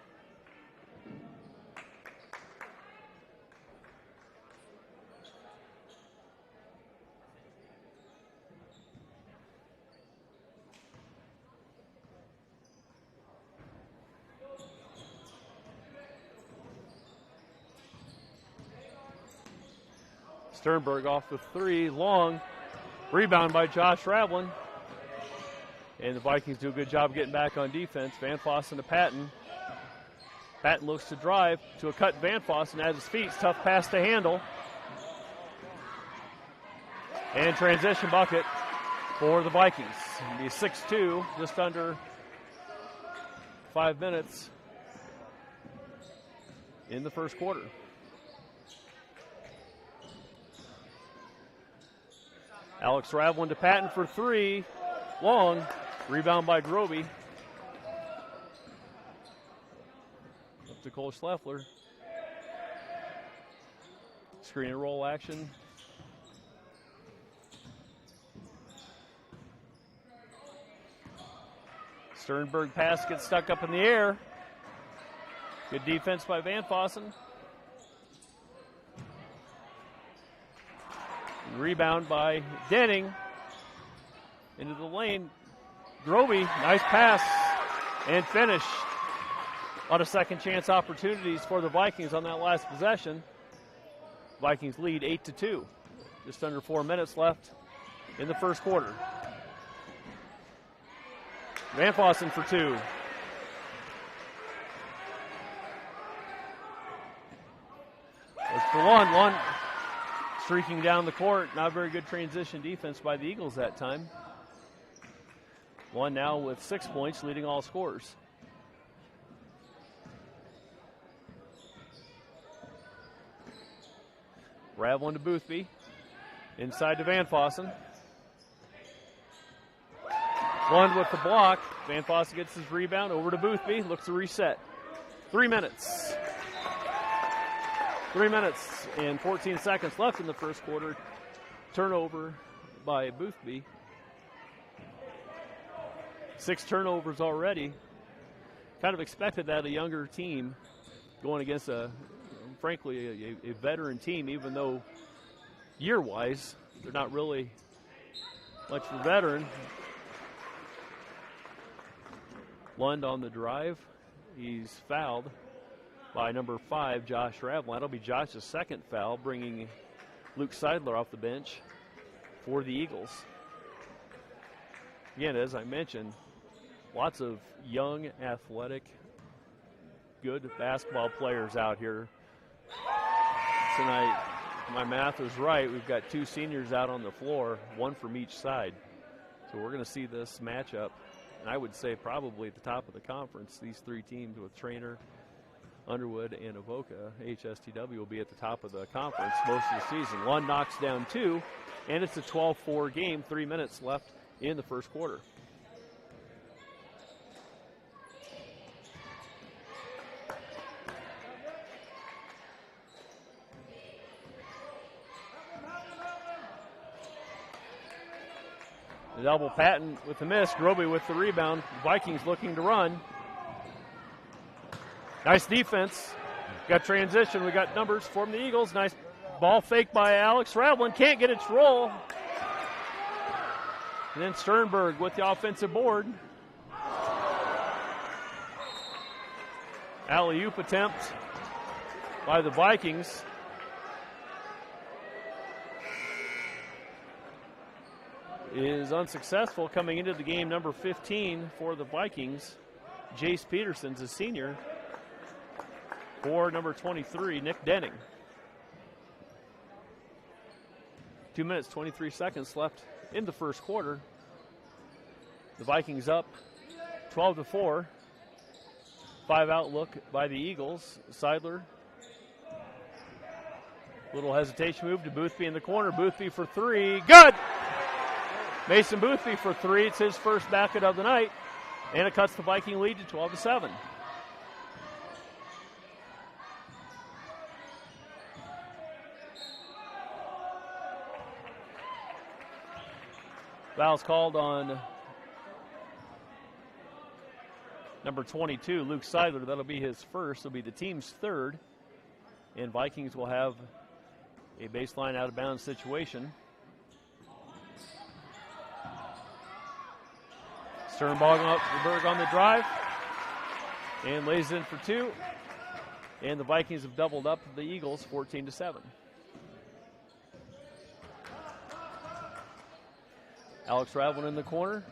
Speaker 5: Sternberg off the 3, long rebound by Josh Ravlin. And the Vikings do a good job getting back on defense. Van Fossen to Patton. Patton looks to drive to a cut. Van Fossen at his feet. Tough pass to handle. And transition bucket for the Vikings. It'll be 6-2, just under 5 minutes in the first quarter. Alex Ravlin to Patton for 3. Long. Rebound by Groby. Up to Cole Schleffler. Screen and roll action. Sternberg pass gets stuck up in the air. Good defense by Van Fossen. Rebound by Denning. Into the lane. Groby, nice pass and finish. A lot of second chance opportunities for the Vikings on that last possession. Vikings lead 8-2. Just under 4 minutes left in the first quarter. Van Fossen for 2. That's for one streaking down the court. Not very good transition defense by the Eagles that time. One now with 6 points, leading all scorers. Ravlin to Boothby. Inside to Van Fossen. One with the block. Van Fossen gets his rebound over to Boothby. Looks to reset. 3 minutes. 3 minutes and 14 seconds left in the first quarter. Turnover by Boothby. 6 turnovers already. Kind of expected that, a younger team going against frankly, a veteran team, even though year-wise they're not really much of a veteran. Lund on the drive. He's fouled by number 5, Josh Ravlin. That'll be Josh's second foul, bringing Luke Seidler off the bench for the Eagles. Again, as I mentioned, lots of young, athletic, good basketball players out here tonight. If my math is right, we've got 2 seniors out on the floor, 1 from each side. So we're going to see this matchup, and I would say probably at the top of the conference, these 3 teams with Trainer, Underwood, and Avoca. AHSTW will be at the top of the conference most of the season. One knocks down 2, and it's a 12-4 game, 3 minutes left in the first quarter. Double Patton with the miss. Groby with the rebound. Vikings looking to run. Nice defense. Got transition. We got numbers from the Eagles. Nice ball fake by Alex Ravlin. Can't get it to roll. And then Sternberg with the offensive board. Alley-oop attempt by the Vikings. Is unsuccessful. Coming into the game, number 15 for the Vikings, Jace Peterson's a senior. For number 23, Nick Denning. 2 minutes, 23 seconds left in the first quarter. The Vikings up 12-4. 5-out look by the Eagles. Seidler. Little hesitation move to Boothby in the corner. Boothby for three. Good! Mason Boothby for three. It's his first basket of the night. And it cuts the Viking lead to 12-7. Foul's called on number 22, Luke Seidler. That'll be his first. It'll be the team's third. And Vikings will have a baseline out-of-bounds situation. Sternberg on the drive. And lays in for two. And the Vikings have doubled up the Eagles 14-7. Alex Ravlin in the corner.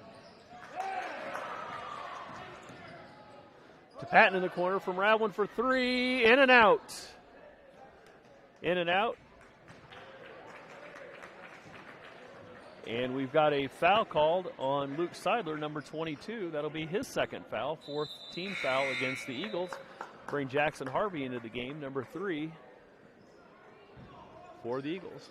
Speaker 5: To Patton in the corner from Ravlin for three. In and out. In and out. And we've got a foul called on Luke Seidler, number 22. That'll be his second foul, fourth team foul against the Eagles. Bring Jackson Harvey into the game, number 3 for the Eagles.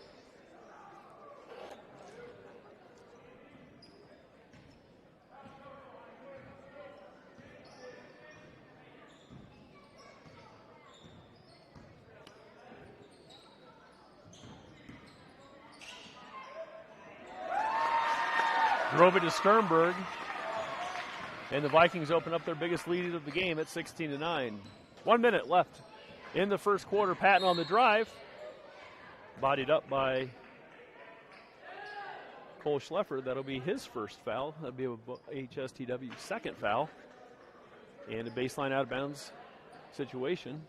Speaker 5: Drove it to Sternberg, and the Vikings open up their biggest lead of the game at 16-9. 1 minute left in the first quarter. Patton on the drive, bodied up by Cole Schleffer. That'll be his first foul. That'll be AHSTW's second foul, and a baseline out of bounds situation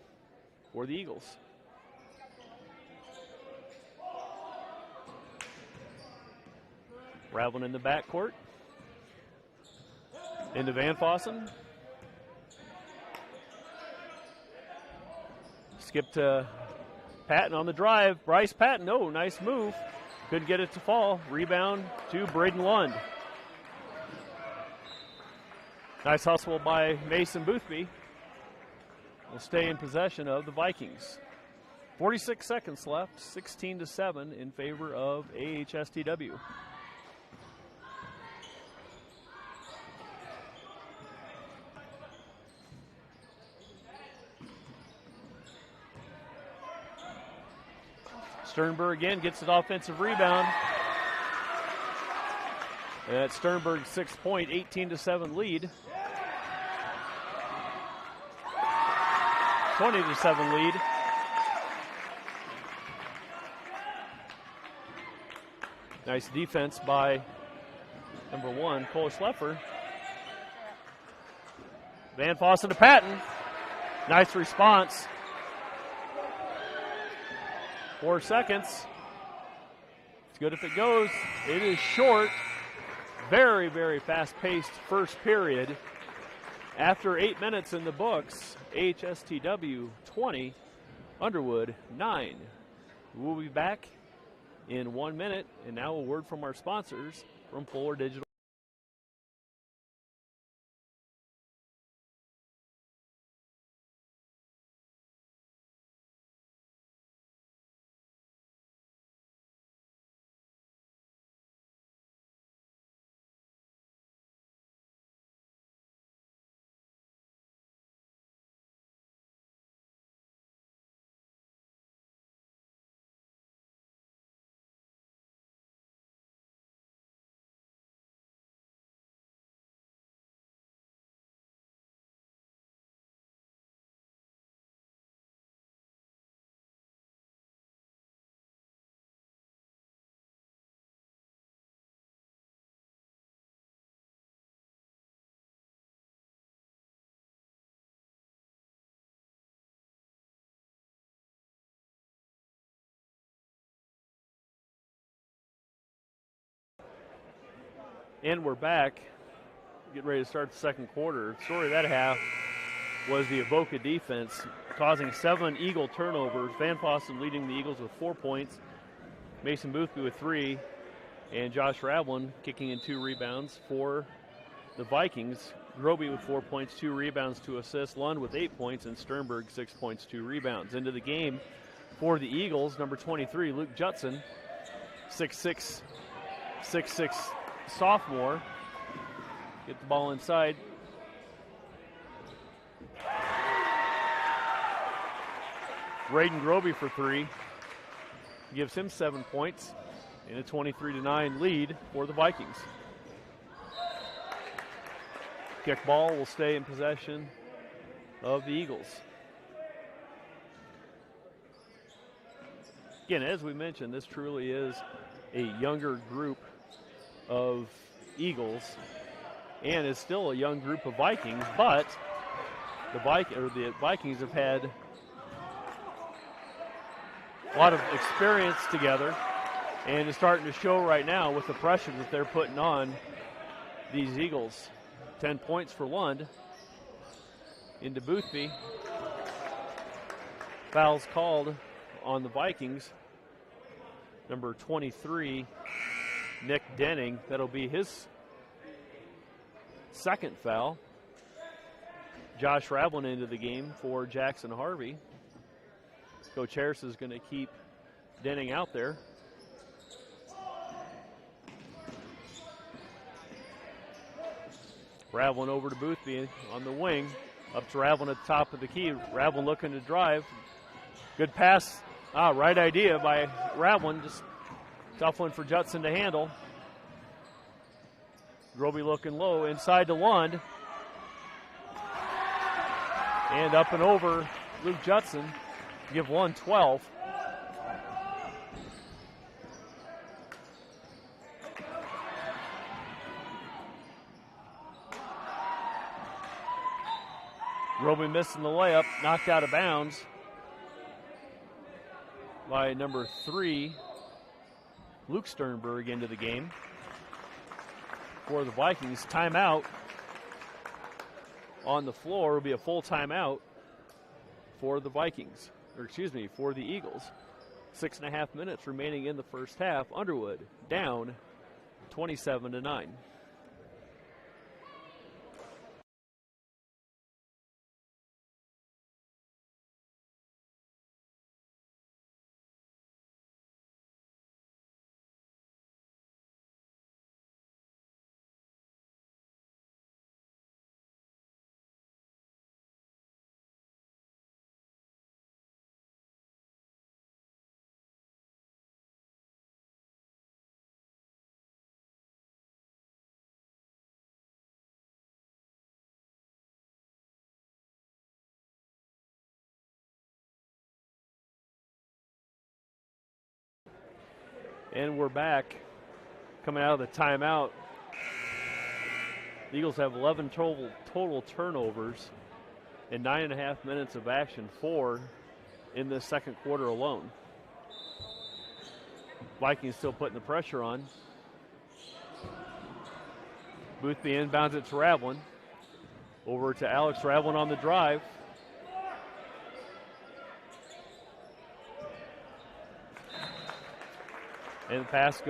Speaker 5: for the Eagles. Ravlin in the backcourt. Into Van Fossen. Skip to Patton on the drive. Bryce Patton, oh, nice move. Couldn't get it to fall. Rebound to Braden Lund. Nice hustle by Mason Boothby. Will stay in possession of the Vikings. 46 seconds left, 16-7 in favor of AHSTW. Sternberg again gets an offensive rebound. And that's Sternberg's 6-point, 18-7 lead. 20-7 lead. Nice defense by number 1, Cole Schleffer. Van Fossen to Patton. Nice response. 4 seconds. It's good if it goes. It is short. Very, very fast-paced first period. After 8 minutes in the books, AHSTW 20, Underwood 9. We'll be back in 1 minute, and now a word from our sponsors from Fuller Digital. And we're back. Getting ready to start the second quarter. The story of that half was the Avoca defense causing 7 Eagle turnovers. Van Fossen leading the Eagles with 4 points. Mason Boothby with 3. And Josh Ravlin kicking in 2 rebounds for the Vikings. Groby with 4 points, 2 rebounds, 2 assists. Lund with 8 points, and Sternberg 6 points, 2 rebounds. Into the game for the Eagles, number 23, Luke Judson, 6'6", sophomore. Get the ball inside. Raiden Groby for 3. Gives him 7 points in a 23-9 lead for the Vikings. Kick ball will stay in possession of the Eagles. Again, as we mentioned, this truly is a younger group of Eagles, and it's still a young group of Vikings, but the Vikings have had a lot of experience together, and it's starting to show right now with the pressure that they're putting on these Eagles. 10 points for Lund. Into Boothby. Fouls called on the Vikings. Number 23, Nick Denning. That'll be his second foul. Josh Ravlin into the game for Jackson Harvey. Coach Harris is going to keep Denning out there. Ravlin over to Boothby on the wing. Up to Ravlin at the top of the key. Ravlin looking to drive. Good pass. Right idea by Ravlin. Just tough one for Judson to handle. Groby looking low. Inside to Lund. And up and over Luke Judson. Give Lund 12. Groby missing the layup, knocked out of bounds by number 3, Luke Sternberg into the game for the Vikings. Timeout on the floor will be a full timeout for the Vikings, for the Eagles. 6.5 minutes remaining in the first half. Underwood down 27-9. And we're back. Coming out of the timeout, the Eagles have 11 total turnovers in 9.5 minutes of action, 4 in the second quarter alone. Vikings still putting the pressure on. Boothby inbounds it to Ravlin. Over to Alex Ravlin on the drive. And the pass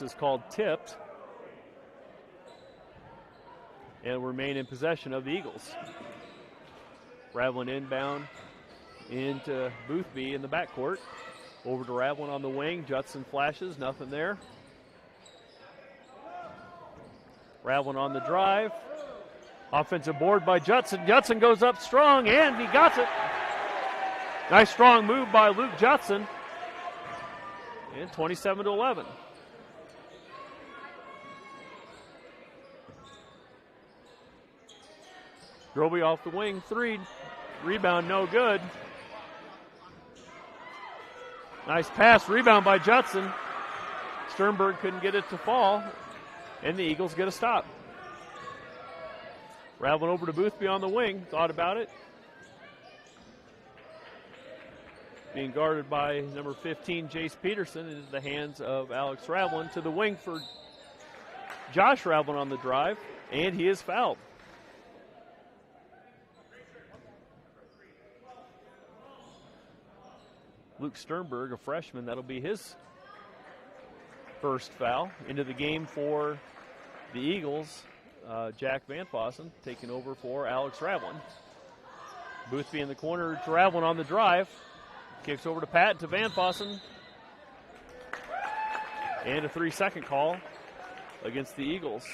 Speaker 5: is called tipped. And remain in possession of the Eagles. Ravlin inbound into Boothby in the backcourt. Over to Ravlin on the wing. Judson flashes, nothing there. Ravlin on the drive. Offensive board by Judson. Judson goes up strong, and he got it. Nice strong move by Luke Judson. And 27-11. Groby off the wing, 3. Rebound no good. Nice pass, rebound by Judson. Sternberg couldn't get it to fall, and the Eagles get a stop. Ravlin over to Boothby on the wing, thought about it. being guarded by number 15, Jace Peterson, into the hands of Alex Ravlin. To the wing for Josh Ravlin on the drive, and he is fouled. Luke Sternberg, a freshman, that'll be his first foul. Into the game for the Eagles, Jack Van Fossen taking over for Alex Ravlin. Boothby in the corner to Ravlin on the drive. Kicks over to Patton to Van Fossen. And a 3-second call against the Eagles.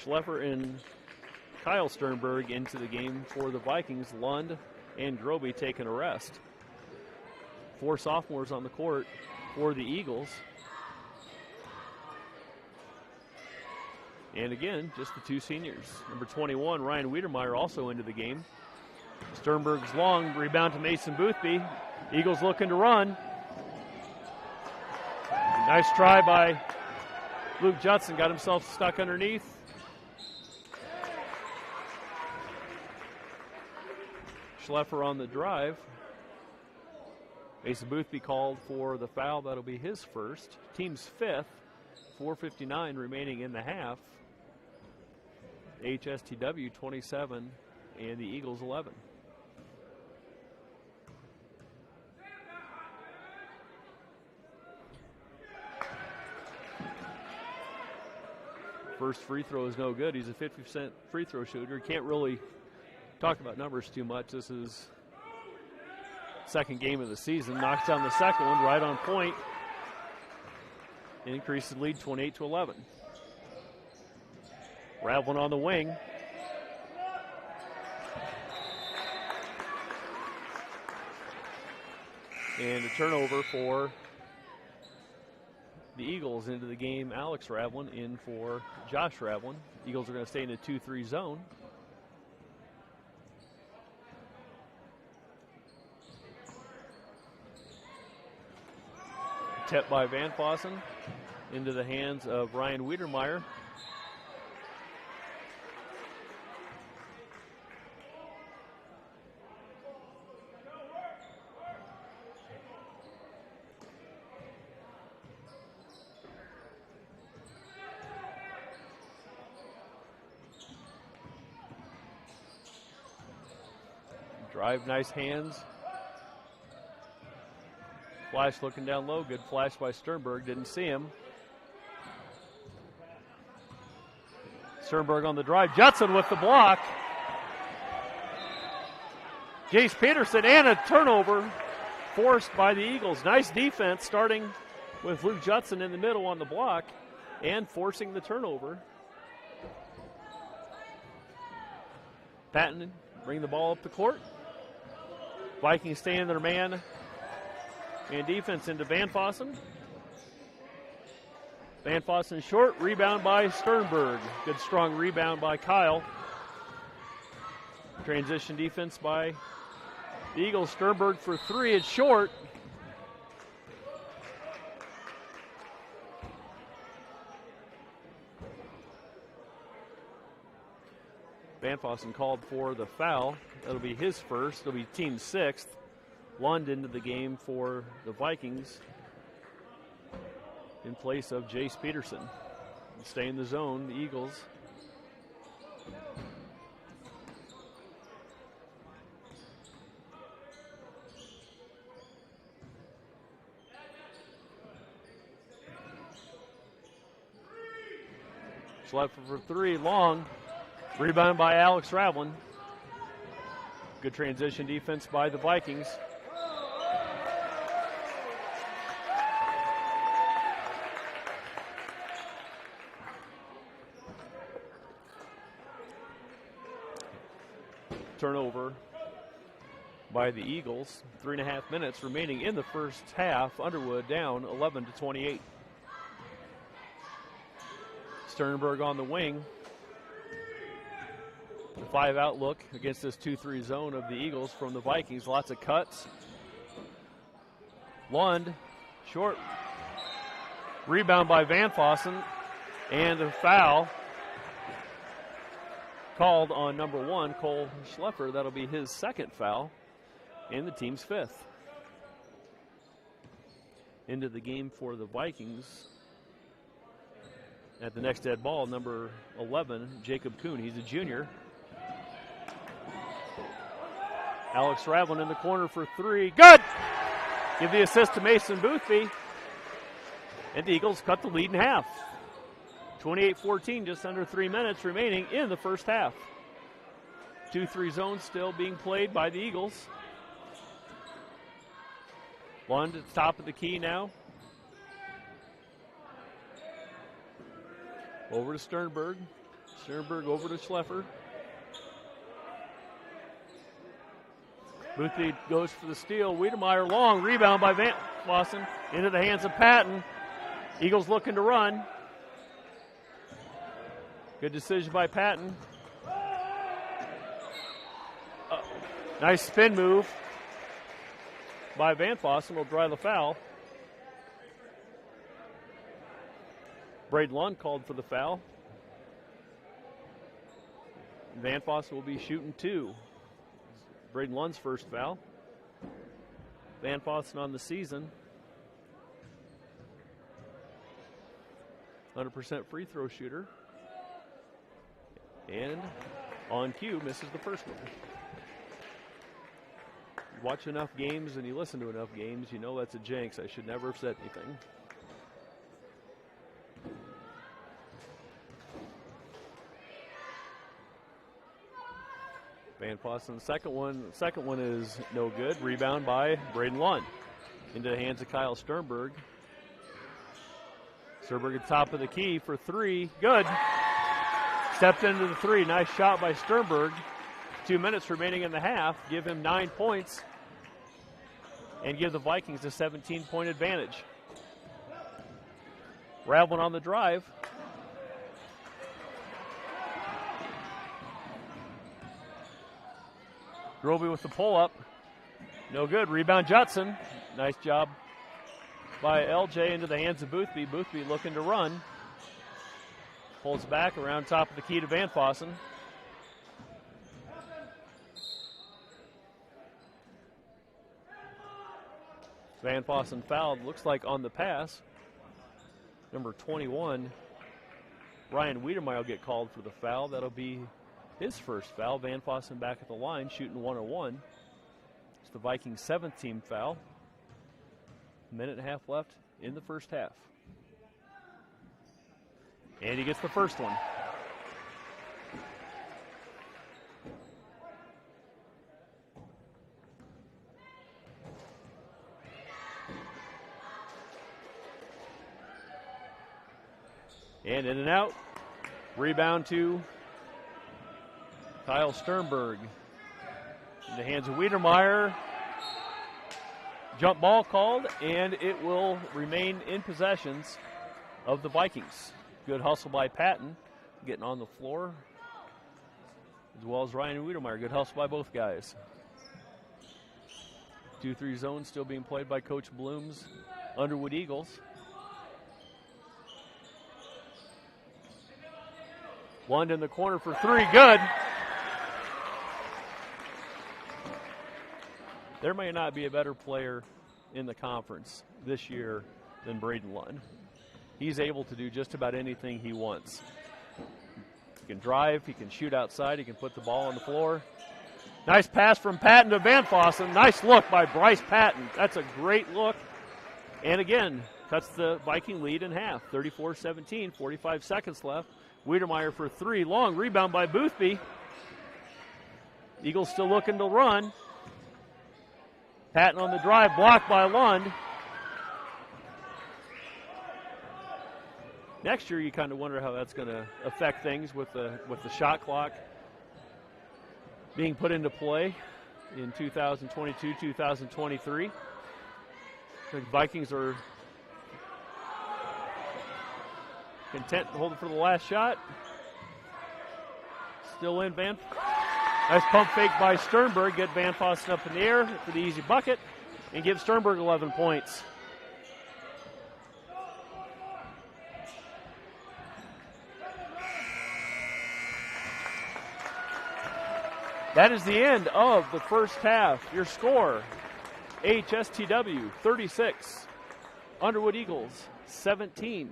Speaker 5: Schleffer and Kyle Sternberg into the game for the Vikings. Lund and Groby taking a rest. 4 sophomores on the court for the Eagles. And again, just the 2 seniors. Number 21, Ryan Wiedermeyer, also into the game. Sternberg's long rebound to Mason Boothby. Eagles looking to run. Nice try by Luke Judson. Got himself stuck underneath. Schleffer on the drive. Mason Boothby called for the foul. That'll be his first. Team's 5th. 4:59 remaining in the half. AHSTW 27 and the Eagles 11. First free throw is no good. He's a 50% free throw shooter. Can't really talk about numbers too much. This is second game of the season. Knocks down the second one right on point. Increases the lead 28-11. Ravlin on the wing. And a turnover for the Eagles. Into the game, Alex Ravlin in for Josh Ravlin. Eagles are going to stay in a 2-3 zone. Tip by Van Fossen into the hands of Ryan Wiedermeyer. Drive, nice hands. Flash looking down low. Good flash by Sternberg. Didn't see him. Sternberg on the drive. Judson with the block. Jace Peterson and a turnover forced by the Eagles. Nice defense starting with Luke Judson in the middle on the block and forcing the turnover. Patton bring the ball up the court. Vikings stay in their man and defense into Van Fossen. Van Fossen short, rebound by Sternberg. Good strong rebound by Kyle. Transition defense by the Eagles. Sternberg for 3, it's short. Van Fossen called for the foul. That'll be his first. It'll be team 6th. Lund into the game for the Vikings in place of Jace Peterson. Stay in the zone, the Eagles. Schleffer for 3, long. Rebound by Alex Ravlin. Good transition defense by the Vikings. Turnover by the Eagles. 3.5 minutes remaining in the first half. Underwood down 11-28. Sternberg on the wing. The 5-out look against this 2-3 zone of the Eagles from the Vikings. Lots of cuts. Lund, short. Rebound by Van Fossen. And a foul called on number 1, Cole Schlepper. That'll be his second foul and the team's 5th. Into the game for the Vikings. At the next dead ball, number 11, Jacob Kuhn. He's a junior. Alex Ravlin in the corner for 3. Good! Give the assist to Mason Boothby. And the Eagles cut the lead in half. 28-14, just under 3 minutes remaining in the first half. 2-3 zone still being played by the Eagles. Lund at the top of the key now. Over to Sternberg. Sternberg over to Schlepper. Boothby goes for the steal. Wiedemeyer long. Rebound by Van Fossen. Into the hands of Patton. Eagles looking to run. Good decision by Patton. Nice spin move by Van Fossen. Will dry the foul. Braden Lund called for the foul. Van Fossen will be shooting 2. Braden Lund's first foul. Van Fossen on the season. 100% free throw shooter. And on cue, misses the first one. You watch enough games and you listen to enough games, you know that's a jinx. I should never have said anything. Van Fossen, the second one is no good. Rebound by Braden Lund. Into the hands of Kyle Sternberg. Sternberg at the top of the key for 3. Good. Stepped into the 3. Nice shot by Sternberg. 2 minutes remaining in the half. Give him 9 points. And give the Vikings a 17-point advantage. Ravlin on the drive. Groby with the pull-up. No good. Rebound Judson. Nice job by LJ into the hands of Boothby. Boothby looking to run. Pulls back around top of the key to Van Fossen. Van Fossen fouled, looks like on the pass. Number 21, Ryan Wiedemeyer will get called for the foul. That'll be his first foul. Van Fossen back at the line, shooting 101. It's the Vikings' 7th team foul. A minute and a half left in the first half. And he gets the first one. And in and out. Rebound to Kyle Sternberg. In the hands of Wiedemeyer. Jump ball called, and it will remain in possessions of the Vikings. Good hustle by Patton, getting on the floor, as well as Ryan Wiedemeyer. Good hustle by both guys. 2-3 zone still being played by Coach Bloom's Underwood Eagles. Lund in the corner for 3, good. There may not be a better player in the conference this year than Braden Lund. He's able to do just about anything he wants. He can drive, he can shoot outside, he can put the ball on the floor. Nice pass from Patton to Van Fossen. Nice look by Bryce Patton. That's a great look. And again, cuts the Viking lead in half. 34-17, 45 seconds left. Wiedemeyer for 3, long rebound by Boothby. Eagles still looking to run. Patton on the drive, blocked by Lund. Next year, you kind of wonder how that's going to affect things with the shot clock being put into play in 2022, 2023. The Vikings are content to hold it for the last shot. Still in Van. Nice pump fake by Sternberg. Get Van Fossen up in the air for the easy bucket and give Sternberg 11 points. That is the end of the first half. Your score, AHSTW 36, Underwood Eagles 17.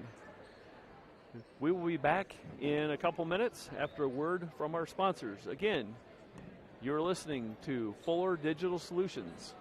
Speaker 5: We will be back in a couple minutes after a word from our sponsors. Again, you're listening to Fuller Digital Solutions.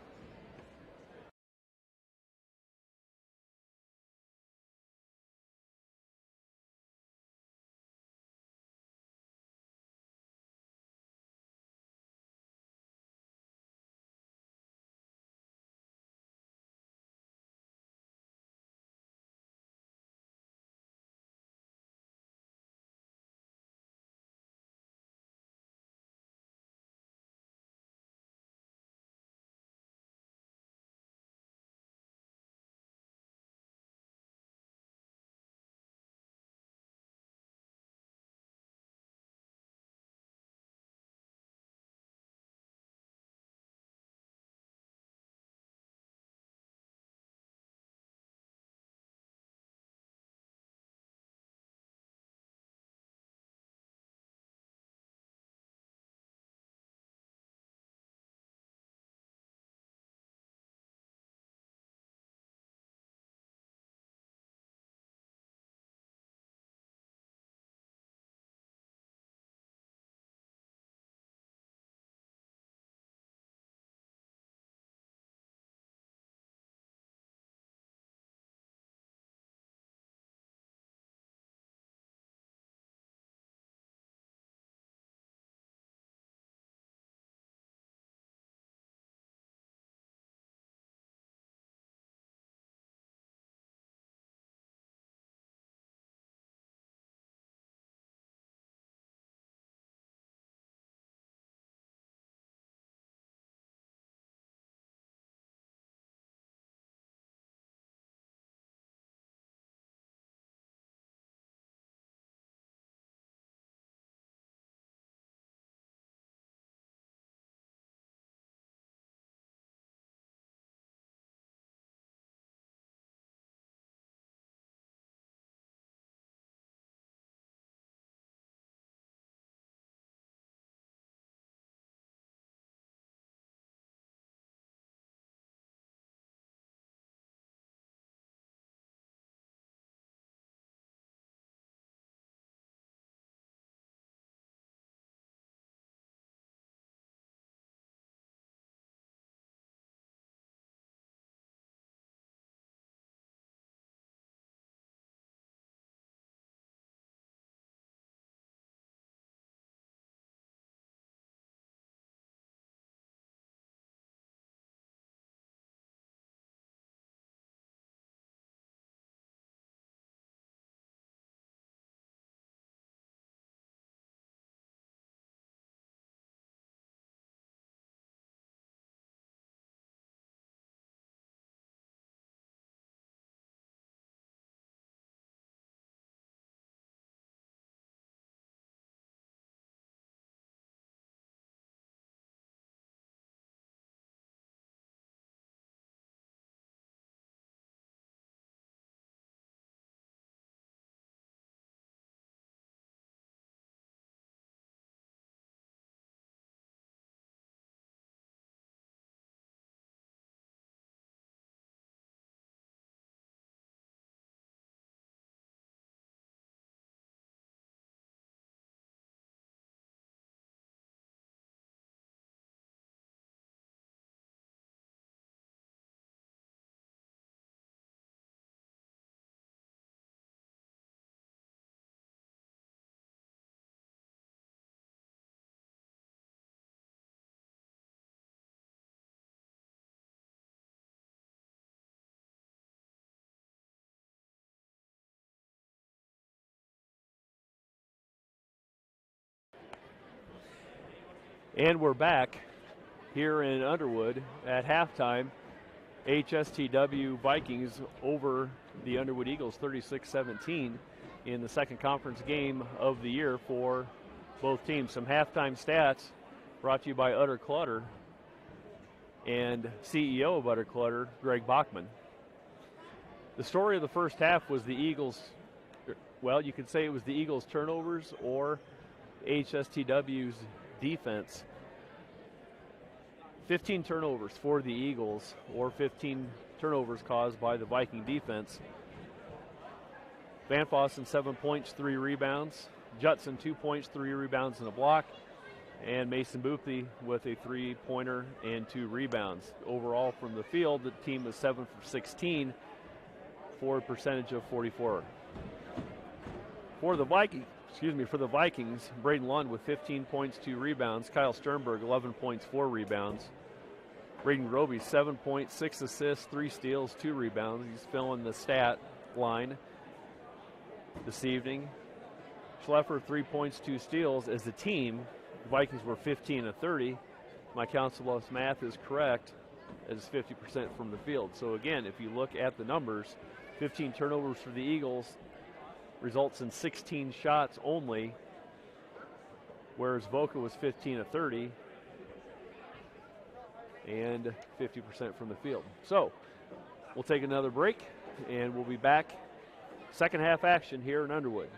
Speaker 5: And we're back here in Underwood at halftime. AHSTW Vikings over the Underwood Eagles 36-17 in the second conference game of the year for both teams. Some halftime stats brought to you by Utter Clutter and CEO of Utter Clutter, Greg Bachman. The story of the first half was the Eagles, well, you could say it was the Eagles' turnovers or AHSTW's defense. 15 turnovers for the Eagles, or 15 turnovers caused by the Viking defense. Van Fossen, 7 points, 3 rebounds. Judson, 2 points, 3 rebounds and a block. And Mason Boothby with a 3-pointer and 2 rebounds. Overall from the field, the team was 7 for 16 for a percentage of 44. For the Vikings, Braden Lund with 15 points, 2 rebounds. Kyle Sternberg, 11 points, 4 rebounds. Braden Groby, 7 points, 6 assists, 3 steals, 2 rebounds. He's filling the stat line this evening. Schleffer, 3 points, 2 steals. As a team, the Vikings were 15 of 30. My Council of Math is correct, as 50% from the field. So again, if you look at the numbers, 15 turnovers for the Eagles results in 16 shots only, whereas Voca was 15 of 30 and 50% from the field. So we'll take another break, and we'll be back. Second half action here in Underwood.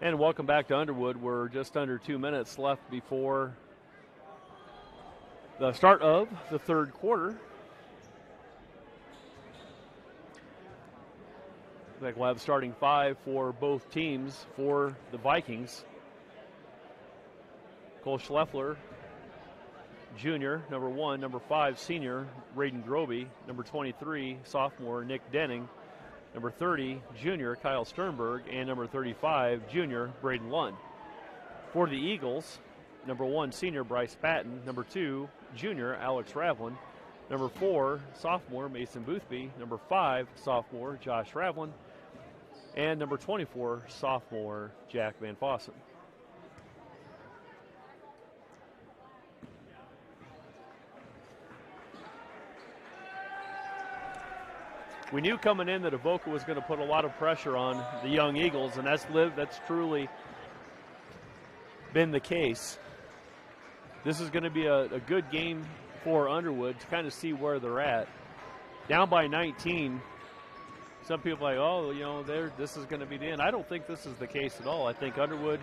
Speaker 5: And welcome back to Underwood. We're just under 2 minutes left before the start of the third quarter. I think we'll have starting 5 for both teams. For the Vikings, Cole Schleffler, junior, number 1. Number 5, senior, Braden Groby. Number 23, sophomore, Nick Denning. Number 30, junior, Kyle Sternberg. And number 35, junior, Braden Lund. For the Eagles, number 1, senior, Bryce Patton. Number 2, junior, Alex Ravlin. Number 4, sophomore, Mason Boothby. Number 5, sophomore, Josh Ravlin. And number 24, sophomore, Jack Van Fossen. We knew coming in that Avoca was going to put a lot of pressure on the young Eagles, and that's truly been the case. This is going to be a good game for Underwood to kind of see where they're at. Down by 19, some people are like, oh, you know, this is going to be the end. I don't think this is the case at all. I think Underwood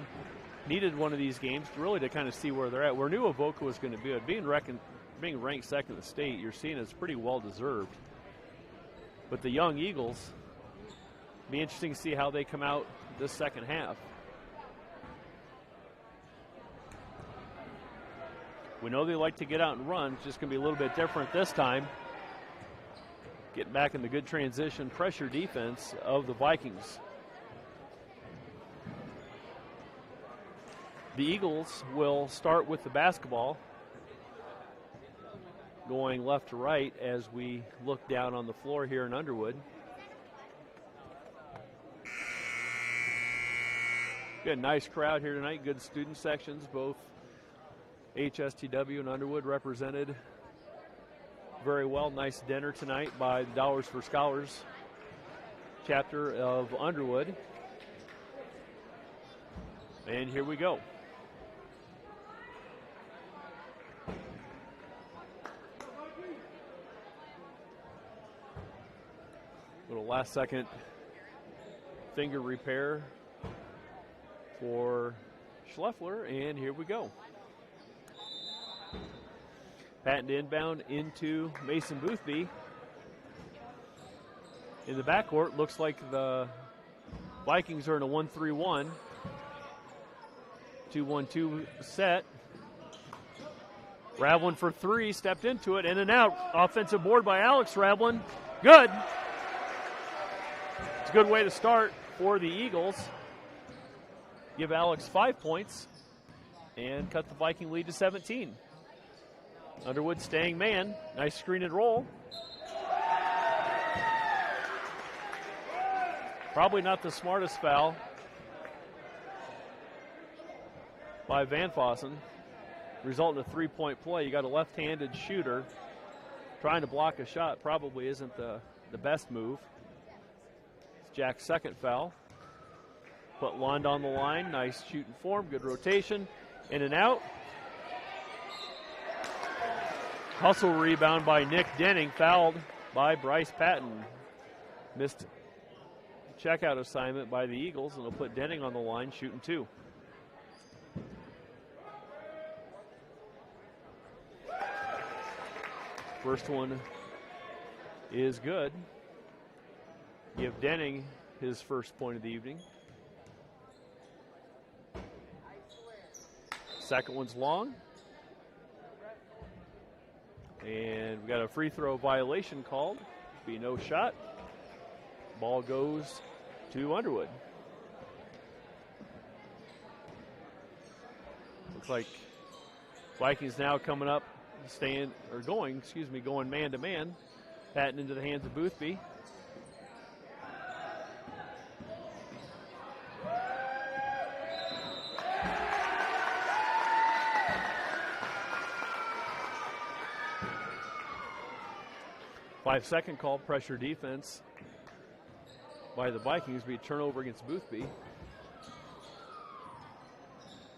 Speaker 5: needed one of these games really to kind of see where they're at. We knew Avoca was going to be it. Being ranked second in the state, you're seeing it's pretty well-deserved. But the young Eagles, be interesting to see how they come out this second half. We know they like to get out and run. It's just going to be a little bit different this time. Getting back in the good transition pressure defense of the Vikings. The Eagles will start with the basketball, going left to right as we look down on the floor here in Underwood. Got a nice crowd here tonight, good student sections, both AHSTW and Underwood represented very well. Nice dinner tonight by the Dollars for Scholars chapter of Underwood. And here we go. Little last second finger repair for Schleffler, and here we go. Patent inbound into Mason Boothby. In the backcourt, looks like the Vikings are in a 1-3-1. 2-1-2 set. Ravlin for three, stepped into it, in and out. Offensive board by Alex Ravlin. Good. It's a good way to start for the Eagles. Give Alex 5 points and cut the Viking lead to 17. Underwood staying man. Nice screen and roll. Probably not the smartest foul by Van Fossen. Resulting in a 3-point play. You got a left-handed shooter. Trying to block a shot probably isn't the best move. It's Jack's second foul. Put Lund on the line. Nice shooting form. Good rotation. In and out. Hustle rebound by Nick Denning. Fouled by Bryce Patton. Missed checkout assignment by the Eagles, and they'll put Denning on the line, shooting two. First one is good. Give Denning his first point of the evening. Second one's long. And we got a free throw violation called. Be no shot. Ball goes to Underwood. Looks like Vikings now coming up, going man to man. Patton into the hands of Boothby. Five-second call, pressure defense by the Vikings. Be a turnover against Boothby.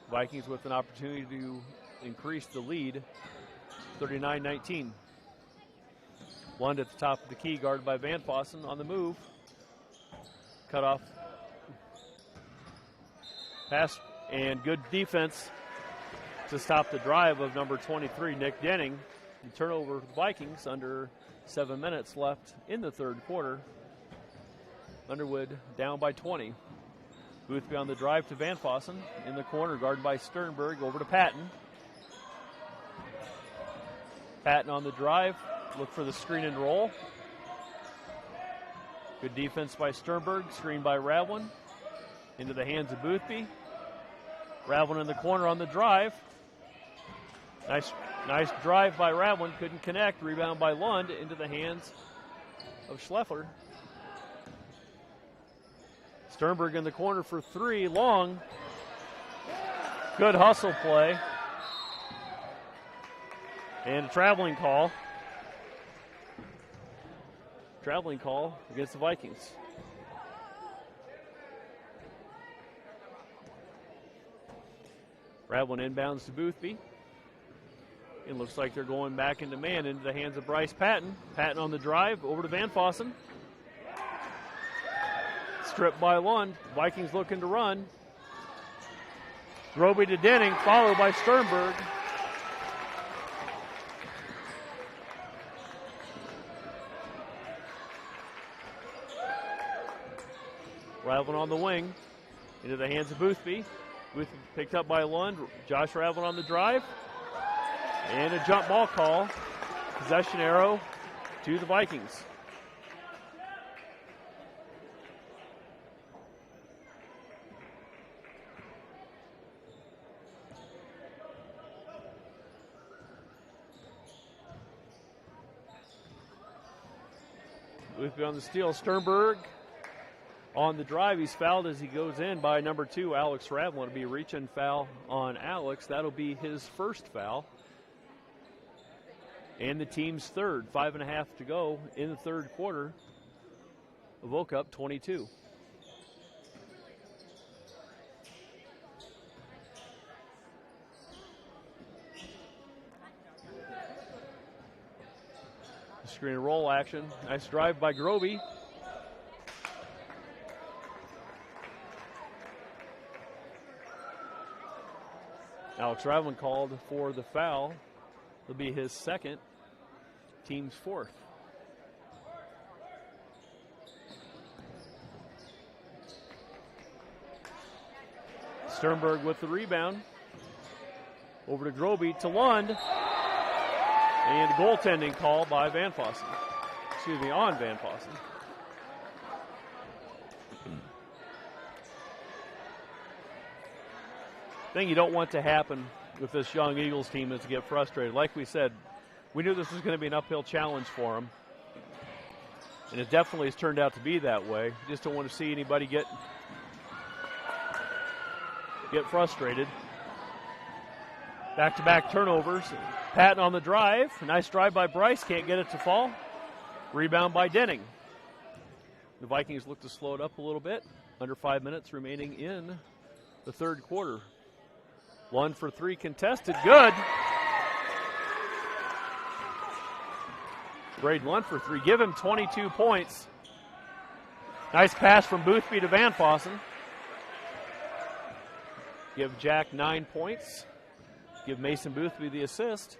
Speaker 5: Vikings with an opportunity to increase the lead, 39-19. Lund at the top of the key, guarded by Van Fossen on the move. Cut off pass and good defense to stop the drive of number 23, Nick Denning. The turnover for the Vikings under 7 minutes left in the third quarter. Underwood down by 20. Boothby on the drive to Van Fossen. In the corner, guarded by Sternberg. Over to Patton. Patton on the drive. Look for the screen and roll. Good defense by Sternberg. Screen by Ravlin. Into the hands of Boothby. Ravlin in the corner on the drive. Nice drive by Ravlin. Couldn't connect. Rebound by Lund into the hands of Schleffler. Sternberg in the corner for three. Long. Good hustle play. And a traveling call. Traveling call against the Vikings. Ravlin inbounds to Boothby. It looks like they're going back into man into the hands of Bryce Patton. Patton on the drive, over to Van Fossen. Stripped by Lund. Vikings looking to run. Roby to Denning, followed by Sternberg. Ravlin on the wing, into the hands of Boothby. Boothby picked up by Lund. Josh Ravlin on the drive. And a jump ball call. Possession arrow to the Vikings. Boothby on the steal. Sternberg on the drive. He's fouled as he goes in by number 2, Alex Ravlin. It'll be a reach-in foul on Alex. That'll be his first foul. And the team's third. 5.5 to go in the third quarter. Avoca up 22. Screen and roll action. Nice drive by Groby. Alex Ravlin called for the foul. It'll be his second, team's fourth. Sternberg with the rebound. Over to Groby to Lund. And goaltending call by Van Fossen. Excuse me, on Van Fossen. Thing you don't want to happen with this young Eagles team is to get frustrated. Like we said, we knew this was going to be an uphill challenge for them. And it definitely has turned out to be that way. Just don't want to see anybody get frustrated. Back-to-back turnovers. Patton on the drive. Nice drive by Bryce. Can't get it to fall. Rebound by Denning. The Vikings look to slow it up a little bit. Under 5 minutes remaining in the third quarter. Lund for 3 contested. Good. Braden Lund for 3. Give him 22 points. Nice pass from Boothby to Van Fossen. Give Jack 9 points. Give Mason Boothby the assist.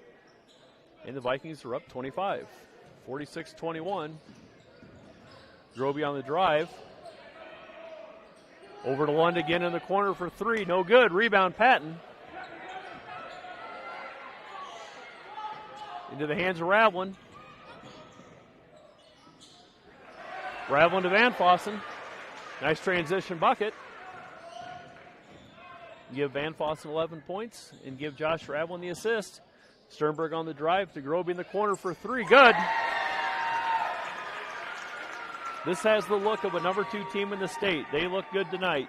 Speaker 5: And the Vikings are up 25. 46-21. Groby on the drive. Over to Lund again in the corner for 3. No good. Rebound Patton. Into the hands of Ravlin. Ravlin to Van Fossen. Nice transition bucket. Give Van Fossen 11 points and give Josh Ravlin the assist. Sternberg on the drive to Groby in the corner for 3. Good. This has the look of a number 2 team in the state. They look good tonight.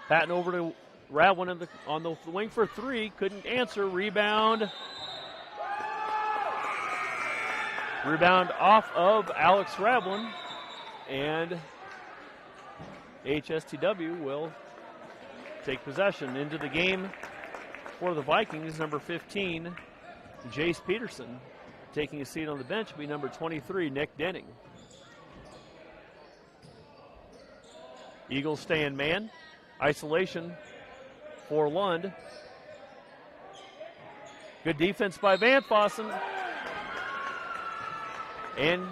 Speaker 5: Patton over to Ravlin on the wing for 3. Couldn't answer. Rebound. Rebound off of Alex Ravlin. And AHSTW will take possession. Into the game for the Vikings, number 15, Jace Peterson. Taking a seat on the bench will be number 23, Nick Denning. Eagles stay in man. Isolation for Lund. Good defense by Van Fossen. And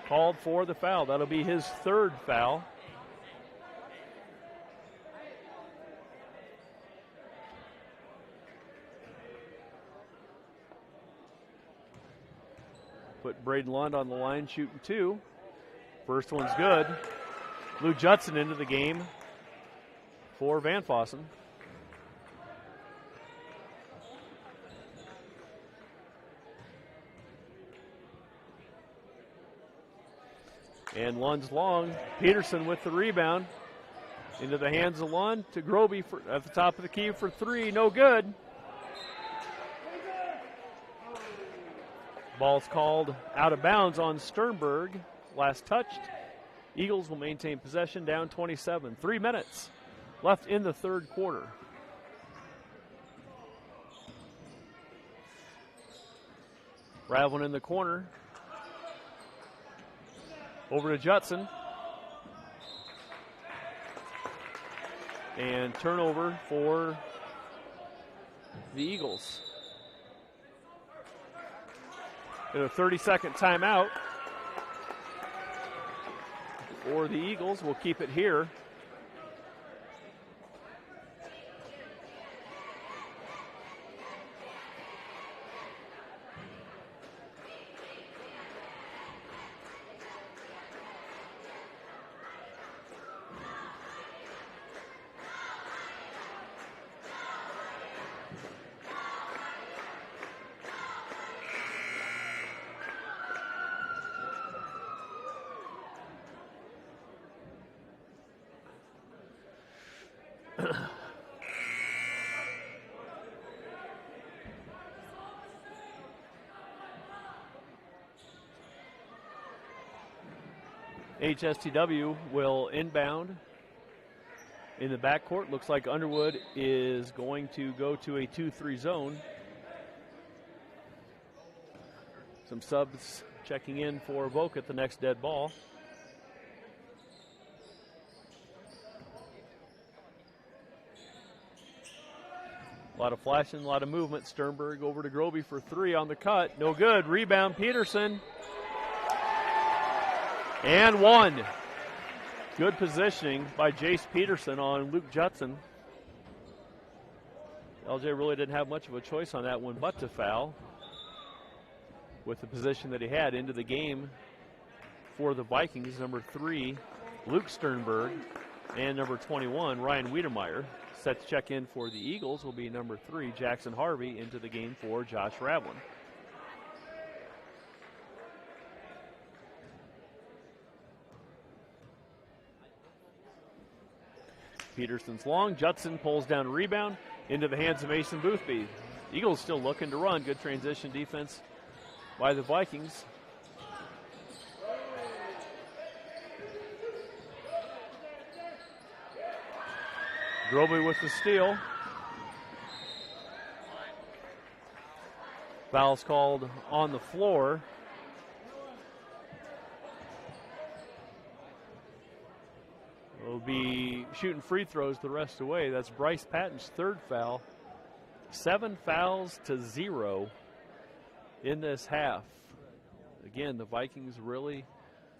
Speaker 5: called for the foul. That'll be his third foul. Put Braden Lund on the line, shooting 2. First one's good. Lou Judson into the game for Van Fossen. And Lund's long. Peterson with the rebound. Into the hands of Lund to Groby at the top of the key for 3. No good. Ball's called out of bounds on Sternberg. Last touched. Eagles will maintain possession, down 27. 3 minutes left in the third quarter. Ravlin in the corner. Over to Judson. And turnover for the Eagles. In a 30-second timeout for the Eagles. We'll keep it here. AHSTW will inbound in the backcourt. Looks like Underwood is going to go to a 2-3 zone. Some subs checking in for Voke at the next dead ball. A lot of flashing, a lot of movement. Sternberg over to Groby for three on the cut. No good. Rebound, Peterson. And one. Good positioning by Jace Peterson on Luke Judson. LJ really didn't have much of a choice on that one but to foul with the position that he had into the game for the Vikings. Number 3, Luke Sternberg, and number 21, Ryan Wiedemeyer. Set to check in for the Eagles will be number 3, Jackson Harvey, into the game for Josh Ravlin. Peterson's long. Judson pulls down a rebound into the hands of Mason Boothby. Eagles still looking to run. Good transition defense by the Vikings. Groby with the steal. Foul's called on the floor. Will be shooting free throws the rest of the way. That's Bryce Patton's third foul. 7 fouls to 0 in this half. Again, the Vikings really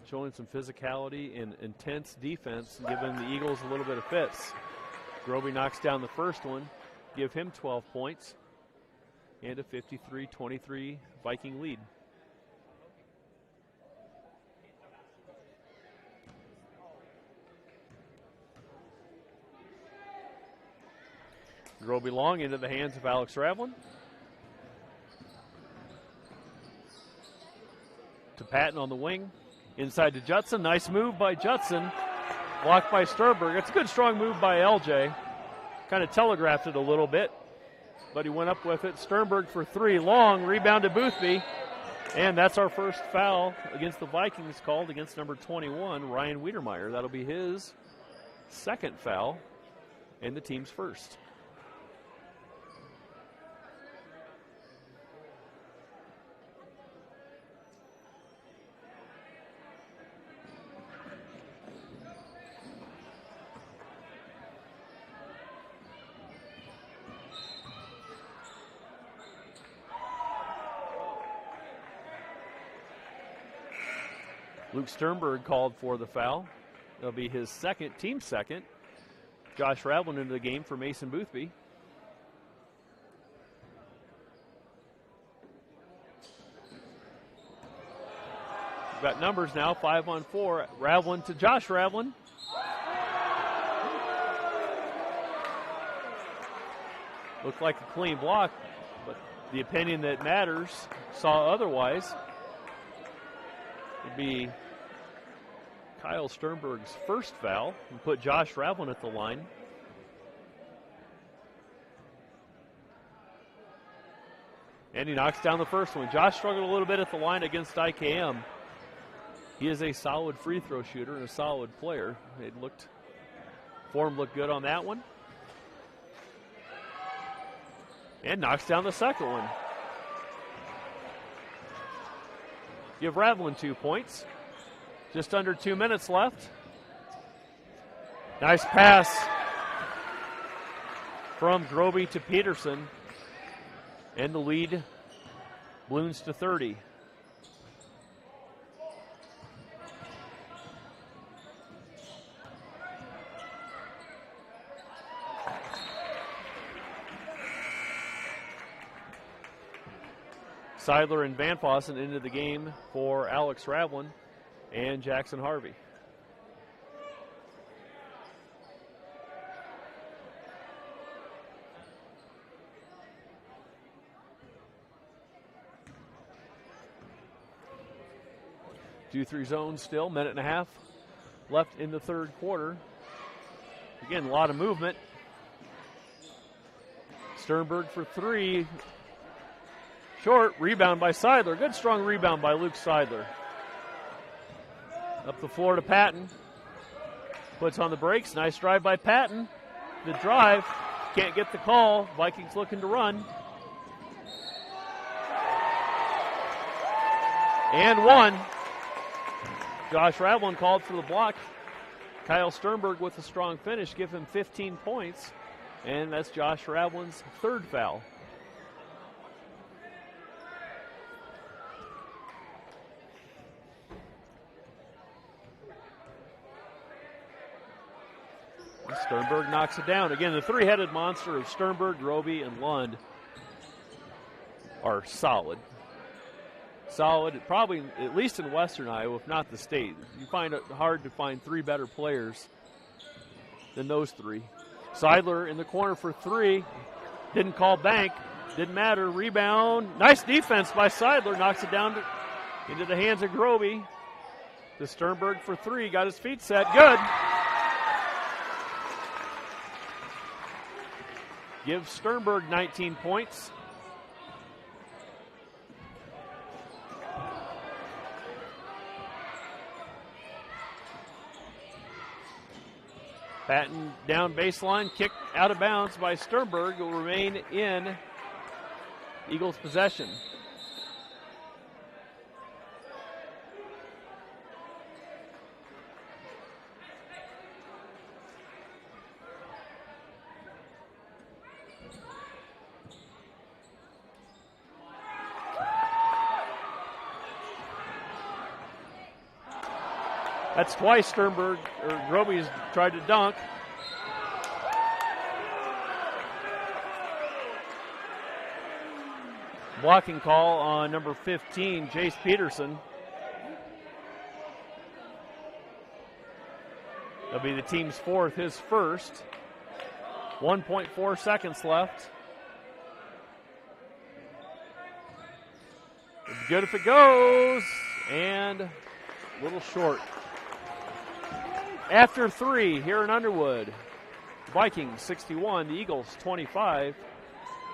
Speaker 5: showing some physicality and intense defense, giving the Eagles a little bit of fits. Groby knocks down the first one, give him 12 points, and a 53-23 Viking lead. Groby long into the hands of Alex Ravlin. To Patton on the wing. Inside to Judson. Nice move by Judson. Blocked by Sternberg. It's a good, strong move by LJ. Kind of telegraphed it a little bit, but he went up with it. Sternberg for 3. Long. Rebound to Boothby. And that's our first foul against the Vikings called against number 21, Ryan Wiedemeyer. That'll be his second foul and the team's first. Luke Sternberg called for the foul. It'll be his second, team second. Josh Ravlin into the game for Mason Boothby. We've got numbers now, 5-on-4. Ravlin to Josh Ravlin. Looked like a clean block, but the opinion that matters saw otherwise. It'd be Kyle Sternberg's first foul and put Josh Ravlin at the line. And he knocks down the first one. Josh struggled a little bit at the line against IKM. He is a solid free throw shooter and a solid player. Form looked good on that one. And knocks down the second one. Give Ravlin 2 points. Just under 2 minutes left. Nice pass from Groby to Peterson. And the lead balloons to 30. Seidler and Van Fossen into the game for Alex Ravlin and Jackson Harvey. Two, 3 zones still, minute and a half left in the third quarter. Again, a lot of movement. Sternberg for three. Short, rebound by Seidler. Good strong rebound by Luke Seidler. Up the floor to Patton. Puts on the brakes. Nice drive by Patton. The drive. Can't get the call. Vikings looking to run. And one. Josh Ravlin called for the block. Kyle Sternberg with a strong finish. Give him 15 points. And that's Josh Ravlin's third foul. Sternberg knocks it down. Again, the three-headed monster of Sternberg, Roby, and Lund are solid. Solid, probably at least in Western Iowa, if not the state. You find it hard to find three better players than those three. Seidler in the corner for three. Didn't call bank. Didn't matter. Rebound. Nice defense by Seidler. Knocks it down into the hands of Groby. To Sternberg for three. Got his feet set. Good. Gives Sternberg 19 points. Patton down baseline, kick out of bounds by Sternberg. Will remain in Eagles possession. That's twice Sternberg, or Groby's tried to dunk. Blocking call on number 15, Jace Peterson. That'll be the team's fourth, his first. 1.4 seconds left. It's good if it goes, and a little short. After three here in Underwood, Vikings 61, the Eagles 25.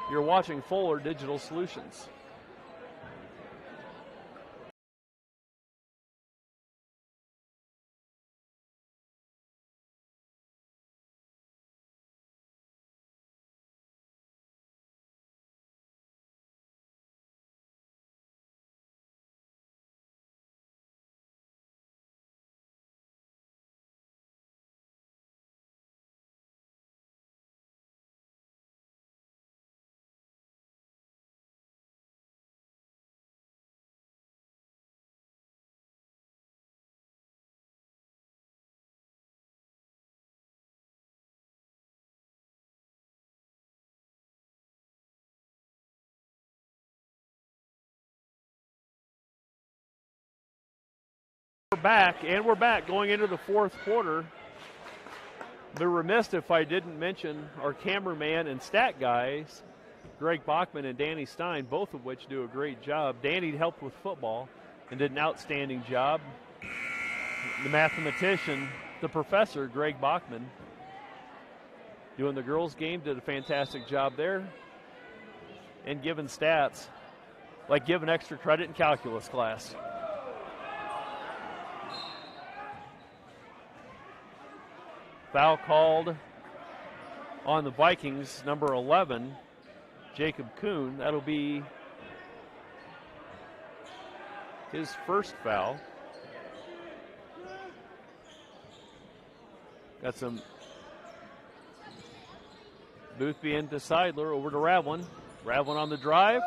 Speaker 5: You're watching Fuller Digital Solutions. We're back going into the fourth quarter. I'd be remiss if I didn't mention our cameraman and stat guys, Greg Bachman and Danny Stein, both of which do a great job. Danny helped with football and did an outstanding job. The mathematician, the professor, Greg Bachman, doing the girls' game, did a fantastic job there. And giving stats, like giving extra credit in calculus class. Foul called on the Vikings, number 11, Jacob Kuhn. That'll be his first foul. Got some Boothby into Seidler, over to Ravlin. Ravlin on the drive.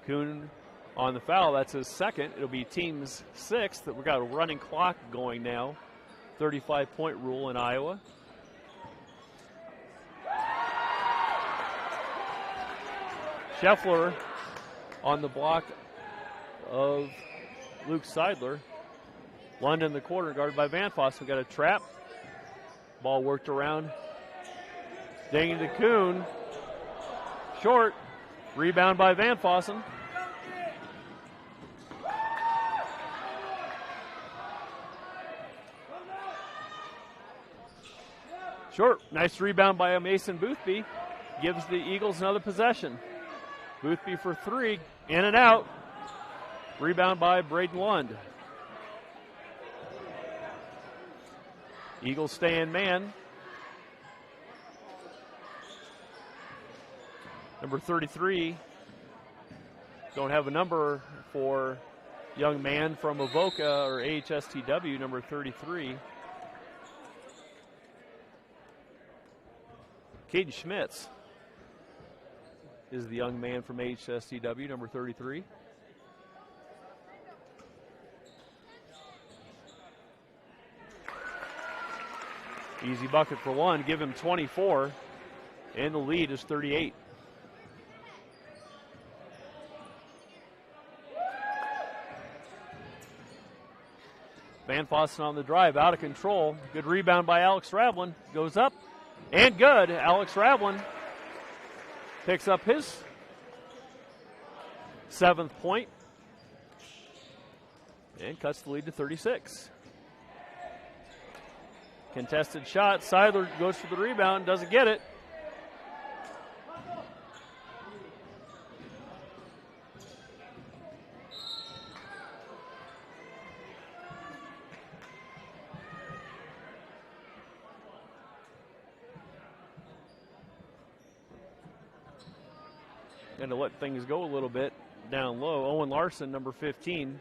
Speaker 5: Kuhn on the foul, that's his second. It'll be team's sixth. We've got a running clock going now. 35-point rule in Iowa. Scheffler on the block of Luke Seidler. London in the corner, guarded by Van Foss. We got a trap. Ball worked around. Dinging to Kuhn. Short. Rebound by Van Fossen. Short. Nice rebound by Mason Boothby. Gives the Eagles another possession. Boothby for three. In and out. Rebound by Braden Lund. Eagles stay in man. Number 33. Don't have a number for young man from Avoca or AHSTW, number 33. Caden Schmitz is the young man from AHSTW, number 33. Easy bucket for one, give him 24, and the lead is 38. Van Fossen on the drive, out of control. Good rebound by Alex Ravlin. Goes up, and good. Alex Ravlin picks up his 7th point and cuts the lead to 36. Contested shot. Seidler goes for the rebound, doesn't get it. Going to let things go a little bit down low. Owen Larson, number 15,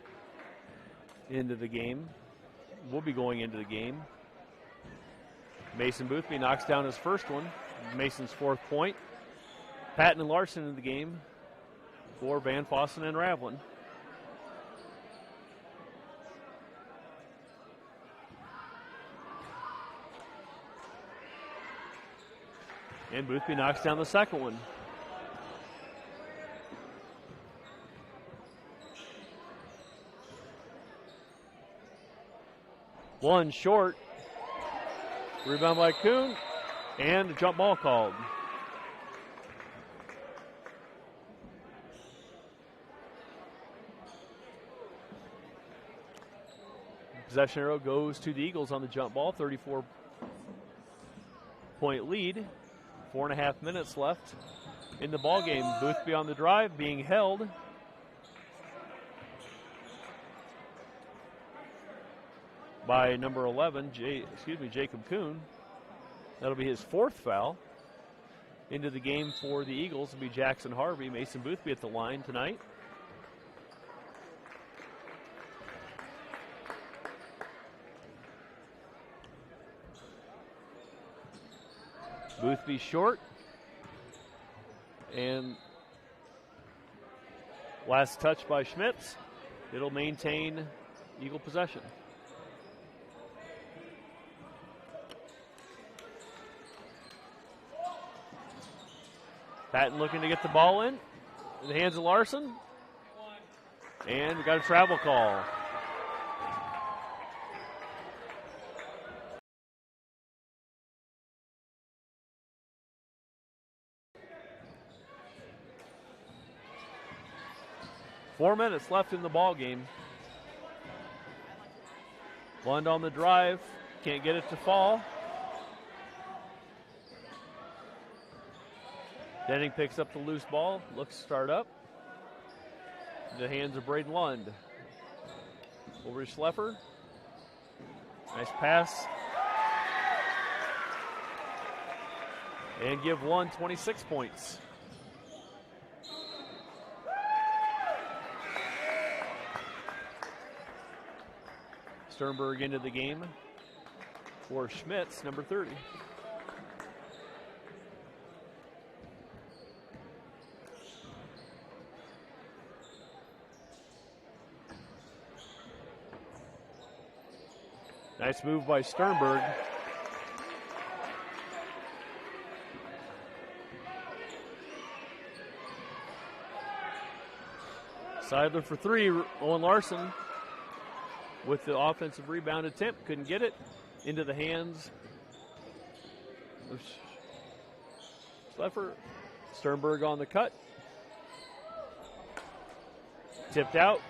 Speaker 5: into the game. Will be going into the game. Mason Boothby knocks down his first one. Mason's 4th point. Patton and Larson in the game for Van Fossen and Ravlin. And Boothby knocks down the second one. One short. Rebound by Kuhn. And a jump ball called. Possession arrow goes to the Eagles on the jump ball. 34-point lead. 4.5 minutes left in the ball game. Boothby on the drive, being held. By number 11, Jacob Kuhn. That'll be his 4th foul. Into the game for the Eagles will be Jackson Harvey. Mason Boothby at the line tonight. Boothby short. And last touch by Schmitz. It'll maintain Eagle possession. Patton looking to get the ball in the hands of Larson. And we got a travel call. Four minutes left in the ball game. Lund on the drive, can't get it to fall. Denning picks up the loose ball, looks to start up. In the hands of Braden Lund. Over to Schleffer. Nice pass. And give Lund 26 points. Sternberg into the game for Schmitz, number 30. Nice move by Sternberg. Seidler for three. Owen Larson with the offensive rebound attempt. Couldn't get it. Into the hands of Schleffer. Sternberg on the cut. Tipped out.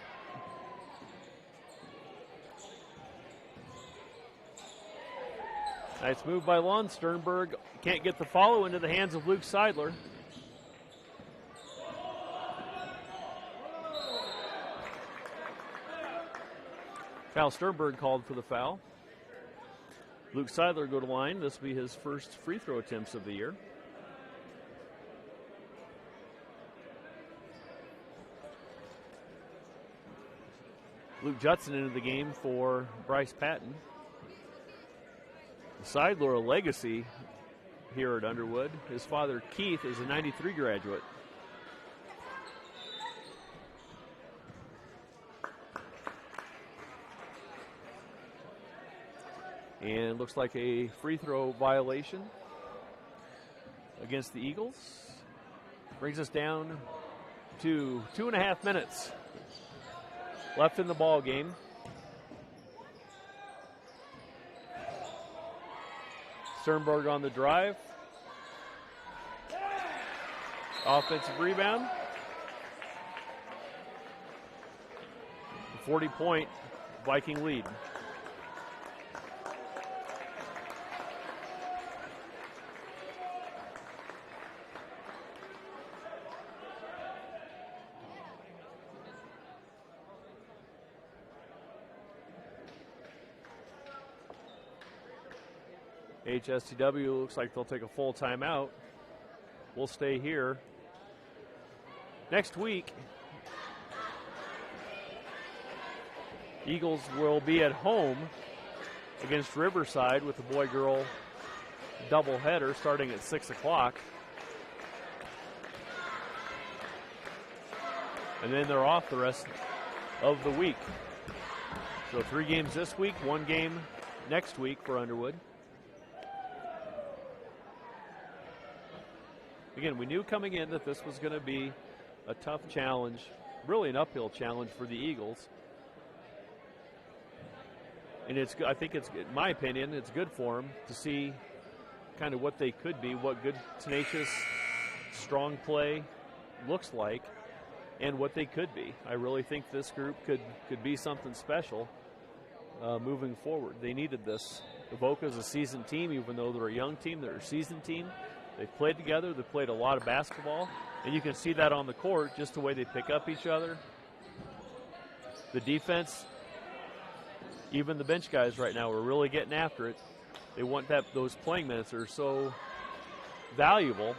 Speaker 5: Nice move by Lund. Sternberg can't get the follow into the hands of Luke Seidler. Cal Sternberg called for the foul. Luke Seidler go to line. This will be his first free throw attempts of the year. Luke Judson into the game for Bryce Patton. Seidler, a legacy here at Underwood. His father, Keith, is a 93 graduate. And looks like a free throw violation against the Eagles. Brings us down to 2.5 minutes left in the ball game. Sternberg on the drive. Offensive rebound. 40-point Viking lead. AHSTW looks like they'll take a full timeout. We'll stay here. Next week, Eagles will be at home against Riverside with the boy-girl doubleheader starting at 6 o'clock. And then they're off the rest of the week. So 3 games this week, 1 game next week for Underwood. Again, we knew coming in that this was going to be a tough challenge, really an uphill challenge for the Eagles. And I think it's, in my opinion, it's good for them to see kind of what they could be, what good, tenacious, strong play looks like, and what they could be. I really think this group could be something special moving forward. They needed this. Avoca's a seasoned team, even though they're a young team, they're a seasoned team. They've played together. They've played a lot of basketball. And you can see that on the court, just the way they pick up each other. The defense, even the bench guys right now are really getting after it. They want those playing minutes are so valuable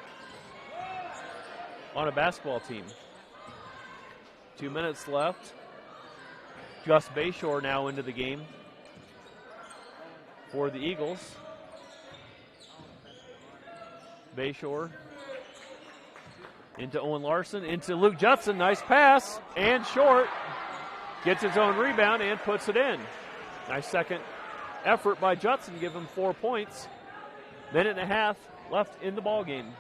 Speaker 5: on a basketball team. 2 minutes left. Gus Bayshore now into the game for the Eagles. Bayshore into Owen Larson, into Luke Judson. Nice pass, and short. Gets his own rebound and puts it in. Nice second effort by Judson to give him 4 points. Minute and a half left in the ball game.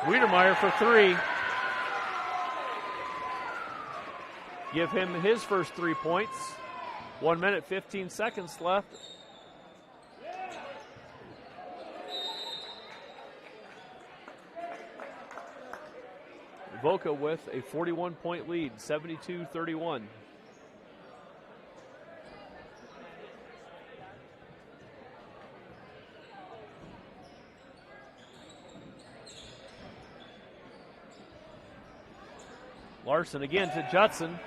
Speaker 5: Wiedemeyer for 3. Give him his first 3 points. 1 minute, 15 seconds left. Avoca with a 41-point lead, 72-31. Larson again to Judson.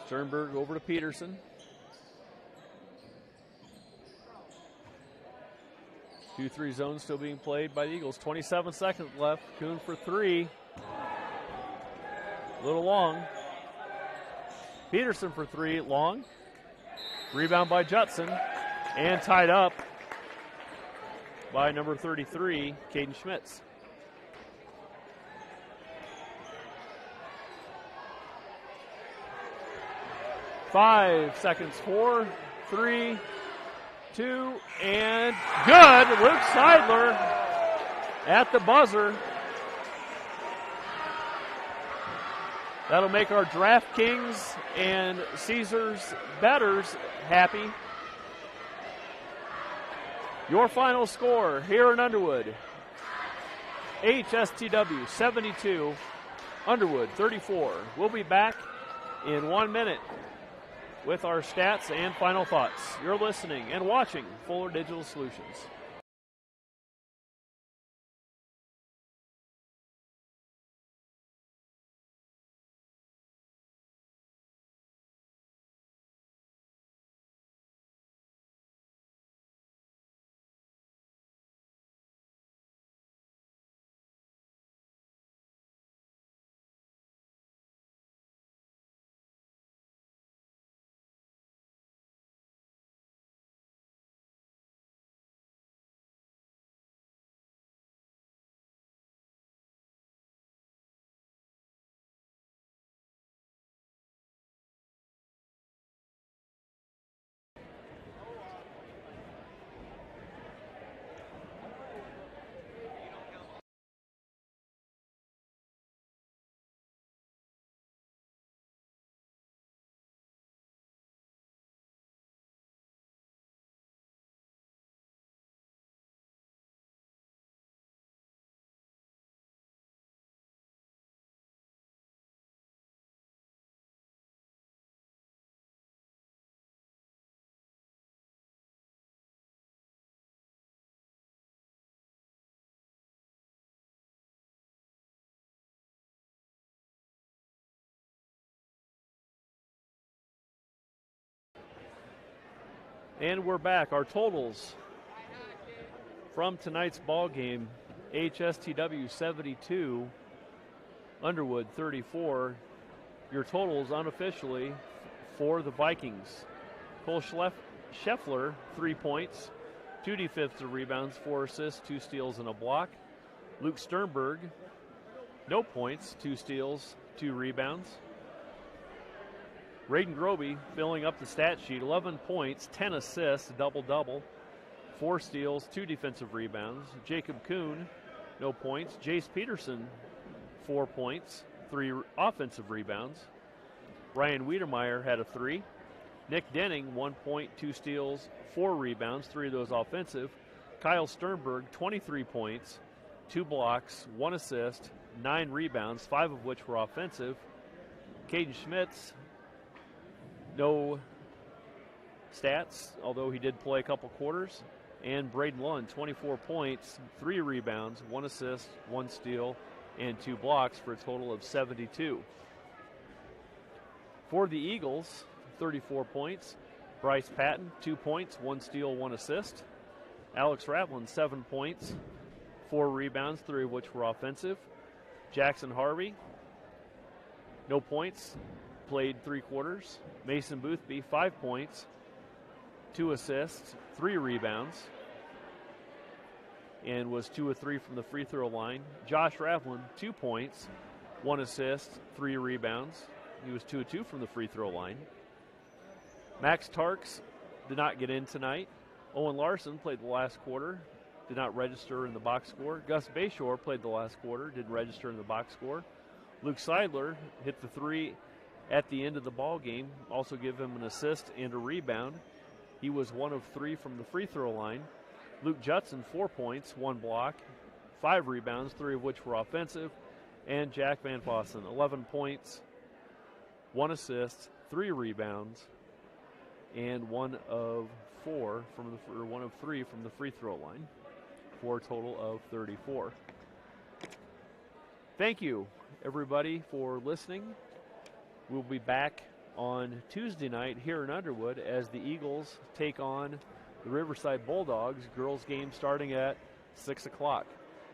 Speaker 5: Sternberg over to Peterson. 2-3 zone still being played by the Eagles. 27 seconds left. Kuhn for 3. A little long. Peterson for 3, long. Rebound by Judson. And tied up by number 33, Caden Schmitz. Five seconds, 4, 3, 2, and good. Luke Seidler at the buzzer That'll make our DraftKings and Caesars bettors happy. Your final score here in Underwood: AHSTW 72, Underwood 34. We'll be back in 1 minute with our stats and final thoughts. You're listening and watching Fuller Digital Solutions. And we're back. Our totals from tonight's ball game: AHSTW 72, Underwood 34. Your totals unofficially for the Vikings: Cole Scheffler, 3 points, 2 defensive rebounds, 4 assists, 2 steals, and a block. Luke Sternberg, no points, 2 steals, 2 rebounds. Raiden Groby filling up the stat sheet: 11 points, 10 assists, double-double, 4 steals, 2 defensive rebounds. Jacob Kuhn, no points. Jace Peterson, 4 points, 3 offensive rebounds. Ryan Wiedemeyer had a 3. Nick Denning, 1 point, 2 steals, 4 rebounds, 3 of those offensive. Kyle Sternberg, 23 points, 2 blocks, 1 assist, 9 rebounds, 5 of which were offensive. Caden Schmitz, no stats, although he did play a couple quarters. And Braden Lund, 24 points, 3 rebounds, 1 assist, 1 steal, and 2 blocks for a total of 72. For the Eagles, 34 points. Bryce Patton, 2 points, 1 steal, 1 assist. Alex Ravlin, 7 points, 4 rebounds, 3 of which were offensive. Jackson Harvey, no points, played 3 quarters. Mason Boothby, 5 points, 2 assists, 3 rebounds, and was 2 of 3 from the free throw line. Josh Ravlin, 2 points, 1 assist, 3 rebounds. He was 2 of 2 from the free throw line. Max Tarks did not get in tonight. Owen Larson played the last quarter, did not register in the box score. Gus Bayshore played the last quarter, didn't register in the box score. Luke Seidler hit the 3 at the end of the ball game, also give him an assist and a rebound. He was 1 of 3 from the free throw line. Luke Judson, 4 points, 1 block, 5 rebounds, 3 of which were offensive. And Jack Van Vossen, 11 points, 1 assist, 3 rebounds, and 1 of 3 from the free throw line, for a total of 34. Thank you, everybody, for listening. We'll be back on Tuesday night here in Underwood as the Eagles take on the Riverside Bulldogs. Girls game starting at 6 o'clock.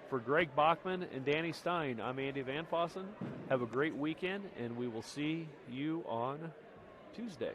Speaker 5: For Greg Bachman and Danny Stein, I'm Andy Van Vossen. Have a great weekend, and we will see you on Tuesday.